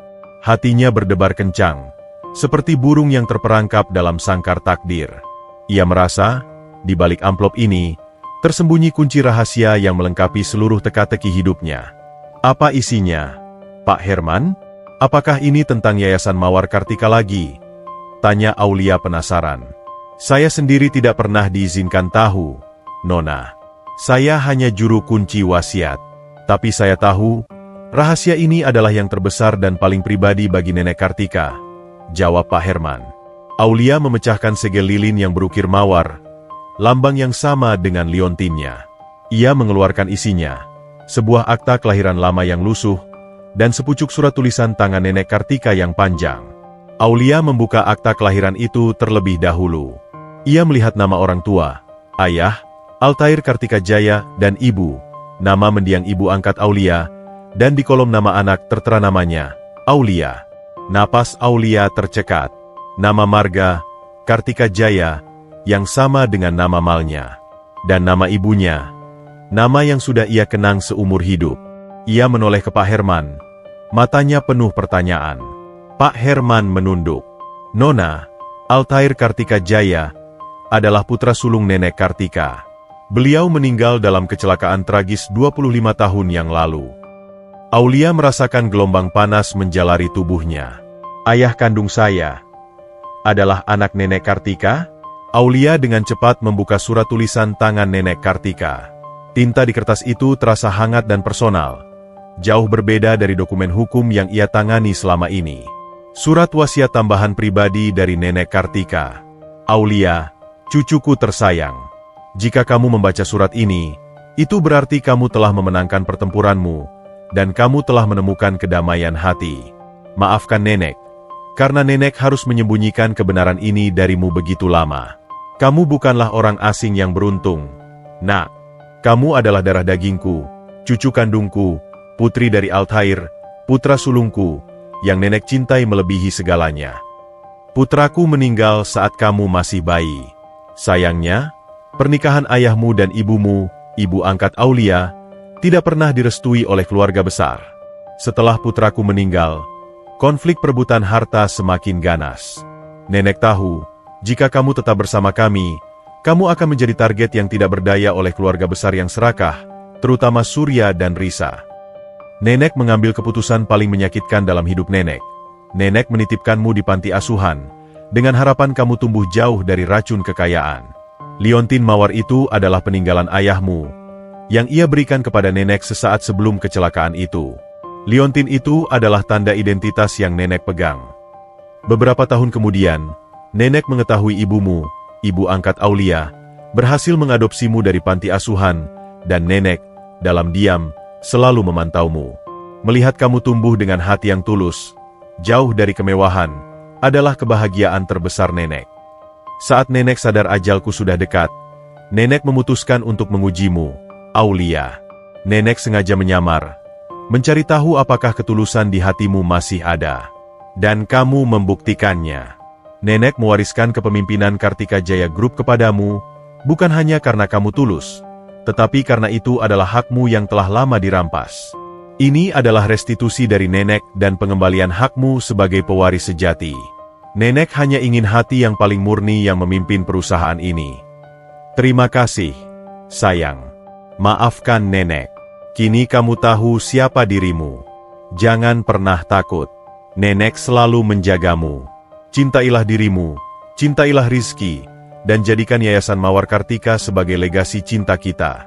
Hatinya berdebar kencang, seperti burung yang terperangkap dalam sangkar takdir. Ia merasa, di balik amplop ini, tersembunyi kunci rahasia yang melengkapi seluruh teka-teki hidupnya. Apa isinya, Pak Herman? Apakah ini tentang Yayasan Mawar Kartika lagi? Tanya Aulia penasaran. Saya sendiri tidak pernah diizinkan tahu, Nona. Saya hanya juru kunci wasiat. Tapi saya tahu, rahasia ini adalah yang terbesar dan paling pribadi bagi Nenek Kartika, jawab Pak Herman. Aulia memecahkan segel lilin yang berukir mawar, lambang yang sama dengan liontinnya. Ia mengeluarkan isinya, sebuah akta kelahiran lama yang lusuh, dan sepucuk surat tulisan tangan Nenek Kartika yang panjang. Aulia membuka akta kelahiran itu terlebih dahulu. Ia melihat nama orang tua, ayah, Altair Kartika Jaya, dan ibu, nama mendiang ibu angkat Aulia, dan di kolom nama anak tertera namanya, Aulia. Napas Aulia tercekat. Nama marga, Kartika Jaya, yang sama dengan nama malnya. Dan nama ibunya, nama yang sudah ia kenang seumur hidup. Ia menoleh ke Pak Herman, matanya penuh pertanyaan. Pak Herman menunduk. Nona, Altair Kartika Jaya, adalah putra sulung Nenek Kartika. Beliau meninggal dalam kecelakaan tragis 25 tahun yang lalu. Aulia merasakan gelombang panas menjalari tubuhnya. Ayah kandung saya adalah anak Nenek Kartika? Aulia dengan cepat membuka surat tulisan tangan Nenek Kartika. Tinta di kertas itu terasa hangat dan personal, jauh berbeda dari dokumen hukum yang ia tangani selama ini. Surat wasiat tambahan pribadi dari Nenek Kartika. Aulia, cucuku tersayang. Jika kamu membaca surat ini, itu berarti kamu telah memenangkan pertempuranmu, dan kamu telah menemukan kedamaian hati. Maafkan Nenek, karena Nenek harus menyembunyikan kebenaran ini darimu begitu lama. Kamu bukanlah orang asing yang beruntung. Nak, kamu adalah darah dagingku, cucu kandungku, putri dari Altair, putra sulungku, yang Nenek cintai melebihi segalanya. Putraku meninggal saat kamu masih bayi. Sayangnya, pernikahan ayahmu dan ibumu, ibu angkat Aulia, tidak pernah direstui oleh keluarga besar. Setelah putraku meninggal, konflik perebutan harta semakin ganas. Nenek tahu, jika kamu tetap bersama kami, kamu akan menjadi target yang tidak berdaya oleh keluarga besar yang serakah, terutama Surya dan Risa. Nenek mengambil keputusan paling menyakitkan dalam hidup Nenek. Nenek menitipkanmu di panti asuhan, dengan harapan kamu tumbuh jauh dari racun kekayaan. Liontin mawar itu adalah peninggalan ayahmu, yang ia berikan kepada Nenek sesaat sebelum kecelakaan itu. Liontin itu adalah tanda identitas yang Nenek pegang. Beberapa tahun kemudian, Nenek mengetahui ibumu, ibu angkat Aulia, berhasil mengadopsimu dari panti asuhan, dan Nenek, dalam diam, selalu memantaumu. Melihat kamu tumbuh dengan hati yang tulus, jauh dari kemewahan, adalah kebahagiaan terbesar Nenek. Saat Nenek sadar ajalku sudah dekat, Nenek memutuskan untuk mengujimu, Aulia. Nenek sengaja menyamar, mencari tahu apakah ketulusan di hatimu masih ada. Dan kamu membuktikannya. Nenek mewariskan kepemimpinan Kartika Jaya Group kepadamu, bukan hanya karena kamu tulus, tetapi karena itu adalah hakmu yang telah lama dirampas. Ini adalah restitusi dari Nenek dan pengembalian hakmu sebagai pewaris sejati. Nenek hanya ingin hati yang paling murni yang memimpin perusahaan ini. Terima kasih, sayang. Maafkan Nenek. Kini kamu tahu siapa dirimu. Jangan pernah takut. Nenek selalu menjagamu. Cintailah dirimu, cintailah Rizky, dan jadikan Yayasan Mawar Kartika sebagai legasi cinta kita.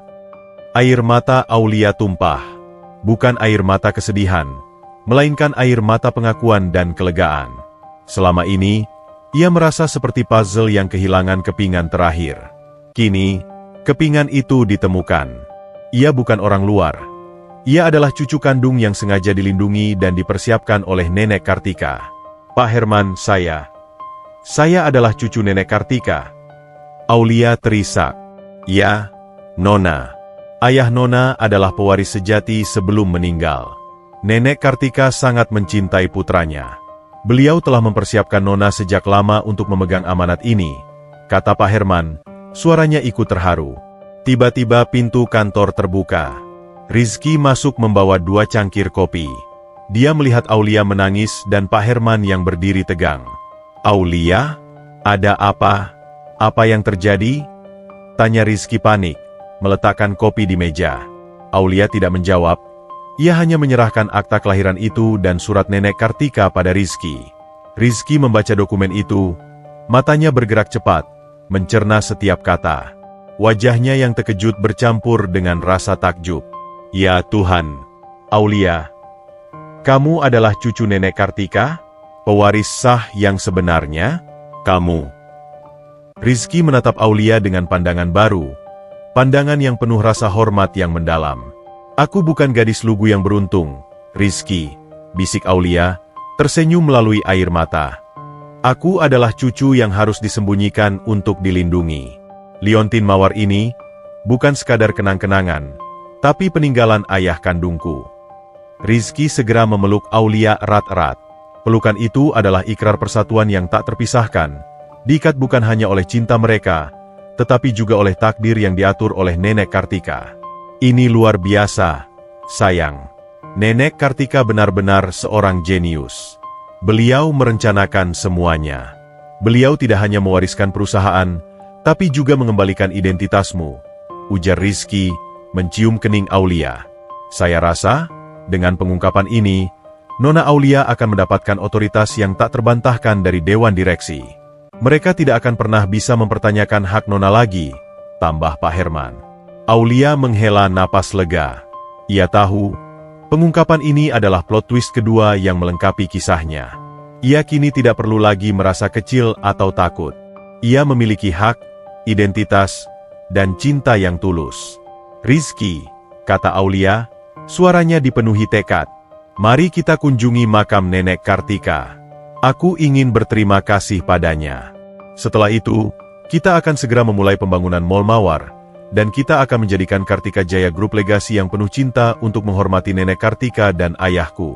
Air mata Aulia tumpah. Bukan air mata kesedihan, melainkan air mata pengakuan dan kelegaan. Selama ini, ia merasa seperti puzzle yang kehilangan kepingan terakhir. Kini, kepingan itu ditemukan. Ia bukan orang luar. Ia adalah cucu kandung yang sengaja dilindungi dan dipersiapkan oleh Nenek Kartika. Pak Herman, saya adalah cucu Nenek Kartika. Aulia terisak. Ya, Nona. Ayah Nona adalah pewaris sejati sebelum meninggal. Nenek Kartika sangat mencintai putranya. Beliau telah mempersiapkan Nona sejak lama untuk memegang amanat ini, kata Pak Herman, suaranya ikut terharu. Tiba-tiba pintu kantor terbuka. Rizky masuk membawa 2 cangkir kopi. Dia melihat Aulia menangis dan Pak Herman yang berdiri tegang. Aulia? Ada apa? Apa yang terjadi? Tanya Rizky panik, meletakkan kopi di meja. Aulia tidak menjawab. Ia hanya menyerahkan akta kelahiran itu dan surat Nenek Kartika pada Rizky. Rizky membaca dokumen itu, matanya bergerak cepat, mencerna setiap kata. Wajahnya yang terkejut bercampur dengan rasa takjub. Ya Tuhan, Aulia, kamu adalah cucu Nenek Kartika? Pewaris sah yang sebenarnya? Kamu. Rizky menatap Aulia dengan pandangan baru, pandangan yang penuh rasa hormat yang mendalam. Aku bukan gadis lugu yang beruntung, Rizky, bisik Aulia, tersenyum melalui air mata. Aku adalah cucu yang harus disembunyikan untuk dilindungi. Liontin Mawar ini bukan sekadar kenang-kenangan, tapi peninggalan ayah kandungku. Rizky segera memeluk Aulia erat-erat. Pelukan itu adalah ikrar persatuan yang tak terpisahkan, diikat bukan hanya oleh cinta mereka, tetapi juga oleh takdir yang diatur oleh Nenek Kartika. Ini luar biasa, sayang. Nenek Kartika benar-benar seorang jenius. Beliau merencanakan semuanya. Beliau tidak hanya mewariskan perusahaan, tapi juga mengembalikan identitasmu, ujar Rizky, mencium kening Aulia. Saya rasa, dengan pengungkapan ini, Nona Aulia akan mendapatkan otoritas yang tak terbantahkan dari Dewan Direksi. Mereka tidak akan pernah bisa mempertanyakan hak Nona lagi, tambah Pak Herman. Aulia menghela napas lega. Ia tahu, pengungkapan ini adalah plot twist kedua yang melengkapi kisahnya. Ia kini tidak perlu lagi merasa kecil atau takut. Ia memiliki hak, identitas, dan cinta yang tulus. Rizky, kata Aulia, suaranya dipenuhi tekad. Mari kita kunjungi makam Nenek Kartika. Aku ingin berterima kasih padanya. Setelah itu, kita akan segera memulai pembangunan Mall Mawar, dan kita akan menjadikan Kartika Jaya Group legasi yang penuh cinta untuk menghormati Nenek Kartika dan ayahku.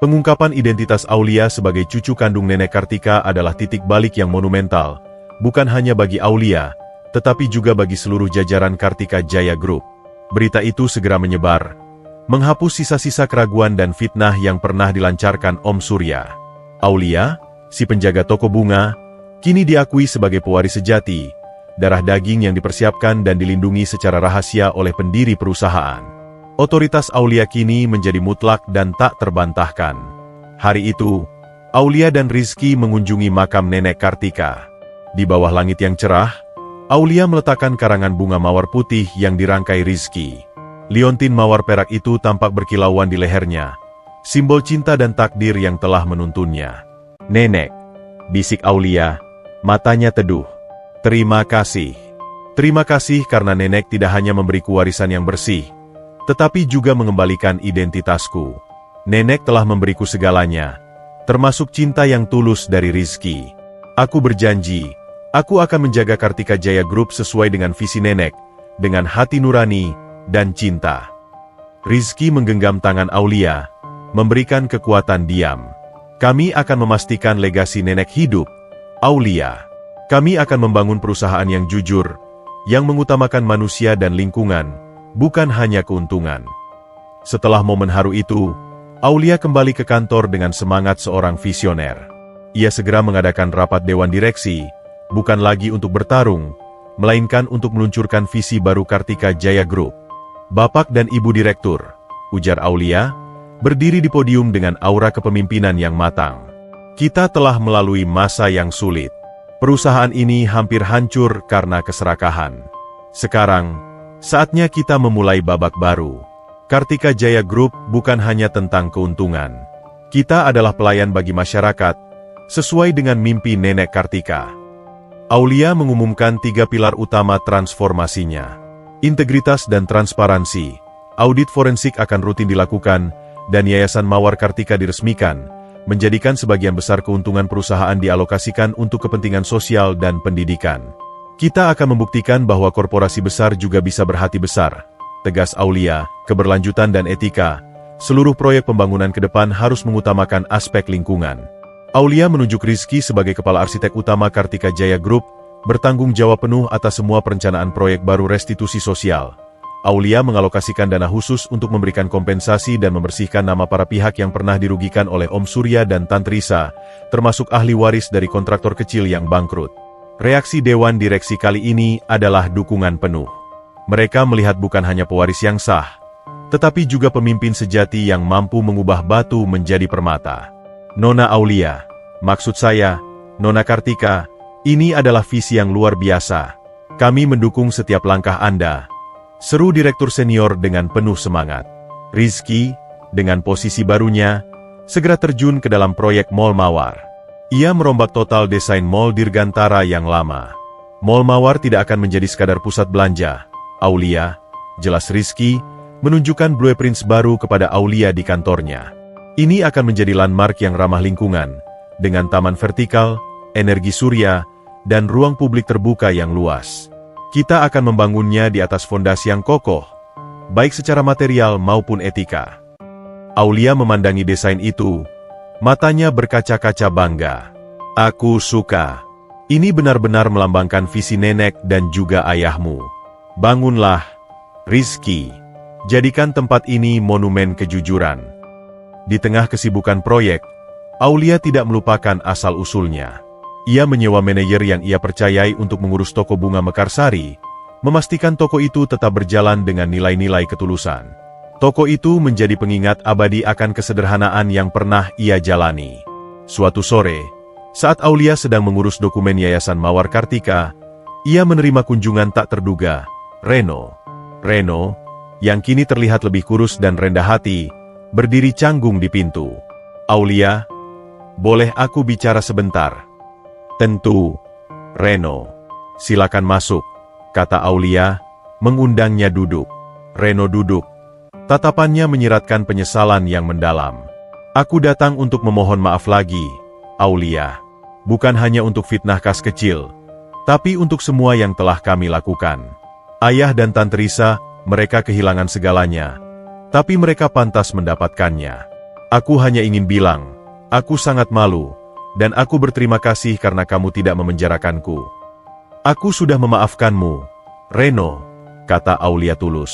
Pengungkapan identitas Aulia sebagai cucu kandung Nenek Kartika adalah titik balik yang monumental, bukan hanya bagi Aulia, tetapi juga bagi seluruh jajaran Kartika Jaya Group. Berita itu segera menyebar, menghapus sisa-sisa keraguan dan fitnah yang pernah dilancarkan Om Surya. Aulia, si penjaga toko bunga, kini diakui sebagai pewaris sejati, darah daging yang dipersiapkan dan dilindungi secara rahasia oleh pendiri perusahaan. Otoritas Aulia kini menjadi mutlak dan tak terbantahkan. Hari itu, Aulia dan Rizky mengunjungi makam Nenek Kartika. Di bawah langit yang cerah, Aulia meletakkan karangan bunga mawar putih yang dirangkai Rizky. Liontin mawar perak itu tampak berkilauan di lehernya, simbol cinta dan takdir yang telah menuntunnya. Nenek, bisik Aulia, matanya teduh. Terima kasih. Terima kasih karena Nenek tidak hanya memberiku warisan yang bersih, tetapi juga mengembalikan identitasku. Nenek telah memberiku segalanya, termasuk cinta yang tulus dari Rizky. Aku berjanji, aku akan menjaga Kartika Jaya Group sesuai dengan visi Nenek, dengan hati nurani dan cinta. Rizky menggenggam tangan Aulia, memberikan kekuatan diam. Kami akan memastikan legasi Nenek hidup, Aulia. Kami akan membangun perusahaan yang jujur, yang mengutamakan manusia dan lingkungan, bukan hanya keuntungan. Setelah momen haru itu, Aulia kembali ke kantor dengan semangat seorang visioner. Ia segera mengadakan rapat Dewan Direksi, bukan lagi untuk bertarung, melainkan untuk meluncurkan visi baru Kartika Jaya Group. Bapak dan Ibu Direktur, ujar Aulia, berdiri di podium dengan aura kepemimpinan yang matang. Kita telah melalui masa yang sulit. Perusahaan ini hampir hancur karena keserakahan. Sekarang, saatnya kita memulai babak baru. Kartika Jaya Group bukan hanya tentang keuntungan. Kita adalah pelayan bagi masyarakat, sesuai dengan mimpi Nenek Kartika. Aulia mengumumkan 3 pilar utama transformasinya. Integritas dan transparansi. Audit forensik akan rutin dilakukan, dan Yayasan Mawar Kartika diresmikan, menjadikan sebagian besar keuntungan perusahaan dialokasikan untuk kepentingan sosial dan pendidikan. Kita akan membuktikan bahwa korporasi besar juga bisa berhati besar. Tegas Aulia, keberlanjutan dan etika, seluruh proyek pembangunan ke depan harus mengutamakan aspek lingkungan. Aulia menunjuk Rizky sebagai kepala arsitek utama Kartika Jaya Group, bertanggung jawab penuh atas semua perencanaan proyek baru restitusi sosial. Aulia mengalokasikan dana khusus untuk memberikan kompensasi dan membersihkan nama para pihak yang pernah dirugikan oleh Om Surya dan Tante Risa, termasuk ahli waris dari kontraktor kecil yang bangkrut. Reaksi Dewan Direksi kali ini adalah dukungan penuh. Mereka melihat bukan hanya pewaris yang sah, tetapi juga pemimpin sejati yang mampu mengubah batu menjadi permata. Nona Aulia, maksud saya, Nona Kartika, ini adalah visi yang luar biasa. Kami mendukung setiap langkah Anda. Seru Direktur Senior dengan penuh semangat. Rizky, dengan posisi barunya, segera terjun ke dalam proyek Mall Mawar. Ia merombak total desain Mall Dirgantara yang lama. Mall Mawar tidak akan menjadi sekadar pusat belanja. Aulia, jelas Rizky, menunjukkan blueprints baru kepada Aulia di kantornya. Ini akan menjadi landmark yang ramah lingkungan, dengan taman vertikal, energi surya, dan ruang publik terbuka yang luas. Kita akan membangunnya di atas fondasi yang kokoh, baik secara material maupun etika. Aulia memandangi desain itu, matanya berkaca-kaca bangga. Aku suka. Ini benar-benar melambangkan visi nenek dan juga ayahmu. Bangunlah, Rizky. Jadikan tempat ini monumen kejujuran. Di tengah kesibukan proyek, Aulia tidak melupakan asal-usulnya. Ia menyewa manajer yang ia percayai untuk mengurus toko bunga Mekarsari, memastikan toko itu tetap berjalan dengan nilai-nilai ketulusan. Toko itu menjadi pengingat abadi akan kesederhanaan yang pernah ia jalani. Suatu sore, saat Aulia sedang mengurus dokumen Yayasan Mawar Kartika, ia menerima kunjungan tak terduga, Reno. Reno, yang kini terlihat lebih kurus dan rendah hati, berdiri canggung di pintu. Aulia, boleh aku bicara sebentar? Tentu, Reno. Silakan masuk, kata Aulia, mengundangnya duduk. Reno duduk. Tatapannya menyiratkan penyesalan yang mendalam. Aku datang untuk memohon maaf lagi, Aulia. Bukan hanya untuk fitnah kas kecil, tapi untuk semua yang telah kami lakukan. Ayah dan Tante Risa, mereka kehilangan segalanya, tapi mereka pantas mendapatkannya. Aku hanya ingin bilang, aku sangat malu, dan aku berterima kasih karena kamu tidak memenjarakanku. Aku sudah memaafkanmu, Reno, kata Aulia tulus.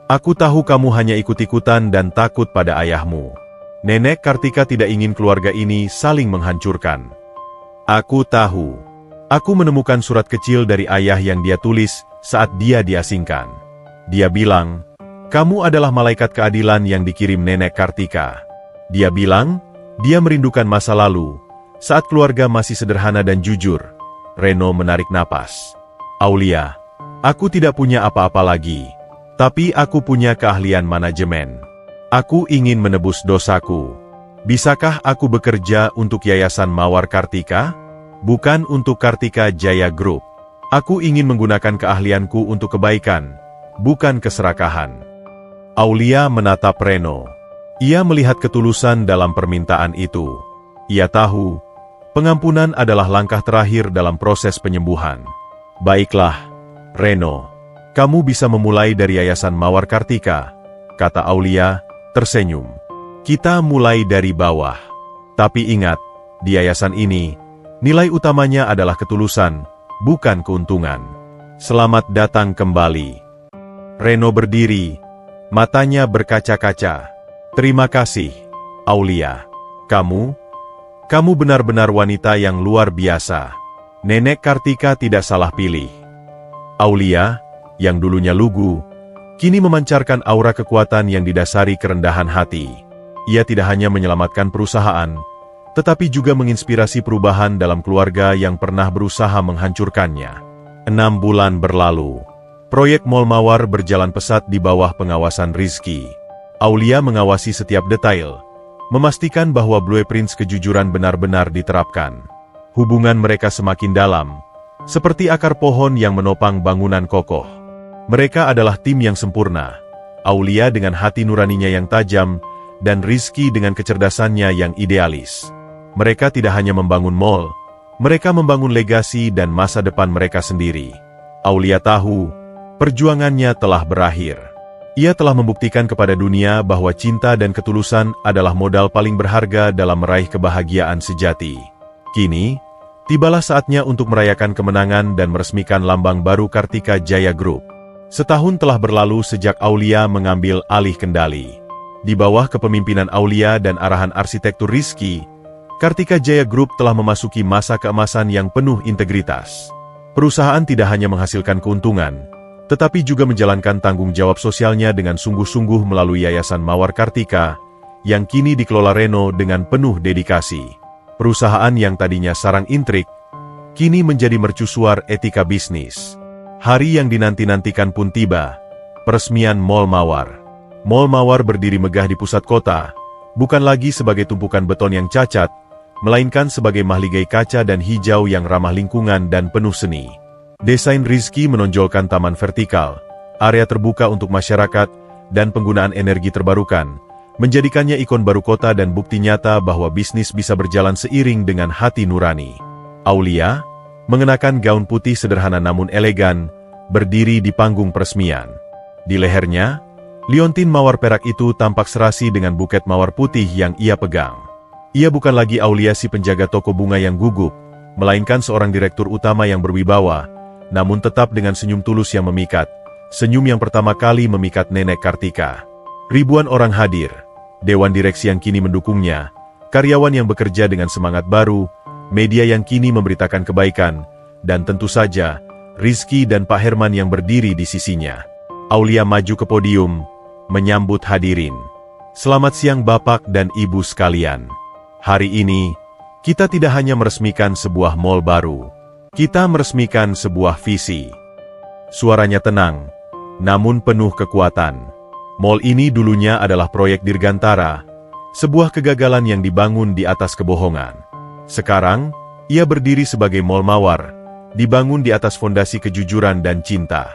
Aku tahu kamu hanya ikut-ikutan dan takut pada ayahmu. Nenek Kartika tidak ingin keluarga ini saling menghancurkan. Aku tahu. Aku menemukan surat kecil dari ayah yang dia tulis saat dia diasingkan. Dia bilang, kamu adalah malaikat keadilan yang dikirim Nenek Kartika. Dia bilang, dia merindukan masa lalu, saat keluarga masih sederhana dan jujur. Reno menarik napas. Aulia, aku tidak punya apa-apa lagi, tapi aku punya keahlian manajemen. Aku ingin menebus dosaku. Bisakah aku bekerja untuk Yayasan Mawar Kartika? Bukan untuk Kartika Jaya Group. Aku ingin menggunakan keahlianku untuk kebaikan, bukan keserakahan. Aulia menatap Reno. Ia melihat ketulusan dalam permintaan itu. Ia tahu, pengampunan adalah langkah terakhir dalam proses penyembuhan. Baiklah, Reno. Kamu bisa memulai dari Yayasan Mawar Kartika, kata Aulia, tersenyum. Kita mulai dari bawah. Tapi ingat, di yayasan ini, nilai utamanya adalah ketulusan, bukan keuntungan. Selamat datang kembali. Reno berdiri, matanya berkaca-kaca. Terima kasih, Aulia. Kamu benar-benar wanita yang luar biasa. Nenek Kartika tidak salah pilih. Aulia, yang dulunya lugu, kini memancarkan aura kekuatan yang didasari kerendahan hati. Ia tidak hanya menyelamatkan perusahaan, tetapi juga menginspirasi perubahan dalam keluarga yang pernah berusaha menghancurkannya. 6 bulan berlalu. Proyek Mall Mawar berjalan pesat di bawah pengawasan Rizky. Aulia mengawasi setiap detail, memastikan bahwa blueprint kejujuran benar-benar diterapkan. Hubungan mereka semakin dalam, seperti akar pohon yang menopang bangunan kokoh. Mereka adalah tim yang sempurna. Aulia dengan hati nuraninya yang tajam, dan Rizky dengan kecerdasannya yang idealis. Mereka tidak hanya membangun mall, mereka membangun legasi dan masa depan mereka sendiri. Aulia tahu, perjuangannya telah berakhir. Ia telah membuktikan kepada dunia bahwa cinta dan ketulusan adalah modal paling berharga dalam meraih kebahagiaan sejati. Kini, tibalah saatnya untuk merayakan kemenangan dan meresmikan lambang baru Kartika Jaya Group. Setahun telah berlalu sejak Aulia mengambil alih kendali. Di bawah kepemimpinan Aulia dan arahan arsitektur Rizky, Kartika Jaya Group telah memasuki masa keemasan yang penuh integritas. Perusahaan tidak hanya menghasilkan keuntungan, tetapi juga menjalankan tanggung jawab sosialnya dengan sungguh-sungguh melalui Yayasan Mawar Kartika, yang kini dikelola Reno dengan penuh dedikasi. Perusahaan yang tadinya sarang intrik, kini menjadi mercusuar etika bisnis. Hari yang dinanti-nantikan pun tiba, peresmian Mall Mawar. Mall Mawar berdiri megah di pusat kota, bukan lagi sebagai tumpukan beton yang cacat, melainkan sebagai mahligai kaca dan hijau yang ramah lingkungan dan penuh seni. Desain Rizky menonjolkan taman vertikal, area terbuka untuk masyarakat, dan penggunaan energi terbarukan, menjadikannya ikon baru kota dan bukti nyata bahwa bisnis bisa berjalan seiring dengan hati nurani. Aulia, mengenakan gaun putih sederhana namun elegan, berdiri di panggung peresmian. Di lehernya, liontin mawar perak itu tampak serasi dengan buket mawar putih yang ia pegang. Ia bukan lagi Aulia si penjaga toko bunga yang gugup, melainkan seorang direktur utama yang berwibawa, namun tetap dengan senyum tulus yang memikat, senyum yang pertama kali memikat Nenek Kartika. Ribuan orang hadir, dewan direksi yang kini mendukungnya, karyawan yang bekerja dengan semangat baru, media yang kini memberitakan kebaikan, dan tentu saja, Rizky dan Pak Herman yang berdiri di sisinya. Aulia maju ke podium, menyambut hadirin. Selamat siang Bapak dan Ibu sekalian. Hari ini, kita tidak hanya meresmikan sebuah mall baru. Kita meresmikan sebuah visi. Suaranya tenang, namun penuh kekuatan. Mall ini dulunya adalah proyek Dirgantara, sebuah kegagalan yang dibangun di atas kebohongan. Sekarang, ia berdiri sebagai Mall Mawar, dibangun di atas fondasi kejujuran dan cinta.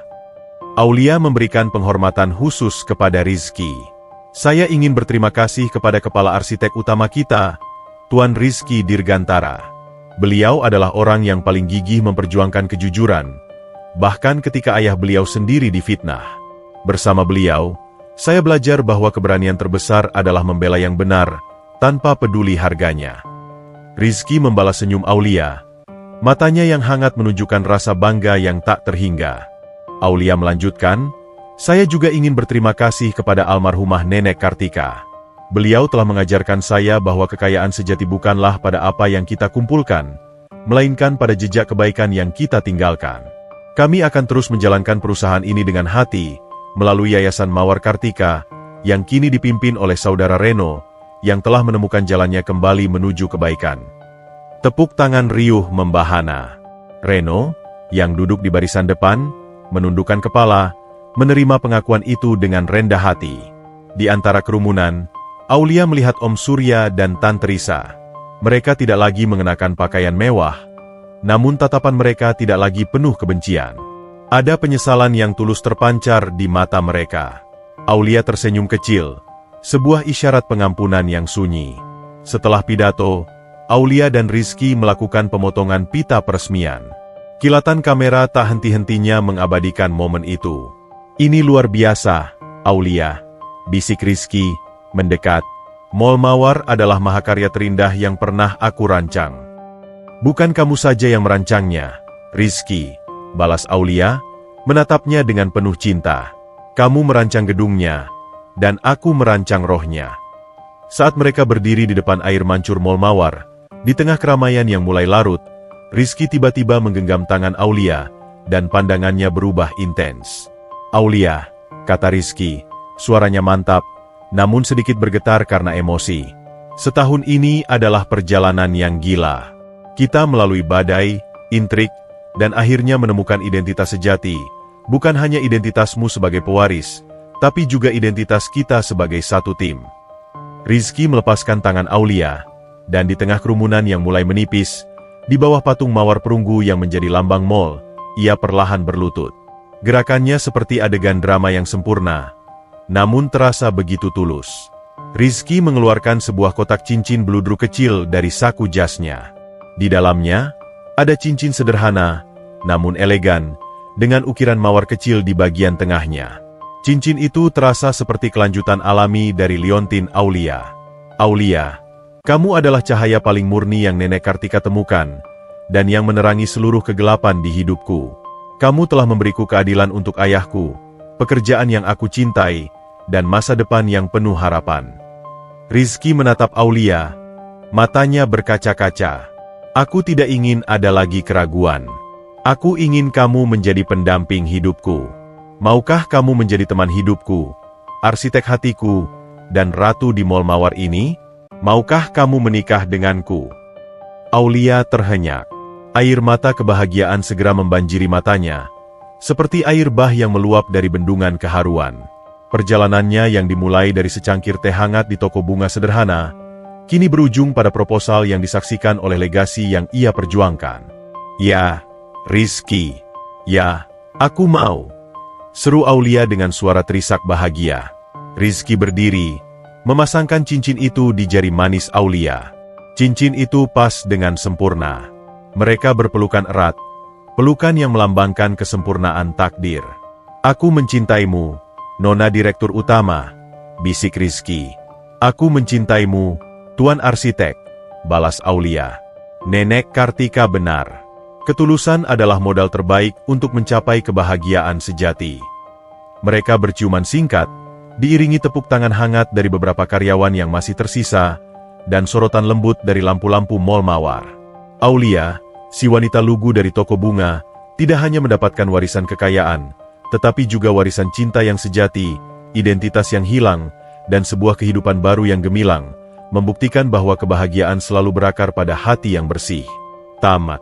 Aulia memberikan penghormatan khusus kepada Rizky. Saya ingin berterima kasih kepada kepala arsitek utama kita, Tuan Rizky Dirgantara. Beliau adalah orang yang paling gigih memperjuangkan kejujuran, bahkan ketika ayah beliau sendiri difitnah. Bersama beliau, saya belajar bahwa keberanian terbesar adalah membela yang benar, tanpa peduli harganya. Rizky membalas senyum Aulia, matanya yang hangat menunjukkan rasa bangga yang tak terhingga. Aulia melanjutkan, saya juga ingin berterima kasih kepada almarhumah Nenek Kartika. Beliau telah mengajarkan saya bahwa kekayaan sejati bukanlah pada apa yang kita kumpulkan, melainkan pada jejak kebaikan yang kita tinggalkan. Kami akan terus menjalankan perusahaan ini dengan hati, melalui Yayasan Mawar Kartika, yang kini dipimpin oleh Saudara Reno, yang telah menemukan jalannya kembali menuju kebaikan. Tepuk tangan riuh membahana. Reno, yang duduk di barisan depan, menundukkan kepala, menerima pengakuan itu dengan rendah hati. Di antara kerumunan, Aulia melihat Om Surya dan Tante Risa. Mereka tidak lagi mengenakan pakaian mewah, namun tatapan mereka tidak lagi penuh kebencian. Ada penyesalan yang tulus terpancar di mata mereka. Aulia tersenyum kecil, sebuah isyarat pengampunan yang sunyi. Setelah pidato, Aulia dan Rizky melakukan pemotongan pita peresmian. Kilatan kamera tak henti-hentinya mengabadikan momen itu. Ini luar biasa, Aulia, bisik Rizky, mendekat. Mall Mawar adalah mahakarya terindah yang pernah aku rancang. Bukan kamu saja yang merancangnya, Rizky, balas Aulia, menatapnya dengan penuh cinta. Kamu merancang gedungnya, dan aku merancang rohnya. Saat mereka berdiri di depan air mancur Mall Mawar, di tengah keramaian yang mulai larut, Rizky tiba-tiba menggenggam tangan Aulia, dan pandangannya berubah intens. Aulia, kata Rizky, suaranya mantap, namun sedikit bergetar karena emosi. Setahun ini adalah perjalanan yang gila. Kita melalui badai, intrik, dan akhirnya menemukan identitas sejati, bukan hanya identitasmu sebagai pewaris, tapi juga identitas kita sebagai satu tim. Rizky melepaskan tangan Aulia, dan di tengah kerumunan yang mulai menipis, di bawah patung mawar perunggu yang menjadi lambang mall, ia perlahan berlutut. Gerakannya seperti adegan drama yang sempurna, namun terasa begitu tulus. Rizky mengeluarkan sebuah kotak cincin beludru kecil dari saku jasnya. Di dalamnya, ada cincin sederhana, namun elegan, dengan ukiran mawar kecil di bagian tengahnya. Cincin itu terasa seperti kelanjutan alami dari liontin Aulia. Aulia, kamu adalah cahaya paling murni yang Nenek Kartika temukan, dan yang menerangi seluruh kegelapan di hidupku. Kamu telah memberiku keadilan untuk ayahku, pekerjaan yang aku cintai, dan masa depan yang penuh harapan. Rizky menatap Aulia, matanya berkaca-kaca. Aku tidak ingin ada lagi keraguan. Aku ingin kamu menjadi pendamping hidupku. Maukah kamu menjadi teman hidupku, arsitek hatiku, dan ratu di Mall Mawar ini? Maukah kamu menikah denganku? Aulia terhenyak. Air mata kebahagiaan segera membanjiri matanya, seperti air bah yang meluap dari bendungan keharuan. Perjalanannya yang dimulai dari secangkir teh hangat di toko bunga sederhana, kini berujung pada proposal yang disaksikan oleh legasi yang ia perjuangkan. Ya, Rizky. Ya, aku mau. Seru Aulia dengan suara terisak bahagia. Rizky berdiri, memasangkan cincin itu di jari manis Aulia. Cincin itu pas dengan sempurna. Mereka berpelukan erat, pelukan yang melambangkan kesempurnaan takdir. Aku mencintaimu, Nona Direktur Utama, bisik Rizky. Aku mencintaimu, Tuan Arsitek, balas Aulia. Nenek Kartika benar. Ketulusan adalah modal terbaik untuk mencapai kebahagiaan sejati. Mereka berciuman singkat, diiringi tepuk tangan hangat dari beberapa karyawan yang masih tersisa, dan sorotan lembut dari lampu-lampu Mall Mawar. Aulia, si wanita lugu dari toko bunga, tidak hanya mendapatkan warisan kekayaan, tetapi juga warisan cinta yang sejati, identitas yang hilang, dan sebuah kehidupan baru yang gemilang, membuktikan bahwa kebahagiaan selalu berakar pada hati yang bersih. Tamat.